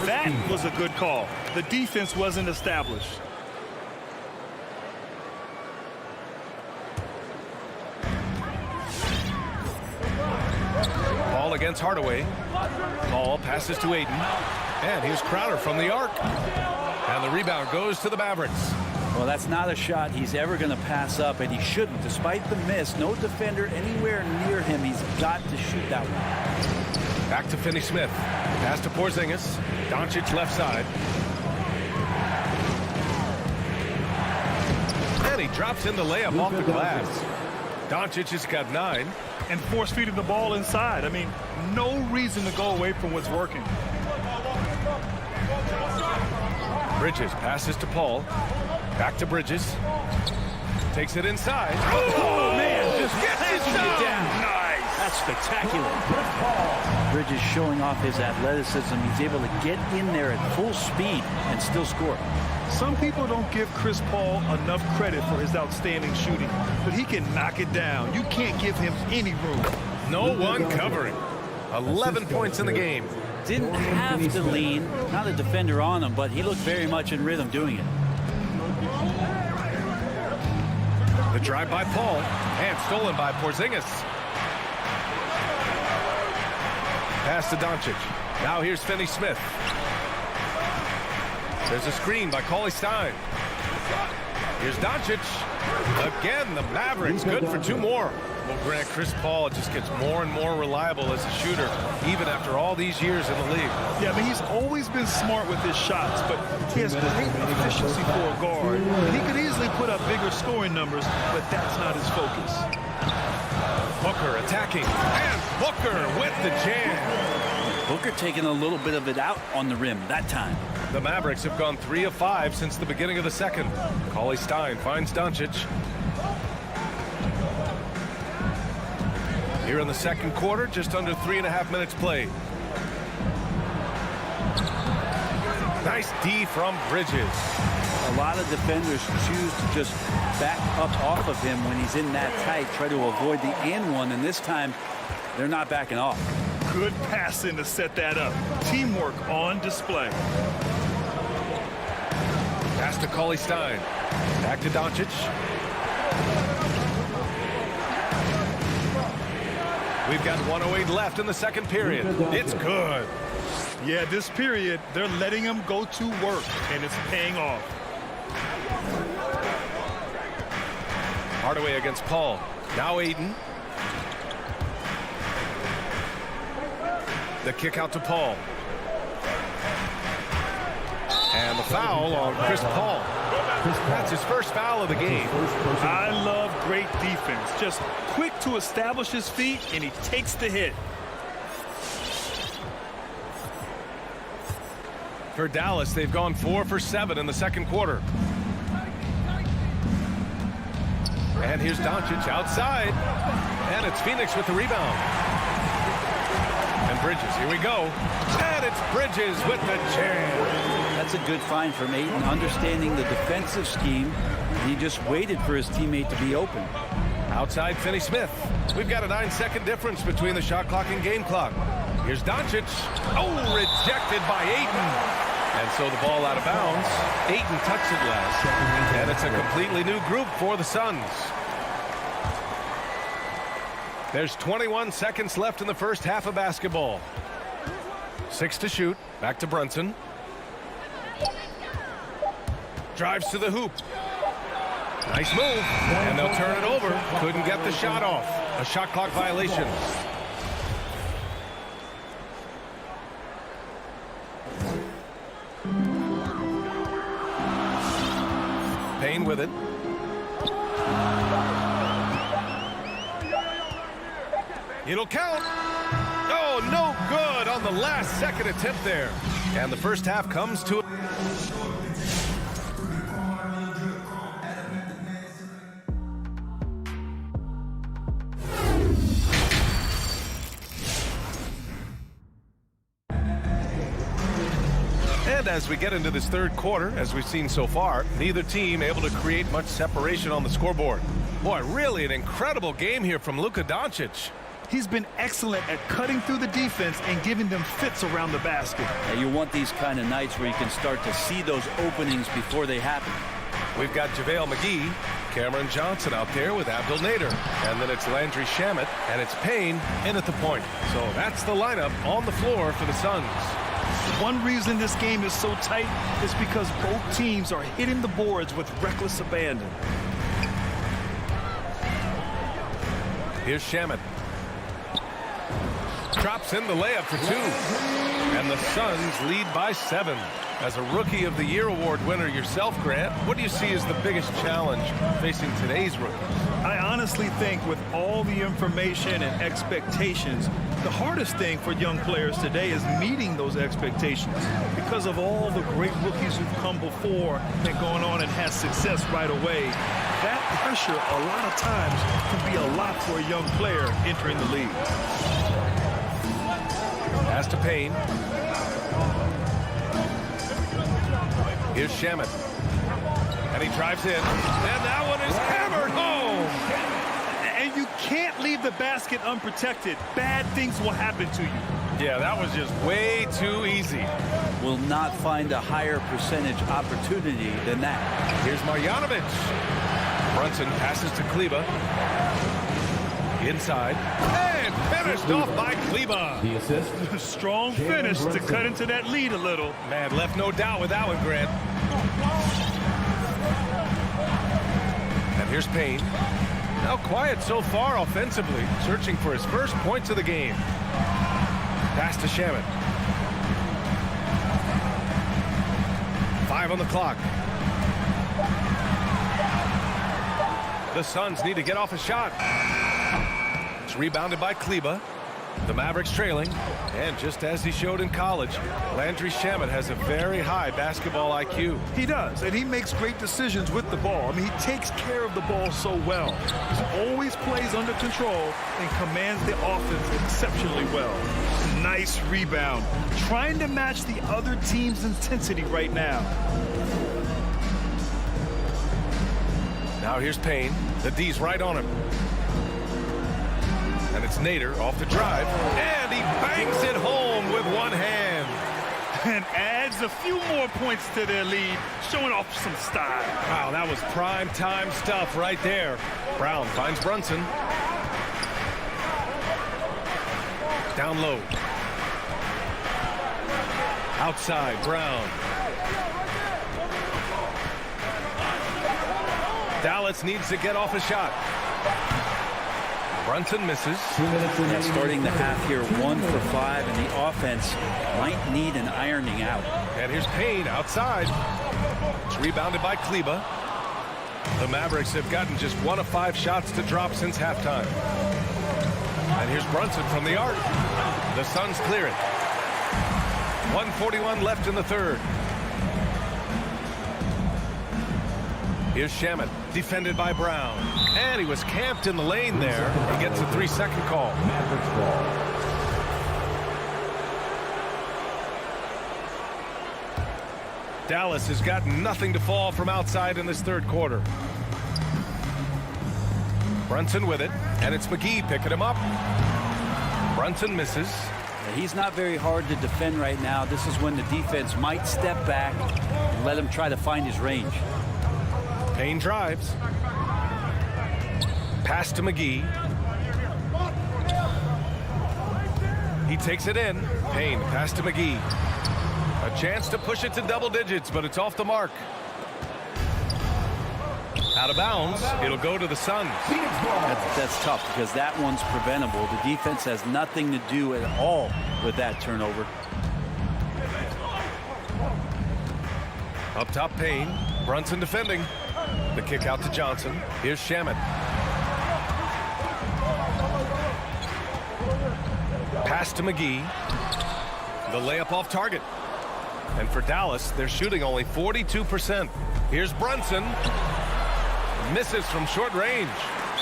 That was a good call. The defense wasn't established. Ball against Hardaway. Ball passes to Ayton. And here's Crowder from the arc. And the rebound goes to the Mavericks. Well, that's not a shot he's ever going to pass up, and he shouldn't. Despite the miss, no defender anywhere near him. He's got to shoot that one. Back to Finney Smith. Pass to Porzingis. Doncic left side. And he drops in the layup off the glass. Doncic has got 9. And force feeding the ball inside. I mean, no reason to go away from what's working. Bridges passes to Paul. Back to Bridges. Takes it inside. Oh, man, just gets it down. Nice. That's spectacular. Bridges showing off his athleticism. He's able to get in there at full speed and still score. Some people don't give Chris Paul enough credit for his outstanding shooting, but he can knock it down. You can't give him any room. No one covering. 11 points in the game. Didn't have to lean, not a defender on him, but he looked very much in rhythm doing it. The drive by Paul, and stolen by Porzingis. Pass to Doncic. Now here's Finney Smith. There's a screen by Cauley-Stein. Here's Doncic. Again, the Mavericks good for 2 more. Well, Grant, Chris Paul just gets more and more reliable as a shooter, even after all these years in the league. Yeah, I mean, he's always been smart with his shots, but he has great efficiency for a guard. He could easily put up bigger scoring numbers, but that's not his focus. Booker attacking, and Booker with the jam. Booker taking a little bit of it out on the rim that time. The Mavericks have gone 3 of 5 since the beginning of the second. Cauley-Stein finds Doncic. Here in the second quarter, just under 3.5 minutes played. Nice D from Bridges. A lot of defenders choose to just back up off of him when he's in that tight, try to avoid the and one, and this time They're not backing off. Good passing to set that up. Teamwork on display. Pass to Cauley Stein. Back to Doncic. We've got 1:08 left in the second period. It's good. Yeah, this period, they're letting him go to work, and it's paying off. Hardaway against Paul. Now Ayton. The kick out to Paul. And the foul on Chris Paul. That's his first foul of the game. I love great defense. Just quick to establish his feet, and he takes the hit. For Dallas, they've gone 4 for 7 in the second quarter. And here's Doncic outside. And it's Phoenix with the rebound. And Bridges, here we go. And it's Bridges with the jam. That's a good find from Ayton, understanding the defensive scheme. He just waited for his teammate to be open. Outside Finney-Smith. We've got a 9-second difference between the shot clock and game clock. Here's Doncic. Oh, rejected by Ayton. And so the ball out of bounds. Ayton touched it last. And it's a completely new group for the Suns. There's 21 seconds left in the first half of basketball. 6 to shoot. Back to Brunson. Drives to the hoop. Nice move. And they'll turn it over. Couldn't get the shot off. A shot clock violation. Payne with it. It'll count. Oh, no good on the last second attempt there. And the first half comes to... And as we get into this third quarter, as we've seen so far, neither team able to create much separation on the scoreboard. Boy, really an incredible game here from Luka Doncic. He's been excellent at cutting through the defense and giving them fits around the basket. Now you want these kind of nights where you can start to see those openings before they happen. We've got JaVale McGee, Cameron Johnson out there with Abdel Nader. And then it's Landry Shamet, and it's Payne in at the point. So that's the lineup on the floor for the Suns. One reason this game is so tight is because both teams are hitting the boards with reckless abandon. Here's Shamet. Drops in the layup for 2. And the Suns lead by 7. As a Rookie of the Year award winner yourself, Grant, what do you see as the biggest challenge facing today's rookies? I honestly think with all the information and expectations, the hardest thing for young players today is meeting those expectations. Because of all the great rookies who've come before and gone on and had success right away, that pressure a lot of times can be a lot for a young player entering the league. Pass to Payne. Here's Shamet. And he drives in. And that one is hammered home. And you can't leave the basket unprotected. Bad things will happen to you. Yeah, that was just way too easy. Will not find a higher percentage opportunity than that. Here's Marjanovic. Brunson passes to Kleber. Inside. And finished off by Kleber. The assist. Strong finish to cut into that lead a little. Man, left no doubt with that one, Grant. And here's Payne. Now quiet so far offensively, searching for his first points of the game. Pass to Shamet. 5 on the clock. The Suns need to get off a shot. It's rebounded by Kleber. The Mavericks trailing. And just as he showed in college, Landry Shamet has a very high basketball IQ. He does, and he makes great decisions with the ball. I mean, he takes care of the ball so well. He always plays under control and commands the offense exceptionally well. Nice rebound. Trying to match the other team's intensity right now. Now here's Payne. The D's right on him. And it's Nader off the drive. And he bangs it home with one hand. And adds a few more points to their lead, showing off some style. Wow, that was prime time stuff right there. Brown finds Brunson. Down low. Outside, Brown. Dallas needs to get off a shot. Brunson misses. Yeah, starting the half here 1 for 5, and the offense might need an ironing out. And here's Payne outside. It's rebounded by Kleba. The Mavericks have gotten just 1 of 5 shots to drop since halftime. And here's Brunson from the arc. The Suns clear it. 1:41 left in the third. Here's Shamet, defended by Brown. And he was camped in the lane there. He gets a 3-second call. Mavericks ball. Dallas has got nothing to fall from outside in this third quarter. Brunson with it, and it's McGee picking him up. Brunson misses. He's not very hard to defend right now. This is when the defense might step back and let him try to find his range. Payne drives. Pass to McGee. He takes it in. Payne, pass to McGee. A chance to push it to double digits, but it's off the mark. Out of bounds. It'll go to the Suns. That's tough because that one's preventable. The defense has nothing to do at all with that turnover. Up top, Payne. Brunson defending. The kick out to Johnson. Here's Shamet. Pass to McGee. The layup off target. And for Dallas, they're shooting only 42%. Here's Brunson. Misses from short range.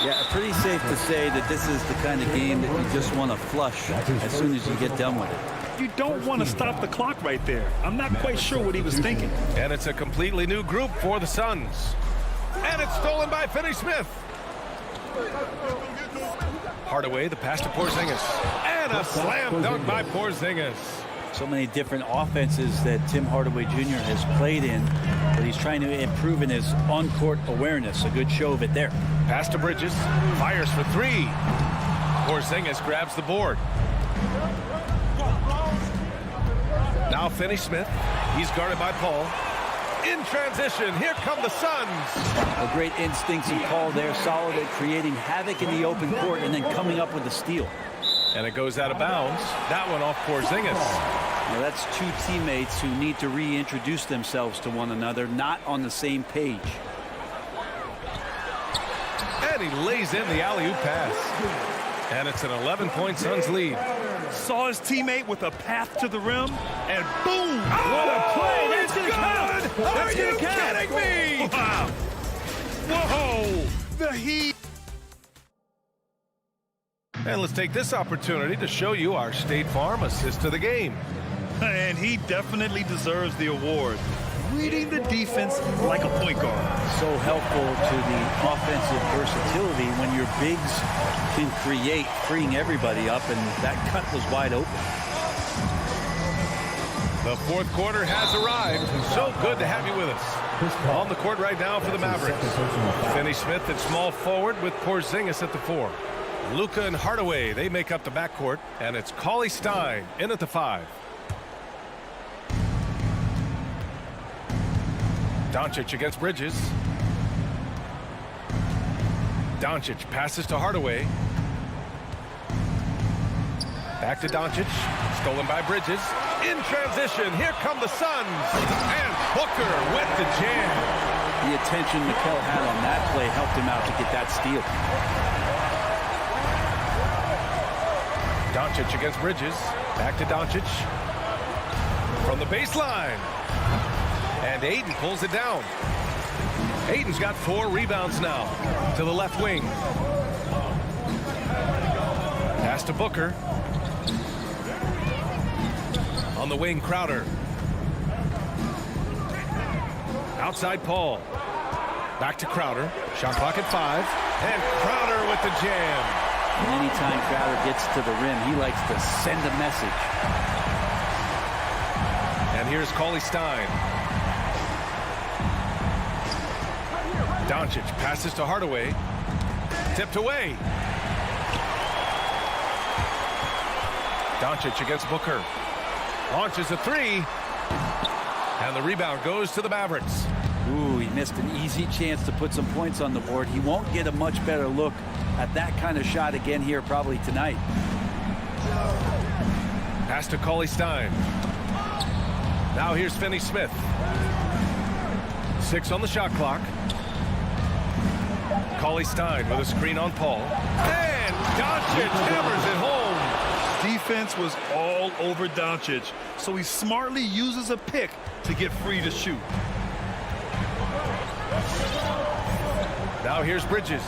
Yeah, pretty safe to say that this is the kind of game that you just want to flush as soon as you get done with it. You don't want to stop the clock right there. I'm not quite sure what he was thinking. And it's a completely new group for the Suns. And it's stolen by Finney-Smith. Hardaway, the pass to Porzingis. And a slam dunk by Porzingis. So many different offenses that Tim Hardaway Jr. has played in, but he's trying to improve in his on-court awareness. A good show of it there. Pass to Bridges. Fires for 3. Porzingis grabs the board. Now Finney-Smith. He's guarded by Paul. In transition, here come the Suns. A great instincts and call there, solid at creating havoc in the open court and then coming up with a steal. And it goes out of bounds. That one off Porzingis. Now that's two teammates who need to reintroduce themselves to one another, not on the same page. And he lays in the alley-oop pass. And it's an 11-point Suns lead. Saw his teammate with a path to the rim, and boom! What a play! That's going to count! Are you kidding me? Wow! Whoa! The Heat. And let's take this opportunity to show you our State Farm assist to the game. And he definitely deserves the award. Reading the defense like a point guard. So helpful to the offensive versatility when your bigs can create, freeing everybody up, and that cut was wide open. The fourth quarter has arrived. So good to have you with us. On the court right now for the Mavericks. Finney-Smith at small forward with Porzingis at the 4. Luka and Hardaway, they make up the backcourt, and it's Cauley-Stein in at the 5. Doncic against Bridges. Doncic passes to Hardaway. Back to Doncic. Stolen by Bridges. In transition, here come the Suns. And Booker with the jam. The attention Mikal had on that play helped him out to get that steal. Doncic against Bridges. Back to Doncic. From the baseline. And Ayton pulls it down. Ayton's got 4 rebounds now to the left wing. Pass to Booker. On the wing, Crowder. Outside Paul. Back to Crowder. Shot clock at 5. And Crowder with the jam. And anytime Crowder gets to the rim, he likes to send a message. And here's Cauley-Stein. Doncic passes to Hardaway. Tipped away. Doncic against Booker. Launches a three. And the rebound goes to the Mavericks. Ooh, he missed an easy chance to put some points on the board. He won't get a much better look at that kind of shot again here probably tonight. Pass to Cauley-Stein. Now here's Finney-Smith. 6 on the shot clock. Cauley-Stein with a screen on Paul. And Doncic hammers it home. Defense was all over Doncic, so he smartly uses a pick to get free to shoot. Now here's Bridges.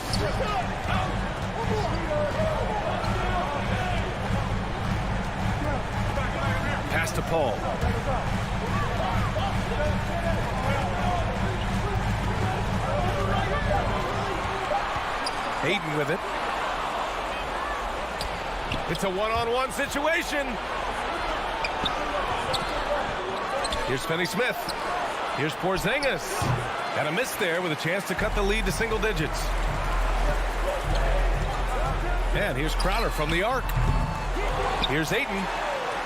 Pass to Paul. Hayden with it. It's a one-on-one situation. Here's Finney-Smith. Here's Porzingis. And a miss there with a chance to cut the lead to single digits. And here's Crowder from the arc. Here's Ayton.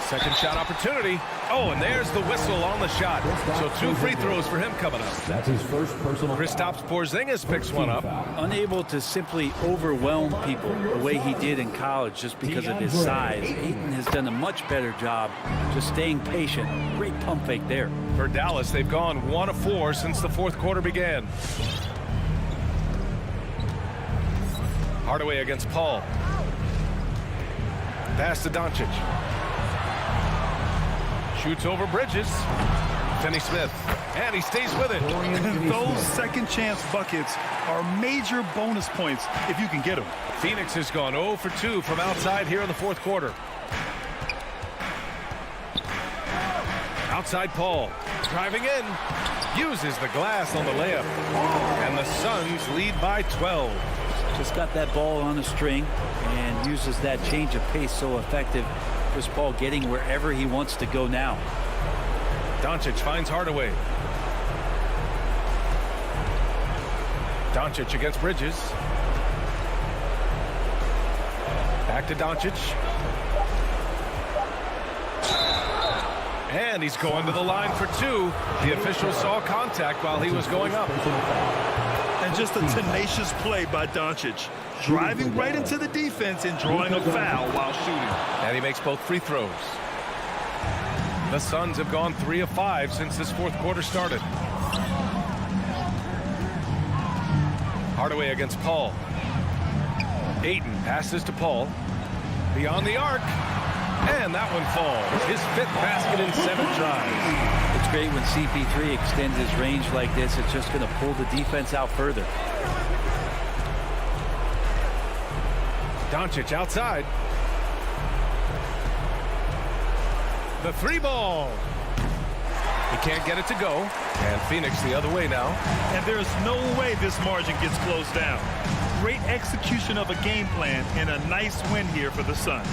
Second shot opportunity. Oh, and there's the whistle on the shot. So 2 free throws for him coming up. That's his first personal. Kristaps Porzingis picks one up. Unable to simply overwhelm people the way he did in college just because of his size. Ayton has done a much better job just staying patient. Great pump fake there. For Dallas, they've gone 1 of 4 since the fourth quarter began. Hardaway against Paul. Pass to Doncic. Shoots over Bridges. Finney-Smith. And he stays with it. Those second chance buckets are major bonus points if you can get them. Phoenix has gone 0 for 2 from outside here in the fourth quarter. Outside Paul. Driving in. Uses the glass on the layup. And the Suns lead by 12. Just got that ball on a string and uses that change of pace so effective. Chris Paul getting wherever he wants to go now. Doncic finds Hardaway. Doncic against Bridges. Back to Doncic. And he's going to the line for 2. The official saw contact while he was going up. And just a tenacious play by Doncic. Driving right into the defense and drawing a foul while shooting. And he makes both free throws. The Suns have gone 3 of 5 since this fourth quarter started. Hardaway against Paul. Ayton passes to Paul. Beyond the arc. And that one falls. His 5th basket in 7 tries. It's great when CP3 extends his range like this. It's just going to pull the defense out further. Doncic outside. The 3 ball. He can't get it to go. And Phoenix the other way now. And there's no way this margin gets closed down. Great execution of a game plan and a nice win here for the Suns.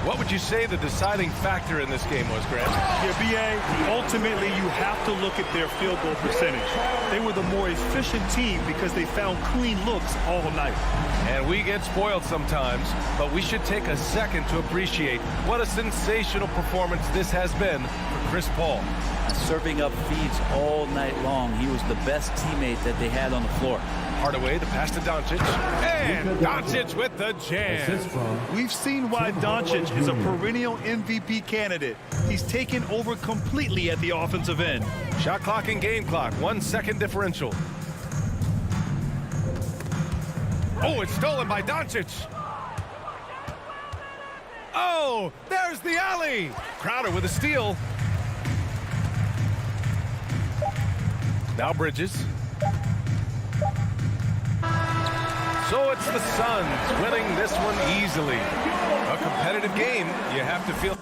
What would you say the deciding factor in this game was, Grant? Yeah, B.A., ultimately you have to look at their field goal percentage. They were the more efficient team because they found clean looks all night. And we get spoiled sometimes, but we should take a second to appreciate what a sensational performance this has been for Chris Paul. Serving up feeds all night long. He was the best teammate that they had on the floor. Hardaway, the pass to Doncic. And Doncic with the jam. We've seen why Doncic is a perennial MVP candidate. He's taken over completely at the offensive end. Shot clock and game clock, 1 second differential. Oh, it's stolen by Doncic. Oh, there's the alley. Crowder with a steal. Now Bridges. So it's the Suns winning this one easily. A competitive game, you have to feel.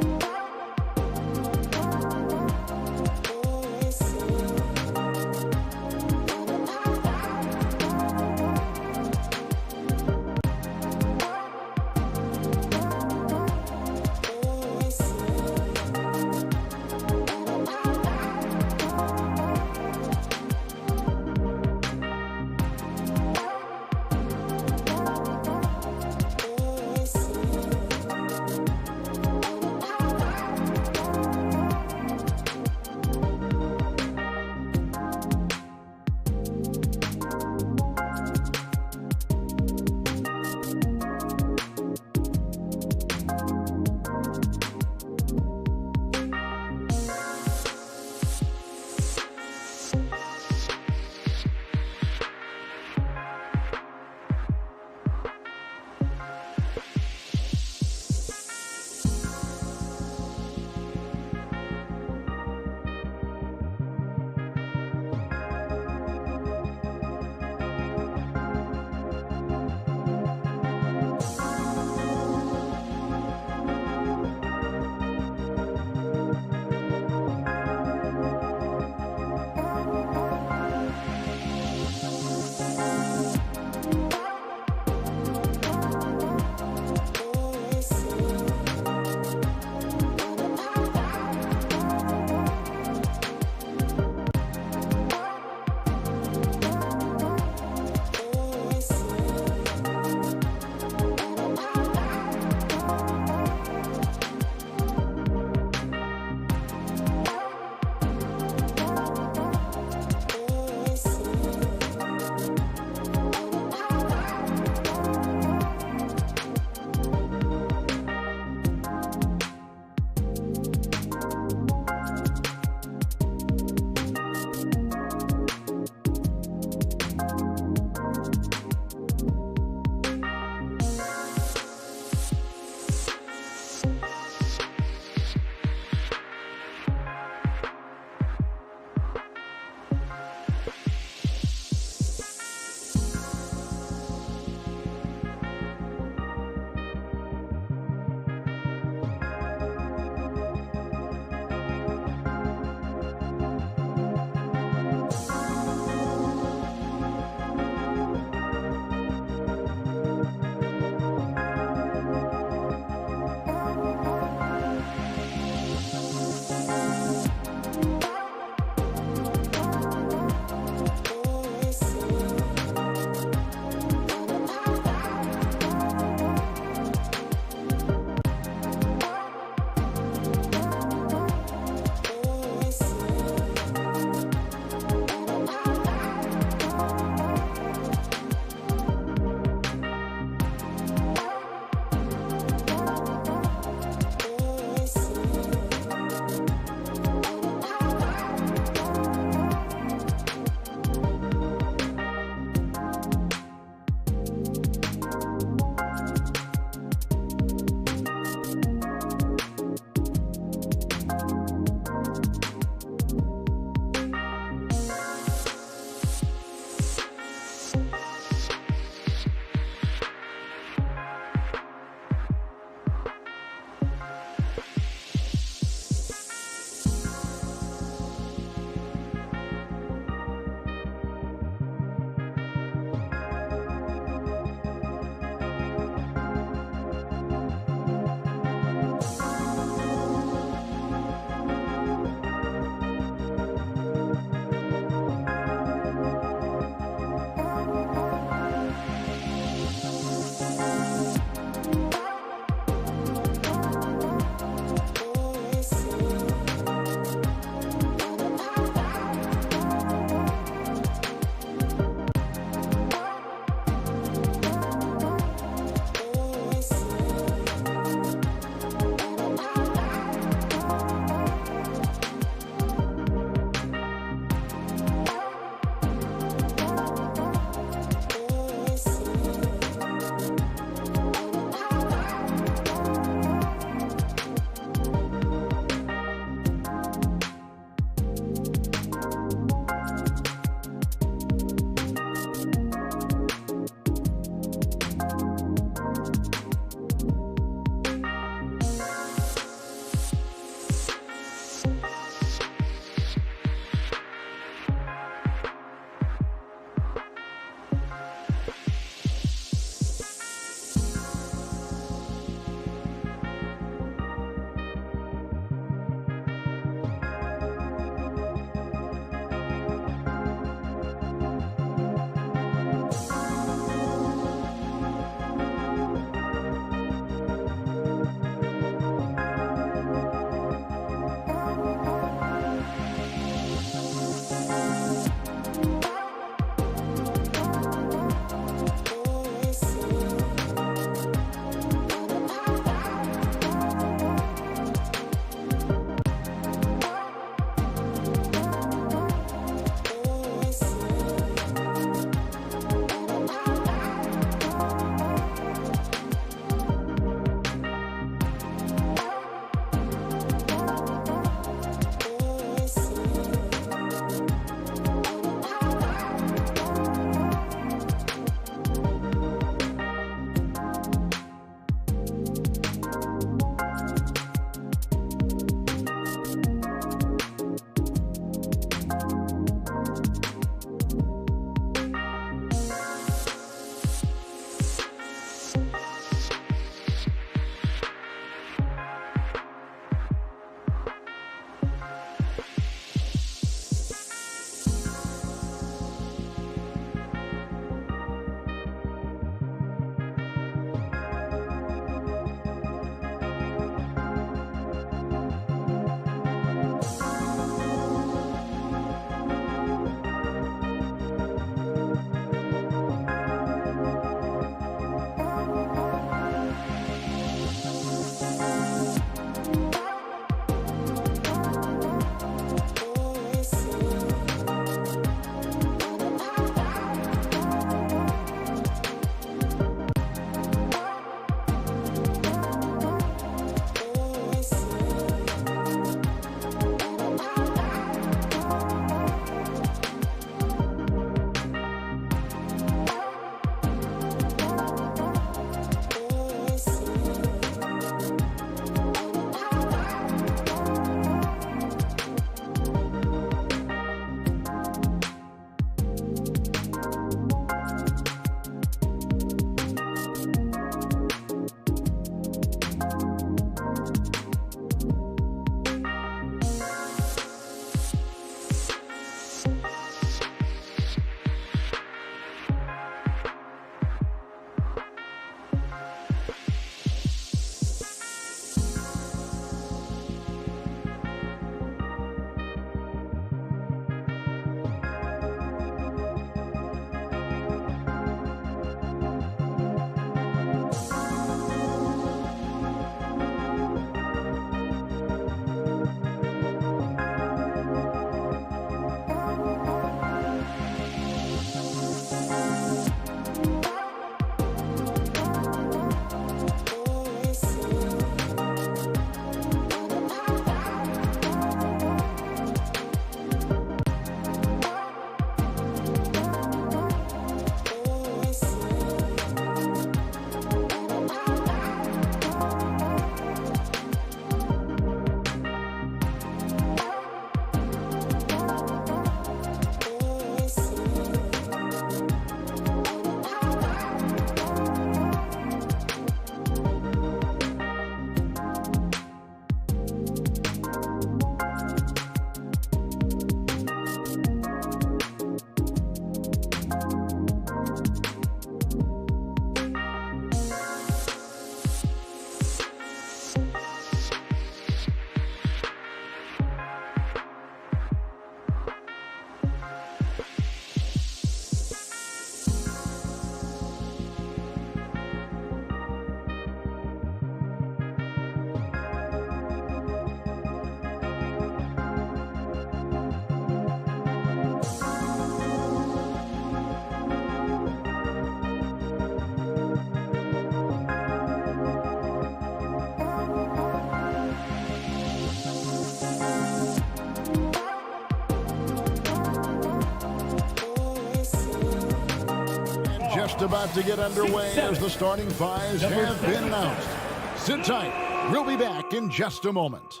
just about to get underway as the starting fives have been announced. Sit tight. We'll be back in just a moment.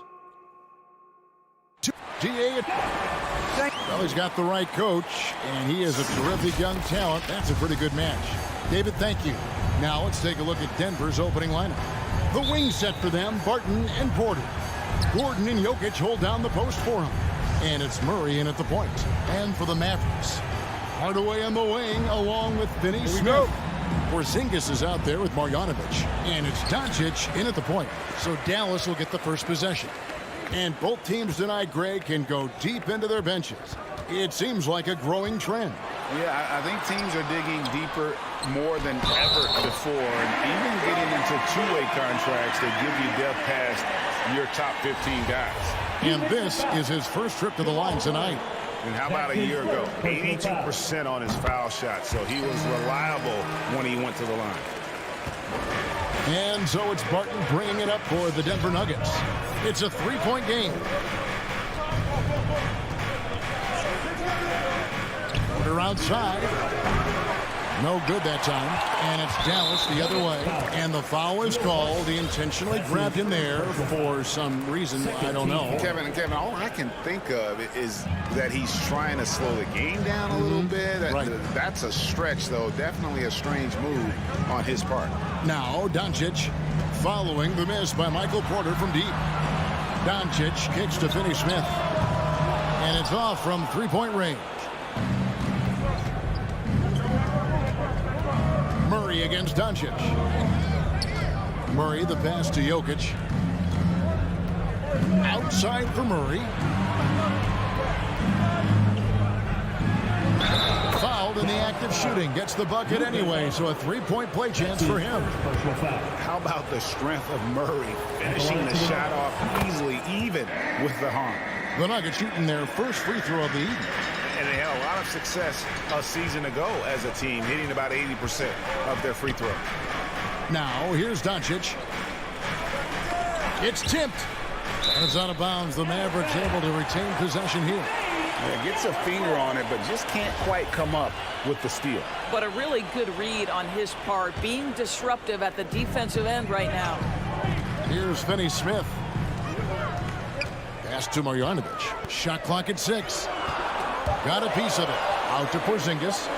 Well, he's got the right coach, and he is a terrific young talent. That's a pretty good match. David, thank you. Now let's take a look at Denver's opening lineup. The wing set for them, Barton and Porter. Gordon and Jokic hold down the post for him. And it's Murray in at the point. And for the Mavericks, Hardaway on the wing along with Finney Smith. Porzingis is out there with Marjanovic. And it's Doncic in at the point. So Dallas will get the first possession. And both teams tonight, Greg, can go deep into their benches. It seems like a growing trend. Yeah, I think teams are digging deeper more than ever before. And even getting into two-way contracts that give you depth past your top 15 guys. And this is his first trip to the line tonight. And how about a year ago? 82% on his foul shot. So he was reliable when he went to the line. And so it's Barton bringing it up for the Denver Nuggets. It's a three-point game. Porter outside. No good that time. And it's Dallas the other way. And the foul is called. He intentionally grabbed him there for some reason. I don't know. Kevin, all I can think of is that he's trying to slow the game down a little bit. That's a stretch, though. Definitely a strange move on his part. Now Doncic following the miss by Michael Porter from deep. Doncic kicks to Finney Smith. And it's off from three-point range. Murray against Doncic. Murray, the pass to Jokic. Outside for Murray. Fouled in the act of shooting. Gets the bucket anyway, so a three-point play chance for him. How about the strength of Murray finishing the shot off easily, even with the harm? The Nuggets shooting their first free throw of the evening. And they had a lot of success a season ago as a team, hitting about 80% of their free throw. Now, here's Doncic. It's tipped. And it's out of bounds. The Mavericks able to retain possession here. Yeah, gets a finger on it, but just can't quite come up with the steal. But a really good read on his part, being disruptive at the defensive end right now. Here's Finney Smith. Pass to Marjanovic. Shot clock at 6. Got a piece of it. Out to Porzingis.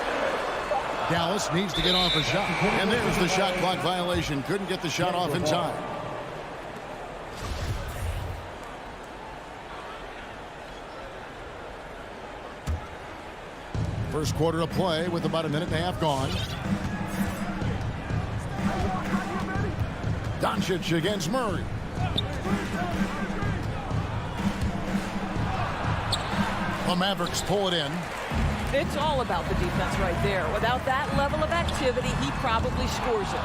Dallas needs to get off a shot. And there's the shot clock violation. Couldn't get the shot off in time. First quarter of play with about a minute and a half gone. Doncic against Murray. The Mavericks pull it in. It's all about the defense right there. Without that level of activity, he probably scores it.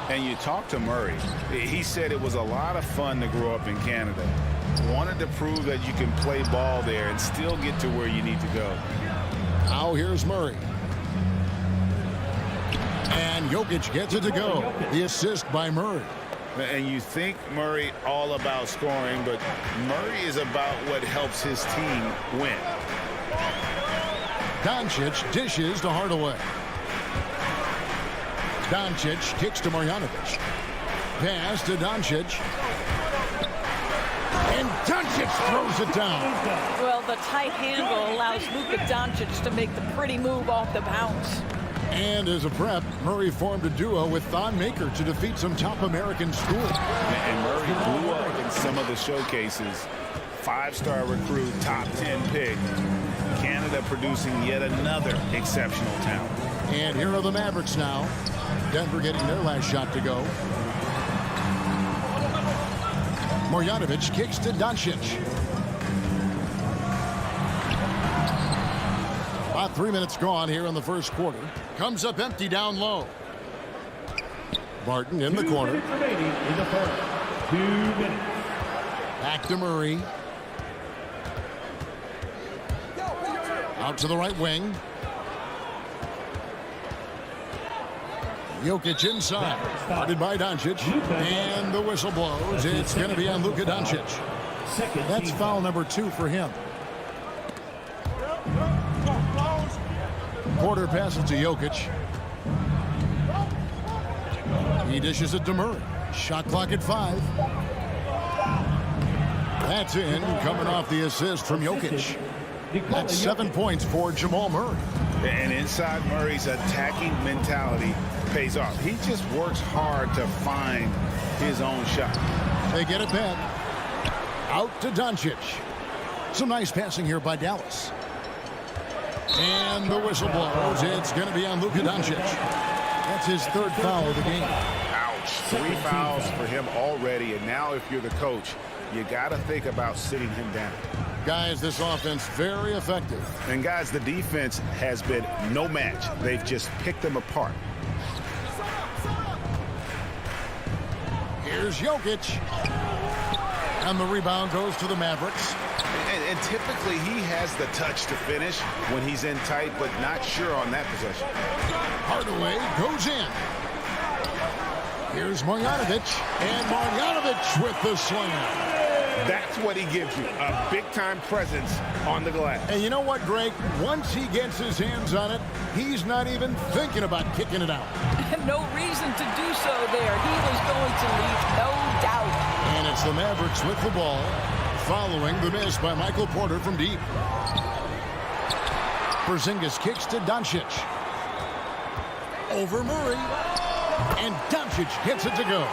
And you talk to Murray. He said it was a lot of fun to grow up in Canada. Wanted to prove that you can play ball there and still get to where you need to go. Now here's Murray. And Jokic gets it to go. The assist by Murray. And you think Murray all about scoring, but Murray is about what helps his team win. Doncic dishes to Hardaway. Doncic kicks to Marjanovic. Pass to Doncic. And Doncic throws it down. Well, the tight handle allows Luka Doncic to make the pretty move off the bounce. And as a prep, Murray formed a duo with Thon Maker to defeat some top American schools. And Murray blew up in some of the showcases. 5-star recruit, top 10 pick. Canada producing yet another exceptional talent. And here are the Mavericks now. Denver getting their last shot to go. Marjanovic kicks to Doncic. About 3 minutes gone here in the first quarter. Comes up empty down low. Barton in the corner. In the first. 2 minutes. Back to Murray. Out to the right wing. Jokic inside. Guarded by Doncic. And the whistle blows. It's going to be on Luka Doncic. That's foul number 2 for him. Porter passes to Jokic. He dishes it to Murray. Shot clock at 5. That's in, coming off the assist from Jokic. That's 7 points for Jamal Murray. And inside Murray's attacking mentality pays off. He just works hard to find his own shot. They get it back. Out to Doncic. Some nice passing here by Dallas. And the whistle blows. It's going to be on Luka Doncic. That's his 3rd foul of the game. Ouch. 3 fouls for him already. And now if you're the coach, you got to think about sitting him down. Guys, this offense very effective. And guys, the defense has been no match. They've just picked them apart. Here's Jokic. And the rebound goes to the Mavericks. And typically he has the touch to finish when he's in tight, but not sure on that possession. Hardaway goes in. Here's Marjanovic. And Marjanovic with the slam. That's what he gives you, a big-time presence on the glass. And you know what, Greg? Once he gets his hands on it, he's not even thinking about kicking it out. No reason to do so there. He was going to leave, no doubt. And it's the Mavericks with the ball, following the miss by Michael Porter from deep. Porzingis kicks to Doncic. Over Murray. And Doncic gets it to go.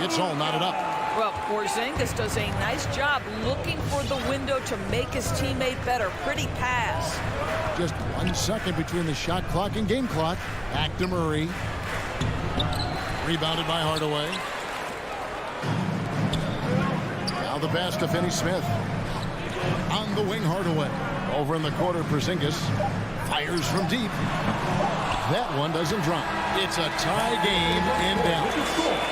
It's all knotted up. Well, Porzingis does a nice job looking for the window to make his teammate better. Pretty pass. Just 1 second between the shot clock and game clock. Back to Murray. Rebounded by Hardaway. Now the pass to Finney-Smith. On the wing, Hardaway. Over in the corner, Porzingis fires from deep. That one doesn't drop. It's a tie game in Dallas.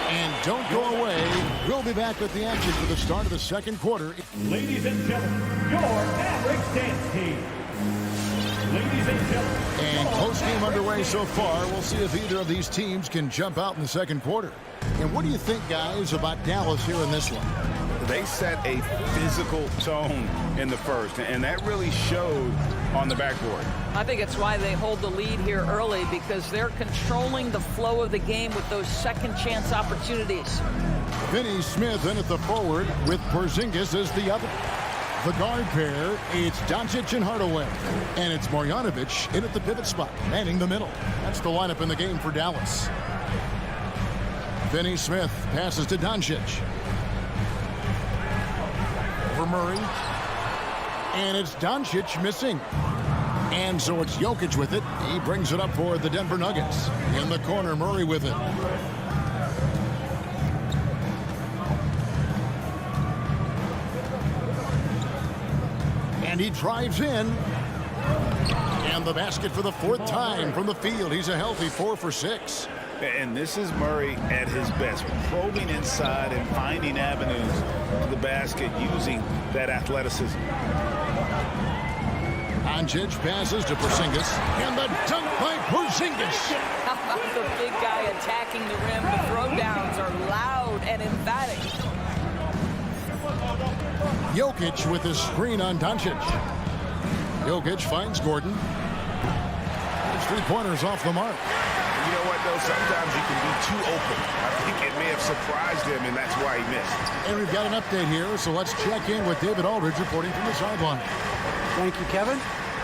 And don't go away. We'll be back with the action for the start of the 2nd quarter. Ladies and gentlemen, your Mavericks dance team. Ladies and gentlemen. And close game underway so far. We'll see if either of these teams can jump out in the 2nd quarter. And what do you think, guys, about Dallas here in this one? They set a physical tone in the first, and that really showed on the backboard. I think it's why they hold the lead here early, because they're controlling the flow of the game with those second chance opportunities. Finney-Smith in at the forward with Porzingis as the other. The guard pair, it's Doncic and Hardaway. And it's Marjanovic in at the pivot spot, manning the middle. That's the lineup in the game for Dallas. Finney-Smith passes to Doncic. For Murray. And it's Doncic missing. And so it's Jokic with it. He brings it up for the Denver Nuggets. In the corner, Murray with it. And he drives in. And the basket for the 4th time from the field. He's a healthy 4 for 6. And this is Murray at his best, probing inside and finding avenues to the basket using that athleticism. Doncic passes to Porzingis, and the dunk by Porzingis. How about the big guy attacking the rim? The throwdowns are loud and emphatic. Jokic with his screen on Doncic. Jokic finds Gordon. His 3-pointers off the mark. You know what, though? Sometimes you can be too open. I think it may have surprised him, and that's why he missed. And we've got an update here, so let's check in with David Aldridge reporting from the sideline. Thank you, Kevin.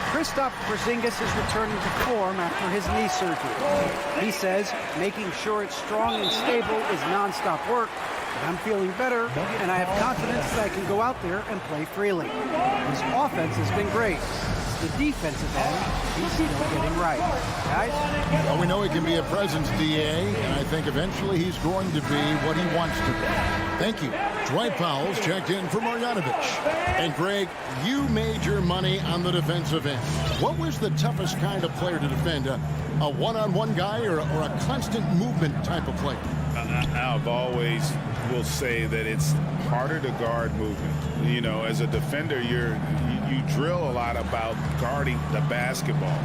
Kristaps Porzingis is returning to form after his knee surgery. He says making sure it's strong and stable is nonstop work. But I'm feeling better, and I have confidence that I can go out there and play freely. His offense has been great. The defensive end, he's still getting right. Guys? Well, we know he can be a presence, DA, and I think eventually he's going to be what he wants to be. Thank you. Dwight Powell's checked in for Marjanovic. And Greg, you made your money on the defensive end. What was the toughest kind of player to defend? A one-on-one guy or a constant movement type of player? I've always will say that it's harder to guard movement. You know, as a defender, you drill a lot about guarding the basketball.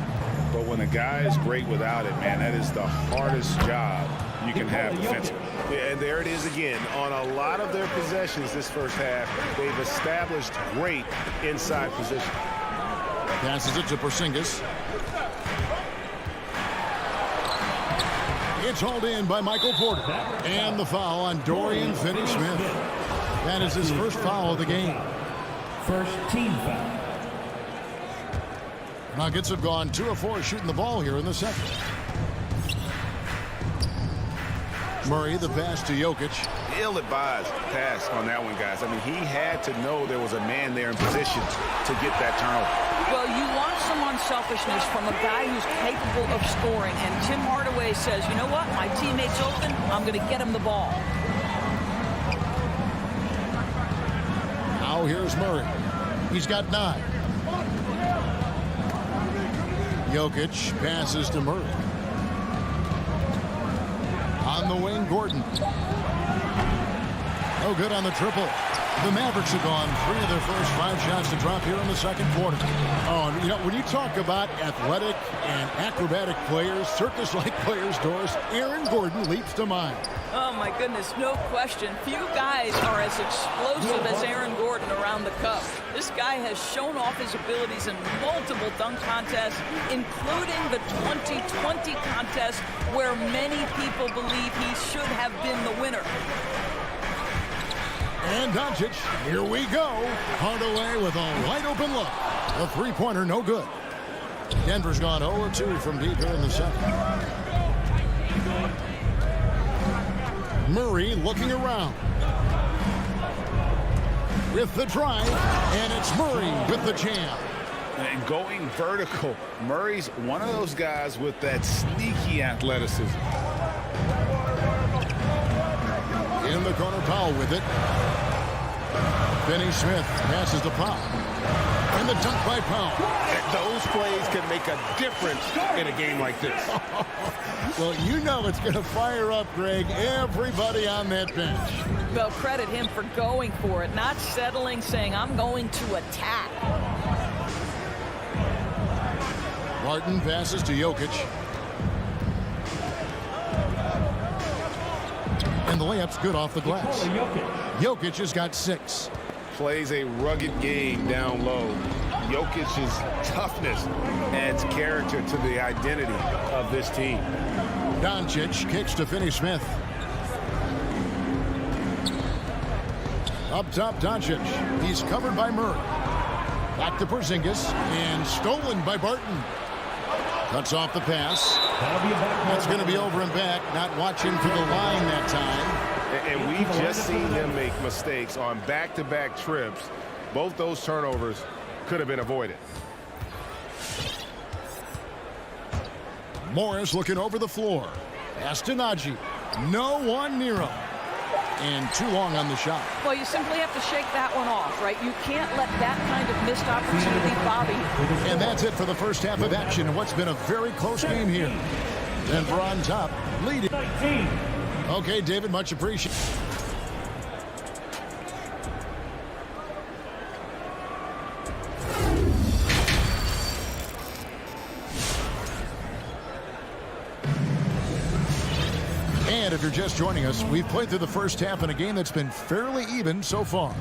But when a guy is great without it, man, that is the hardest job you can have defensively. And there it is again. On a lot of their possessions this first half, they've established great inside position. Passes it to Porzingis. It's hauled in by Michael Porter. And the foul on Dorian Finney-Smith. That is his first foul of the game. First team foul. Nuggets have gone 2 of 4 shooting the ball here in the second. Murray, the pass to Jokic. Ill-advised pass on that one, guys. I mean, he had to know there was a man there in position to get that turnover. Well, you want some unselfishness from a guy who's capable of scoring. And Tim Hardaway says, you know what? My teammate's open. I'm going to get him the ball. Now here's Murray. He's got 9. Jokic passes to Murray. On the wing, Gordon. No good on the triple. The Mavericks have gone 3 of their first 5 shots to drop here in the second quarter. Oh, and you know, when you talk about athletic and acrobatic players, circus-like players, Doris, Aaron Gordon leaps to mind. Oh, my goodness, no question. Few guys are as explosive as Aaron Gordon around the cup. This guy has shown off his abilities in multiple dunk contests, including the 2020 contest where many people believe he should have been the winner. And Doncic, here we go. Hardaway with a wide-open look. The three-pointer, no good. Denver's gone 0-2 from deep here in the second. Murray looking around. With the drive, and it's Murray with the jam. And going vertical, Murray's one of those guys with that sneaky athleticism. In the corner, Powell with it. Finney-Smith passes to Powell. And the dunk by Powell. Those plays can make a difference in a game like this. Well, you know it's going to fire up, Greg, everybody on that bench. Well, credit him for going for it, not settling, saying, I'm going to attack. Martin passes to Jokic. And the layup's good off the glass. Jokic has got 6. Plays a rugged game down low. Jokic's toughness adds character to the identity of this team. Doncic kicks to Finney-Smith. Up top, Doncic. He's covered by Murray. Back to Porzingis. And stolen by Barton. Cuts off the pass. That's going to be over and back. Not watching for the line that time. And we've just seen him make mistakes on back-to-back trips. Both those turnovers could have been avoided. Morris looking over the floor. Pass to Nagy. No one near him. And too long on the shot. Well, you simply have to shake that one off, right? You can't let that kind of missed opportunity bother you. And that's it for the first half of action in what's been a very close game here. Denver on top, leading. Okay, David, much appreciated. And if you're just joining us, we've played through the first half in a game that's been fairly even so far.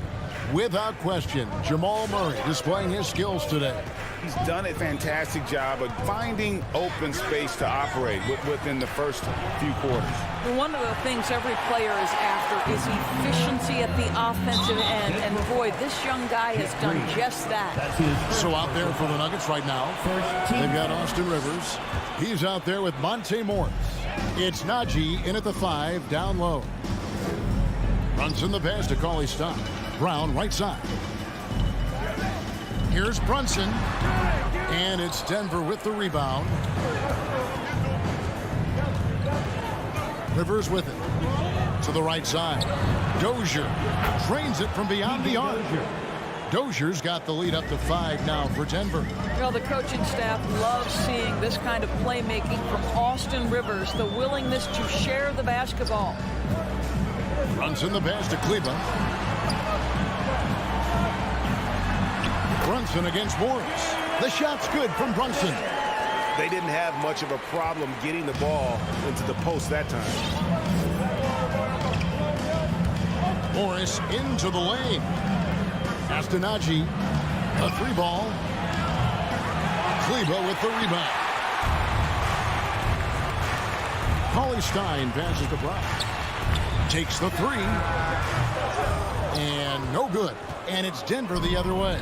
Without question, Jamal Murray displaying his skills today. He's done a fantastic job of finding open space to operate within the first few quarters. Well, one of the things every player is after is efficiency at the offensive end. And boy, this young guy has done just that. So out there for the Nuggets right now, they've got Austin Rivers. He's out there with Monte Morris. It's Nagy in at the 5, down low. Brunson the pass to Cauley Stein. Brown right side. Here's Brunson. And it's Denver with the rebound. Rivers with it. To the right side. Dozier drains it from beyond the arc. Dozier's got the lead up to 5 now for Denver. Well, the coaching staff loves seeing this kind of playmaking from Austin Rivers, the willingness to share the basketball. Brunson the pass to Kleber. Brunson against Morris. The shot's good from Brunson. They didn't have much of a problem getting the ball into the post that time. Morris into the lane. Astonagi, a 3-ball. Kleber with the rebound. Cauley-Stein passes to Brown. Takes the three. And no good. And it's Denver the other way.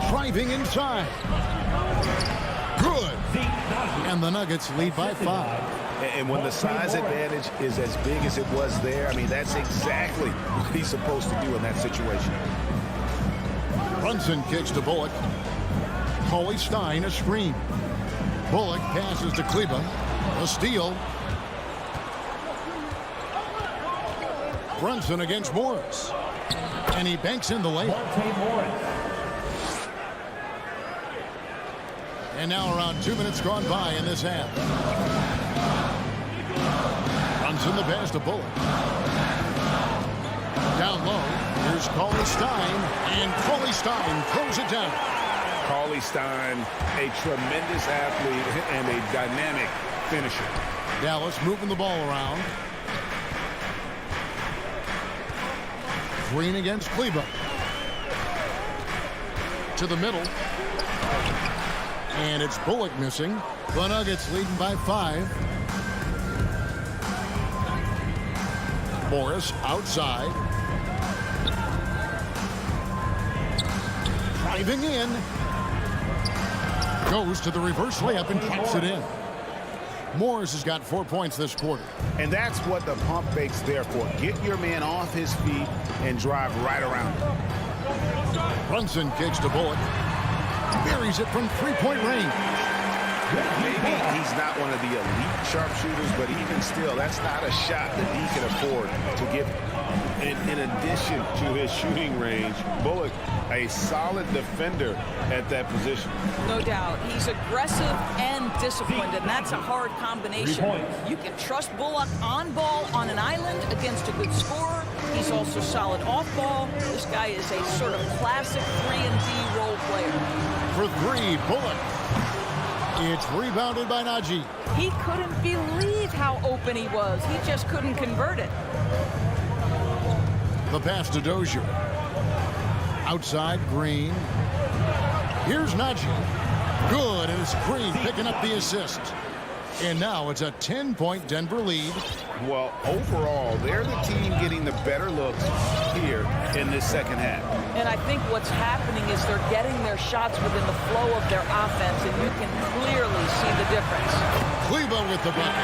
Driving inside. Good. And the Nuggets lead by 5. And when the size advantage is as big as it was there, I mean, that's exactly what he's supposed to do in that situation. Brunson kicks to Bullock. Cauley-Stein a screen. Bullock passes to Kleba. A steal. Brunson against Morris. And he banks in the layup. And now around 2 minutes gone by in this half. Brunson the pass to Bullock. Down low. Here's Cauley-Stein. And Cauley-Stein throws it down. Cauley-Stein, a tremendous athlete and a dynamic finisher. Dallas moving the ball around. Green against Kleba. To the middle. And it's Bullock missing. The Nuggets leading by 5. Morris outside. Driving in. Goes to the reverse layup and drops it in. Morris has got 4 points this quarter. And that's what the pump fake's there for. Get your man off his feet and drive right around him. Brunson kicks to Bullock. Buries it from three-point range. Maybe he's not one of the elite sharpshooters, but even still, that's not a shot that he can afford to give. In addition to his shooting range, Bullock, a solid defender at that position. No doubt. He's aggressive and disciplined, and that's a hard combination. You can trust Bullock on ball on an island against a good scorer. He's also solid off ball. This guy is a sort of classic 3-and-D role player. For 3, Bullock. It's rebounded by Najee. He couldn't believe how open he was. He just couldn't convert it. The pass to Dozier. Outside, Green. Here's Najee. Good, and it's Green picking up the assist. And now it's a 10-point Denver lead. Well, overall, they're the team getting the better looks here in this second half. And I think what's happening is they're getting their shots within the flow of their offense, and you can clearly see the difference. Kleba with the bucket.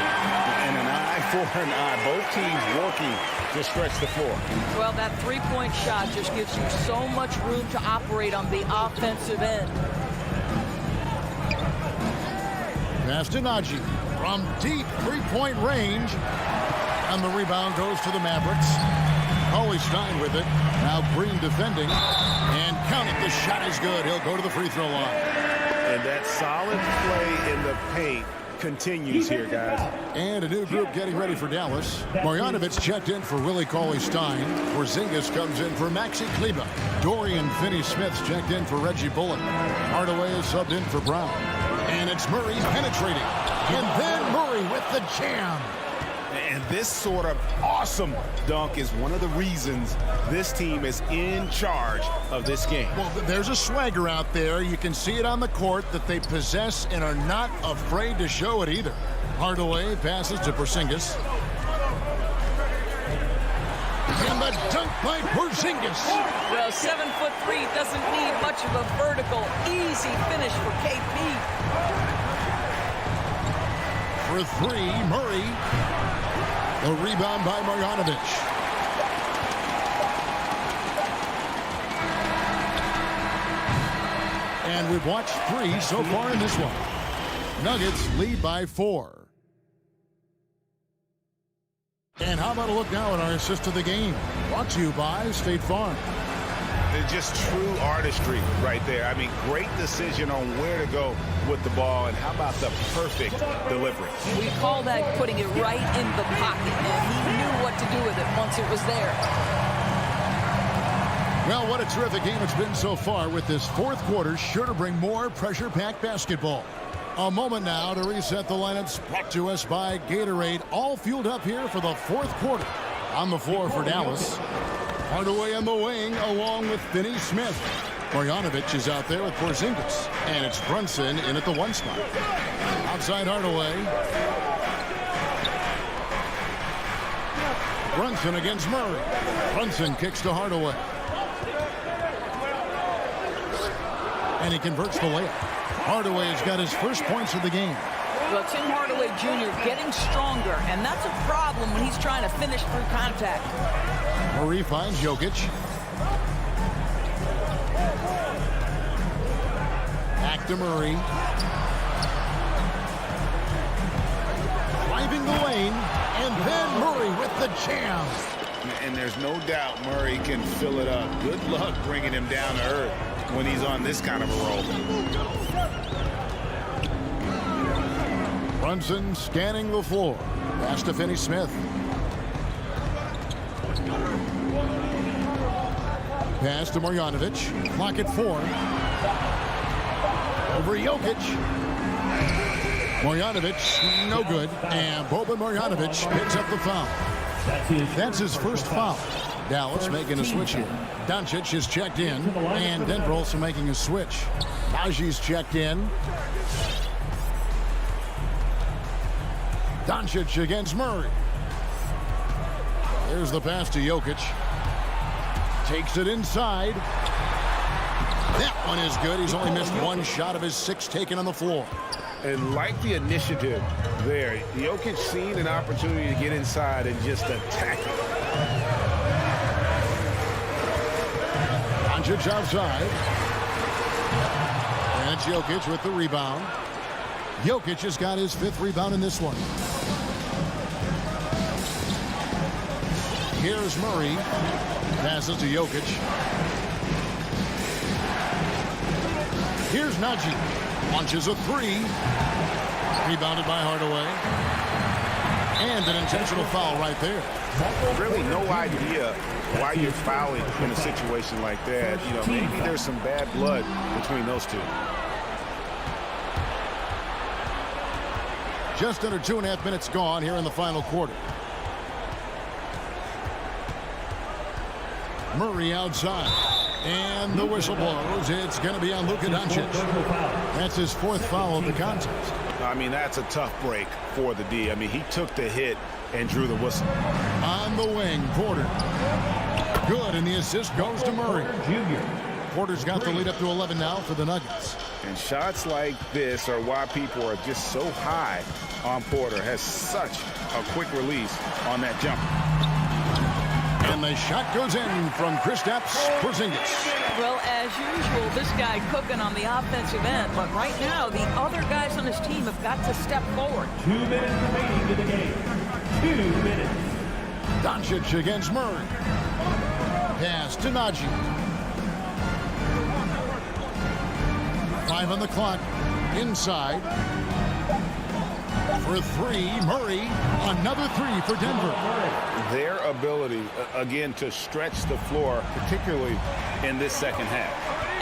And an eye for an eye. Both teams working to stretch the floor. Well, that three-point shot just gives you so much room to operate on the offensive end. Pass to Najee from deep three-point range. And the rebound goes to the Mavericks. Cauley-Stein with it. Now Green defending. And count it. The shot is good. He'll go to the free throw line. And that solid play in the paint continues here, guys. And a new group getting ready for Dallas. Marjanovic checked in for Willie Cauley-Stein. Porzingis comes in for Maxi Kleba. Dorian Finney-Smith's checked in for Reggie Bullock. Hardaway is subbed in for Brown. And it's Murray penetrating. And then Murray with the jam. And this sort of awesome dunk is one of the reasons this team is in charge of this game. Well, there's a swagger out there. You can see it on the court that they possess and are not afraid to show it either. Hardaway passes to Porzingis. And the dunk by Porzingis. Well, 7'3" doesn't need much of a vertical, easy finish for KP. For 3, Murray. The rebound by Marjanovic. And we've watched 3 so far in this one. Nuggets lead by 4. And how about a look now at our assist of the game? Brought to you by State Farm. It's just true artistry right there. I mean, great decision on where to go with the ball, and how about the perfect delivery? We call that putting it right in the pocket, and he knew what to do with it once it was there. Well, what a terrific game it's been so far, with this fourth quarter sure to bring more pressure-packed basketball. A moment now to reset the lineups, brought to us by Gatorade, all fueled up here for the fourth quarter. On the floor for Dallas. Hardaway on the wing along with Finney-Smith. Marjanovic is out there with Porzingis. And it's Brunson in at the 1 spot. Outside Hardaway. Brunson against Murray. Brunson kicks to Hardaway. And he converts the layup. Hardaway has got his first points of the game. Well, Tim Hardaway Jr. getting stronger, and that's a problem when he's trying to finish through contact. Murray finds Jokic. Back to Murray. Driving the lane, and then Murray with the jam. And there's no doubt Murray can fill it up. Good luck bringing him down to earth when he's on this kind of a roll. Brunson scanning the floor. Pass to Finney-Smith. Pass to Marjanovic. Clock at 4. Over Jokic. Marjanovic, no good. And Boban Marjanovic picks up the foul. That's his first foul. Dallas making a switch here. Doncic is checked in. And Denver also making a switch. Naji's checked in. Doncic against Murray. There's the pass to Jokic. Takes it inside. That one is good. He's only missed 1 shot of his 6 taken on the floor. And like the initiative there, Jokic seen an opportunity to get inside and just attack it. Doncic outside. And it's Jokic with the rebound. Jokic has got his 5th rebound in this one. Here's Murray. Passes to Jokic. Here's Naji. Launches a 3. Rebounded by Hardaway. And an intentional foul right there. Really no idea why you're fouling in a situation like that. You know, maybe there's some bad blood between those two. Just under 2.5 minutes gone here in the final quarter. Murray outside. And the whistle blows. It's going to be on Luka Doncic. That's his 4th foul of the contest. I mean, that's a tough break for the D. I mean, he took the hit and drew the whistle. On the wing, Porter. Good, and the assist goes to Murray. Porter's got the lead up to 11 now for the Nuggets. And shots like this are why people are just so high on Porter. Has such a quick release on that jumper. And the shot goes in from Kristaps Porzingis. Well, as usual, this guy cooking on the offensive end. But right now, the other guys on his team have got to step forward. 2 minutes remaining in the game. 2 minutes. Doncic against Murray. Pass to Naji. 5 on the clock. Inside. For 3, Murray. Another 3 for Denver. Their ability, again, to stretch the floor, particularly in this second half.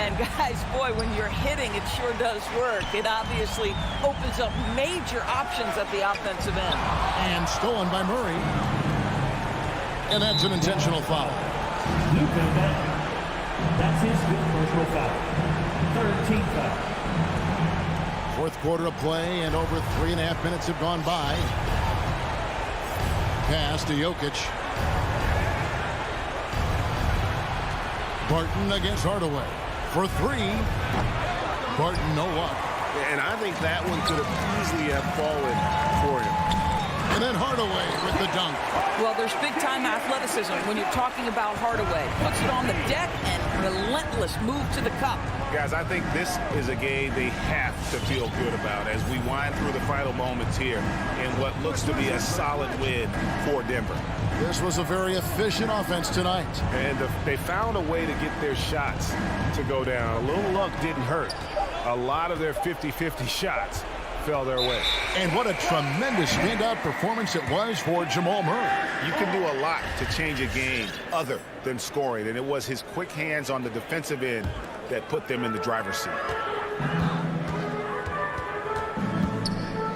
And guys, boy, when you're hitting, it sure does work. It obviously opens up major options at the offensive end. And stolen by Murray. And that's an intentional foul. Luka Doncic. That's his 5th personal foul. 13th foul. 4th quarter of play, and over 3.5 minutes have gone by. Pass to Jokic. Barton against Hardaway. For 3. Barton, no luck. And I think that one could have easily have fallen for him. And then Hardaway with the dunk. Well, there's big-time athleticism when you're talking about Hardaway. Puts it on the deck and relentless move to the cup. Guys, I think this is a game they have to feel good about as we wind through the final moments here in what looks to be a solid win for Denver. This was a very efficient offense tonight. And they found a way to get their shots to go down. A little luck didn't hurt. A lot of their 50-50 shots fell their way. And what a tremendous standout performance it was for Jamal Murray. You can do a lot to change a game other than scoring, and it was his quick hands on the defensive end that put them in the driver's seat.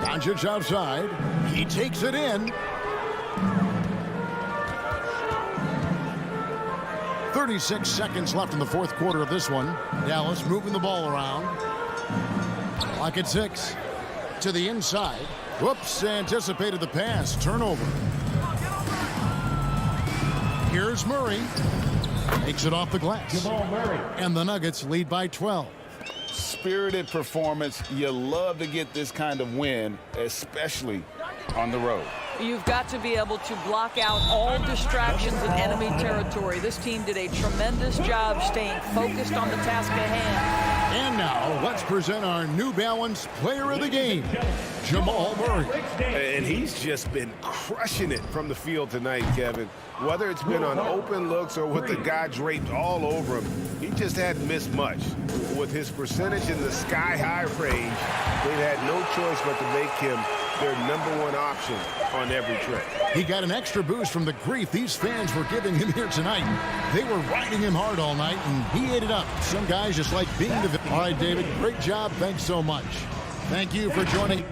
Doncic outside. He takes it in. 36 seconds left in the fourth quarter of this one. Dallas moving the ball around. Clock at 6. To the inside. Whoops, anticipated the pass. Turnover. Here's Murray. Takes it off the glass. And the Nuggets lead by 12. Spirited performance. You love to get this kind of win, especially on the road. You've got to be able to block out all distractions in enemy territory. This team did a tremendous job staying focused on the task at hand. And now, let's present our New Balance Player of the Game, Jamal Murray. And he's just been crushing it from the field tonight, Kevin. Whether it's been on open looks or with the guy draped all over him, he just hadn't missed much. With his percentage in the sky-high range, they've had no choice but to make him their #1 option on every trip. He got an extra boost from the grief these fans were giving him here tonight. They were riding him hard all night, and he ate it up. Some guys just like being the... All right, David, great job. Thanks so much. Thank you for joining.